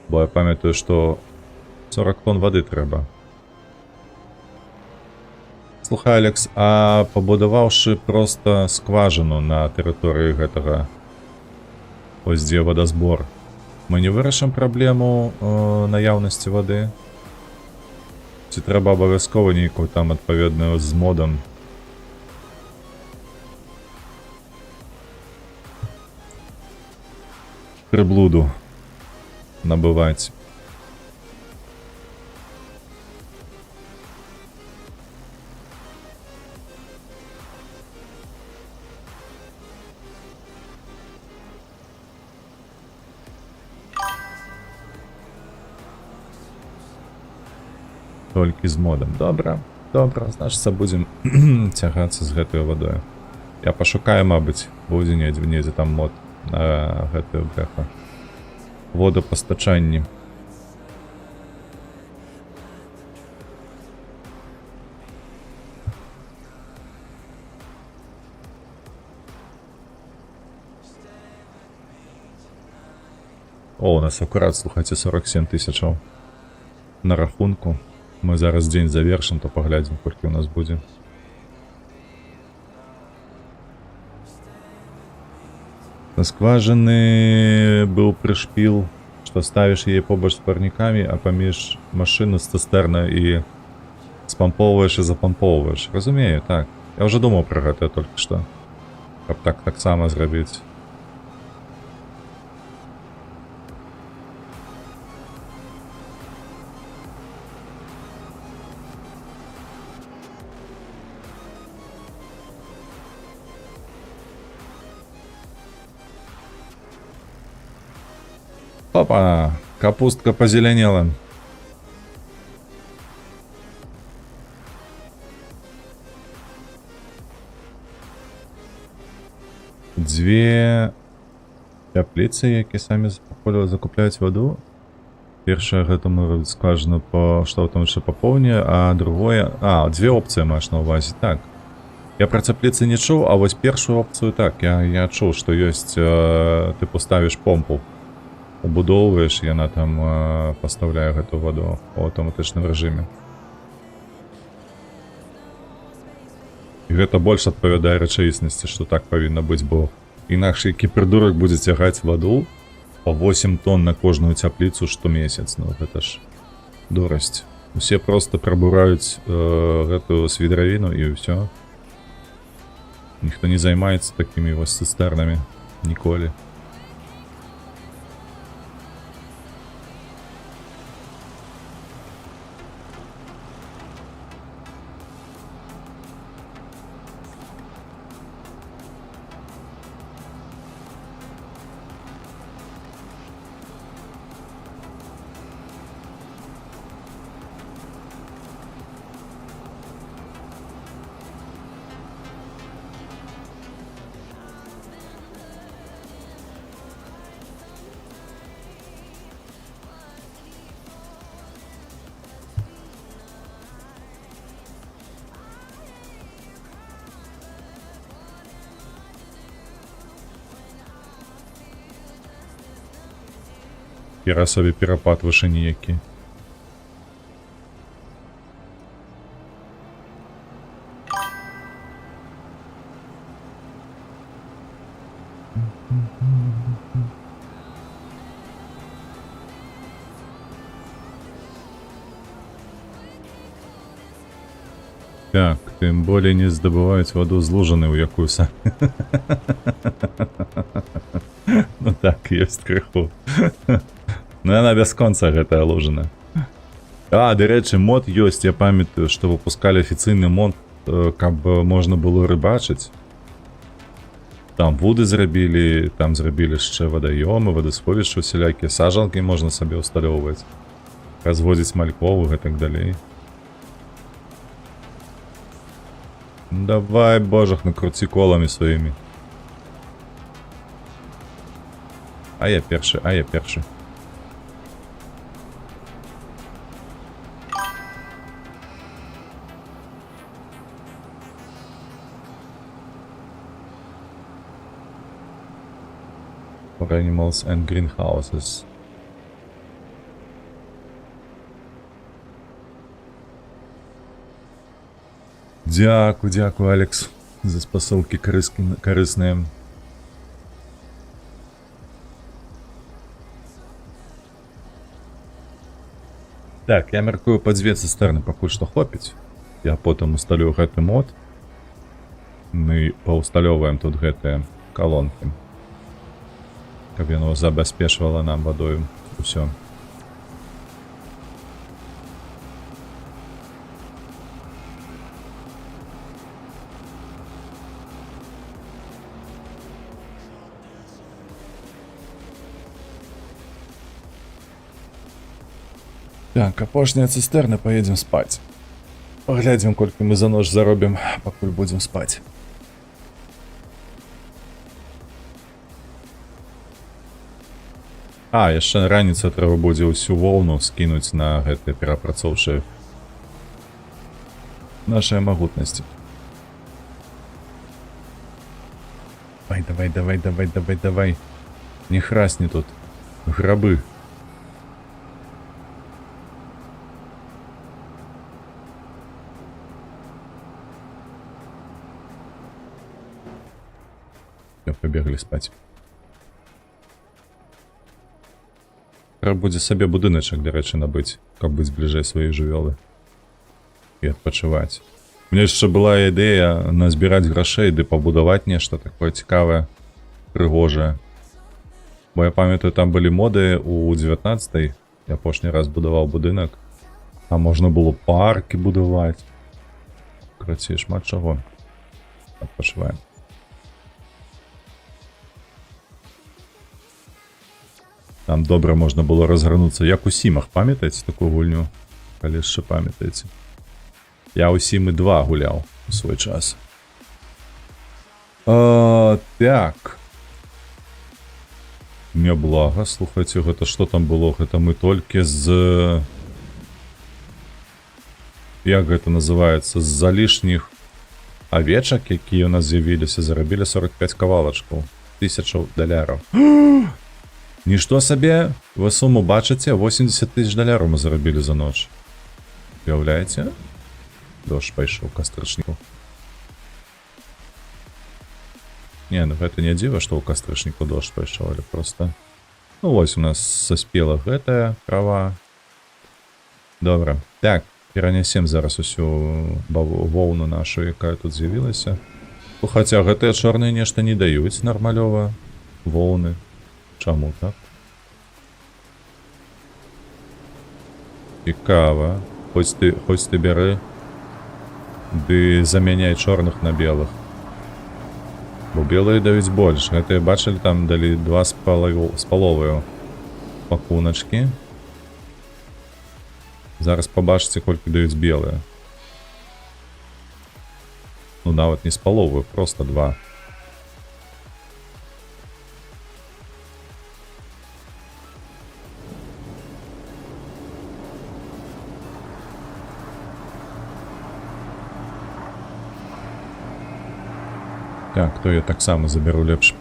Бо я памятаю, што 40 тонн вады трэба. Слухай, Алекс, а пабудаваўшы проста скважыну на тэрыторыі гэтага, ось дзе вадазбор, мы не вырашым праблему наяўнасці вады? Ці трэба абавязкова нейкую там адпаведную з модам? Прыблуду набываць. толькі з модам. Добра, значыцца будзем цягацца з гэтаю вадою. Я пашукаю, мабыць, будзе недзе там мод на гэтую бэху. Водапастачанні. О, у нас акурат, слухайце, 47 тысячаў на рахунку. Мы зараз дзень завершым, то паглядзім, колькі у нас будзе. На скважины быў прышпіл, што ставіш яе побач з парнікамі, а паміж машыну з цыстэрна і спампоўваеш і запампоўваеш. Разумею, так. Я ўжо думаў пра гэта толькі што. Каб так таксама зрабіць. Опа, капустка позеленела. Две цяпліцы, які самі закупляюць ваду. Першая гэта мы скважину по што там яшчэ папоўне, а другое... две опцыі маеш на ўвазе, так. Я пра цяпліцы не чуў, а вось першую опцыю так, я чуў, што ёсць, ты поставіш помпу. Убудоўваеш, яна там пастаўляе гэту ваду ў аўтаматычным рэжыме. І гэта больш адпавядае рэчаіснасці, што так павінна быць, бо інакш які прыдурак будзе цягаць ваду па 8 тонн на кожную цяпліцу штомесяц. Ну гэта ж дурасць. Усе проста прабураюць гэтую свідравіну і ўсё. Ніхто не займаецца такімі вось цыстэрнамі ніколі. Хіра собі перапад вышыні які. Так, тым болей не здабываюць ваду з лужаны, у якую самі. Ну так, ёсць крыху. Ну яна бясконца гэтая лужана. Дарэчы, мод ёсць, я памятаю, што выпускалі афіцыйны мод, каб можна было рыбачыць. Там вуды зрабілі, там зрабілі яшчэ вадаёмы, вадасховішчы усялякія, сажалкі можна сабе ўсталёўваць, разводзіць малькоў і гэтак далей. Давай, божах, накруці коламі сваімі. А я першы. For animals and greenhouses. Дякую, Алекс, за спасылкі карысныя. Так, я мяркую, па 2 цыстэрны пакуль што хопіць. Я потым усталю гэты мод. Мы паўсталёваем тут гэтыя калонкі, каб яно забяспечвала нам вадою усё. Так, апошняя цыстэрна, поедем спаць. Паглядзім, колькі мы за ноч заробім, пакуль будзем спаць. А, яшчэ раніца трэба будзе ўсю воўну скінуць на гэтыя перапрацоўшыя нашыя магутнасці. Давай. Не храсни тут. Грабы. Все, побегли спать. Трэба будзе сабе будыначак, дарэчы, набыць, каб быць бліжэй свае жывёлы. І адпачываць. У меня яшчэ была ідэя назбіраць грашэй ды пабудаваць нешта такое цікавае, прыгожае. Бо я памятаю, там былі моды у 19-й. Я апошні раз будаваў будынак. Там можна было паркі будаваць. Карацей, шмат чаго. Адпачываем. Там добра можна было разгарнуцца, як у Сімах, памятаеце такую гульню? Калі яшчэ памятаеце. Я у Сімы 2 гуляў у свой час. Так. Няблага, слухайце, гэта што там было? Гэта мы толькі з... Як гэта называецца? З-за лішніх авечак, якія у нас з'явіліся, зарабілі 45 кавалачкаў. $1000. Нішто сабе, вы суму бачыце, $80 000 мы зарабілі за ноч. Уяўляеце? Дождь пайшоў кастрычніку. Не, ну гэта не дзіва, што ў кастрычніку дождь пайшоў, але просто... Ну вось у нас саспела гэтая трава. Добра. Так, перанясем зараз усю воўну нашу, якая тут з'явілася. Ну, хаця гэтыя чорныя нешта не даюць нармалёва. Воўны. Чаму так? Цікава. Хоць ты бяры. Ды замяняй чорных на белых. Бо белые даюць больш. Гэтыя бачылі, там далі 2,5 пакуначкі. Зараз пабачыце, колькі даюць белыя. Ну нават не з паловы, просто 2. Так, то я таксама заберу лепш.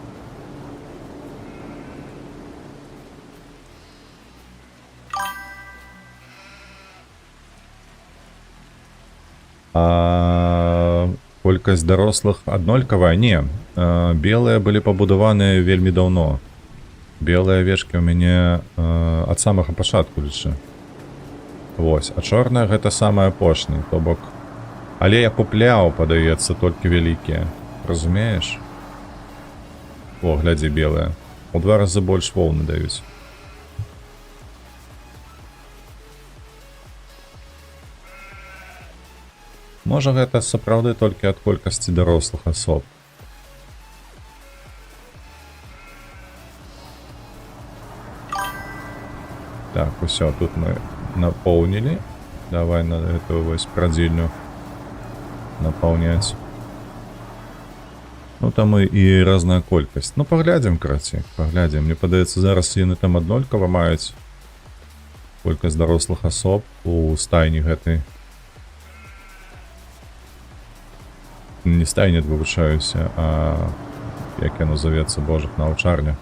Колькасць дарослых аднолькавая? Не. Белыя былі пабудаваныя вельмі даўно. Белыя авечкі ў мяне ад самага пачатку лічы. Вось. А чорная гэта самая апошняя, то бок. Але я купляў, падаецца, толькі вялікія. Разумееш? О, глядзі, белая. У 2 разы больш воўны даюць. Можа, гэта сапраўды толькі ад колькасці дарослых асоб. Так, усё, тут мы напоўнілі. Давай на эту вось прадзільню напаўняць. Ну там і разная колькасць. Ну паглядзім, карацей, паглядзім. Мне падаецца, зараз яны там аднолькава маюць колькасць дарослых асоб у стайні гэтай. Не стайні, вывучаюся, а як яно завецца, божак, на аўчарня.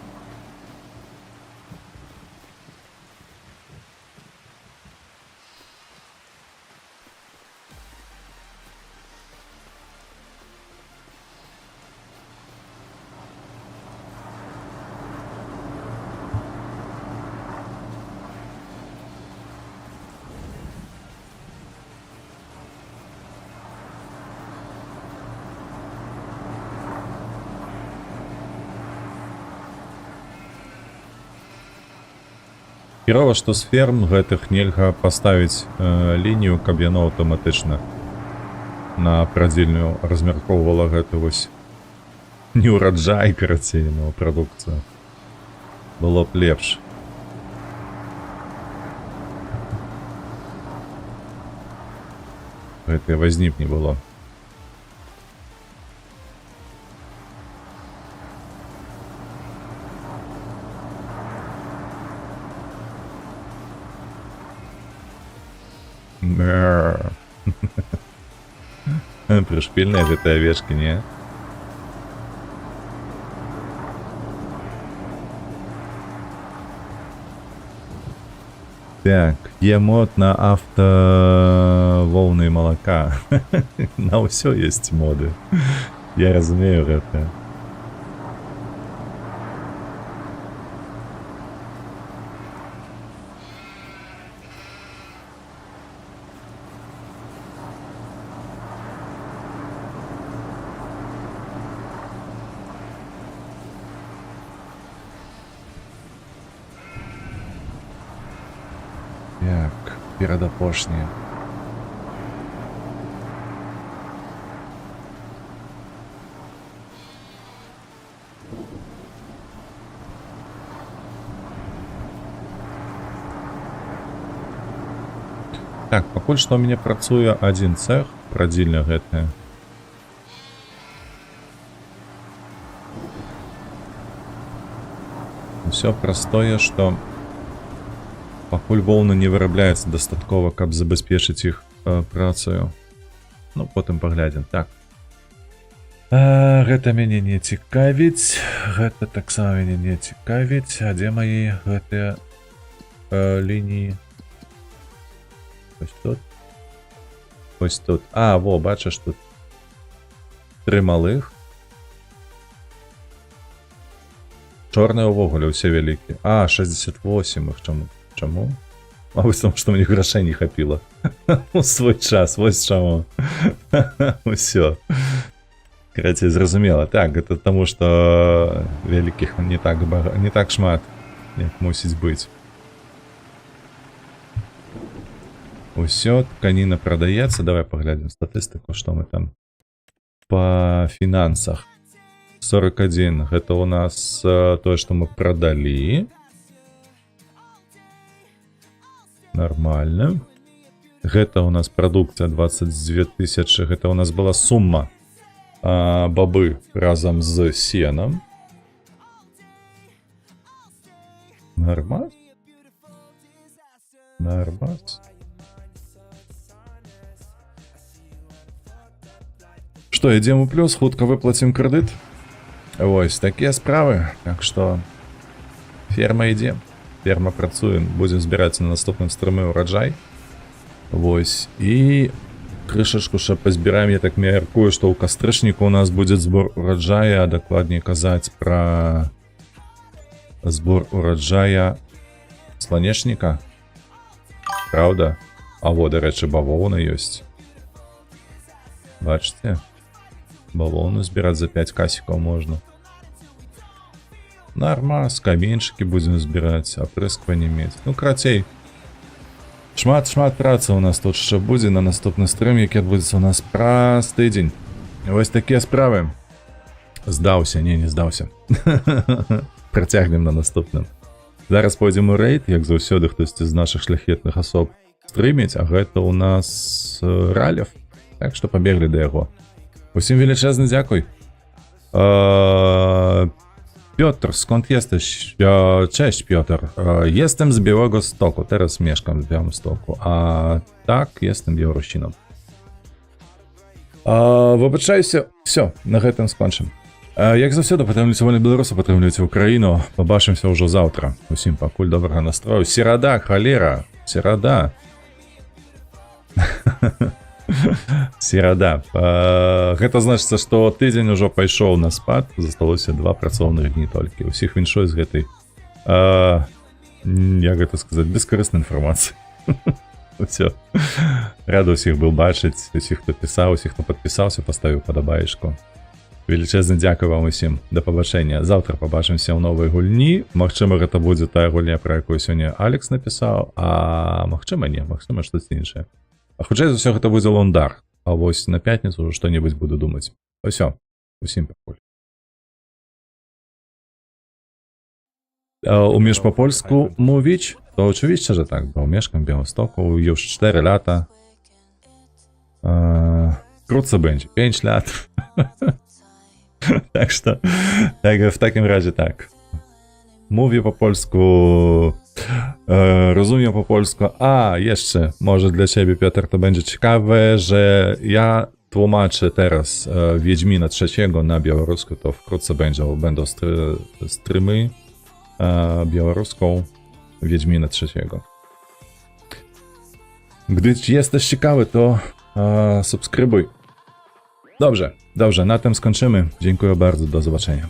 Хірова, што з ферм гэтых нельга паставіць лінію, каб яно аўтаматычна на прадзільную размяркоўвала гэту вось не ўраджай, карацей, но прадукцыю. Было б лепш. гэтай вазні б не было. Мэр. Прышпільныя гэтыя авечкі, не? Так, є мод на автоволны молока. На ўсё есть моды. Я разумею гэта. Так, перадапошнія. Так, пакуль што ў мяне працуе адзін цэх, прадзільня гэтая. Усё простое, што пакуль волны не вырабляецца дастаткова, каб забяспечыць іх працаю. Ну, потым паглядзім. Так. Гэта мяне не цікавіць. Гэта таксама мяне не цікавіць. А дзе мае гэтыя лініі? Ось тут. Ось тут. А, во, бачыш тут. 3 малых. Чорныя ўвогуле ўсе вялікія. А, 68 іх чаму? Чаму? Мабыць, тому, што мне грошай не хапіла. У свой час, вось чаму. Усё. Карацей, зразумела. Так, гэта таму, што вялікіх не так шмат, як мусіць быць. Усё, тканіна прадаецца. Давай паглядзім статыстыку, што мы там па фінансах. 41. Гэта у нас тое, што мы прадалі. Нормально. Гэта у нас прадукцыя 22 тысячы. Гэта у нас была сума бабы разам з сенам. Нормас. Нормас. Што, ідзем у плюс, хутка выплацім крэдыт. Вось такія справы. Так што ферма ідзе. Ферма працуем, будзем збіраць на наступным стрыме ўраджай. Вось. І крышачку ще пазбіраем, я так мяркую, што ў кастрычніку у нас будзе збор ураджая, а дакладней казаць пра збор ураджая сланечніка. Праўда? А во, дарэчы, бавоўна ёсць. Бачыце? Бавоўну збіраць за 5 касікаў можна. Нормас, каменьчыкі будзем збіраць, апрыскванне мець. Ну, карацей, шмат працы у нас тут ще будзе на наступны стрым, які адбудзецца у нас праз тыдзень. Вось такія справы. Здаўся, не здаўся. Працягнем на наступным. Зараз пойдзем у рэйд, як заўсёды хтосьці з нашых шляхетных асоб стрыміць, а гэта у нас Ралев. Так што пабеглі да яго. Усім величезны дзякуй. Piotr, skąd jesteś? Cześć Piotr, jestem z Białegostoku, teraz mieszkam w Białymstoku, a tak, jestem Białorusiną. Вибачаюся, все, на гэтым скончым. Як заўсёды, падтрымлівайце вольных беларусаў, падтрымлівайце Украіну, пабачымся ўжо заўтра. Усім пакуль добрага настрою. Серада, халера, серада. Серада. Гэта значыцца, што тыдзень ужо пайшоў на спад, засталося 2 працоўных дні толькі. Усіх віншую з гэтай, як гэта сказаць, бескарыснай інфармацыі. Усё. Рада ўсіх быў бачыць, усіх, хто пісаў, усіх, хто падпісаўся, паставіў падабаешку. Велічэзны дзякуй вам усім. Да пабачэння. Заўтра пабачымся ў новай гульні. Магчыма, гэта будзе тая гульня, пра якую сёння Алекс напісаў, а магчыма не, магчыма штосьці іншае. А хутчэй за ўсё гэта будзе лондар. А вось на пятніцу ўжо што-небудзь буду думаць. Усё. Усім пакуль. Umiesz po polsku mówić? To oczywiście, że tak, bo mieszkam w Białymstoku już 4 lata. Wkrótce będzie. 5 lat. Tak, w takim razie tak. Mówię po polsku, rozumiem po polsku, a jeszcze może dla ciebie, Piotr, to będzie ciekawe, że ja tłumaczę teraz Wiedźmina III na białorusku, to wkrótce będą streamy białoruską Wiedźmina III. Gdy jesteś ciekawy, to subskrybuj. Dobrze, na tym skończymy. Dziękuję bardzo, do zobaczenia.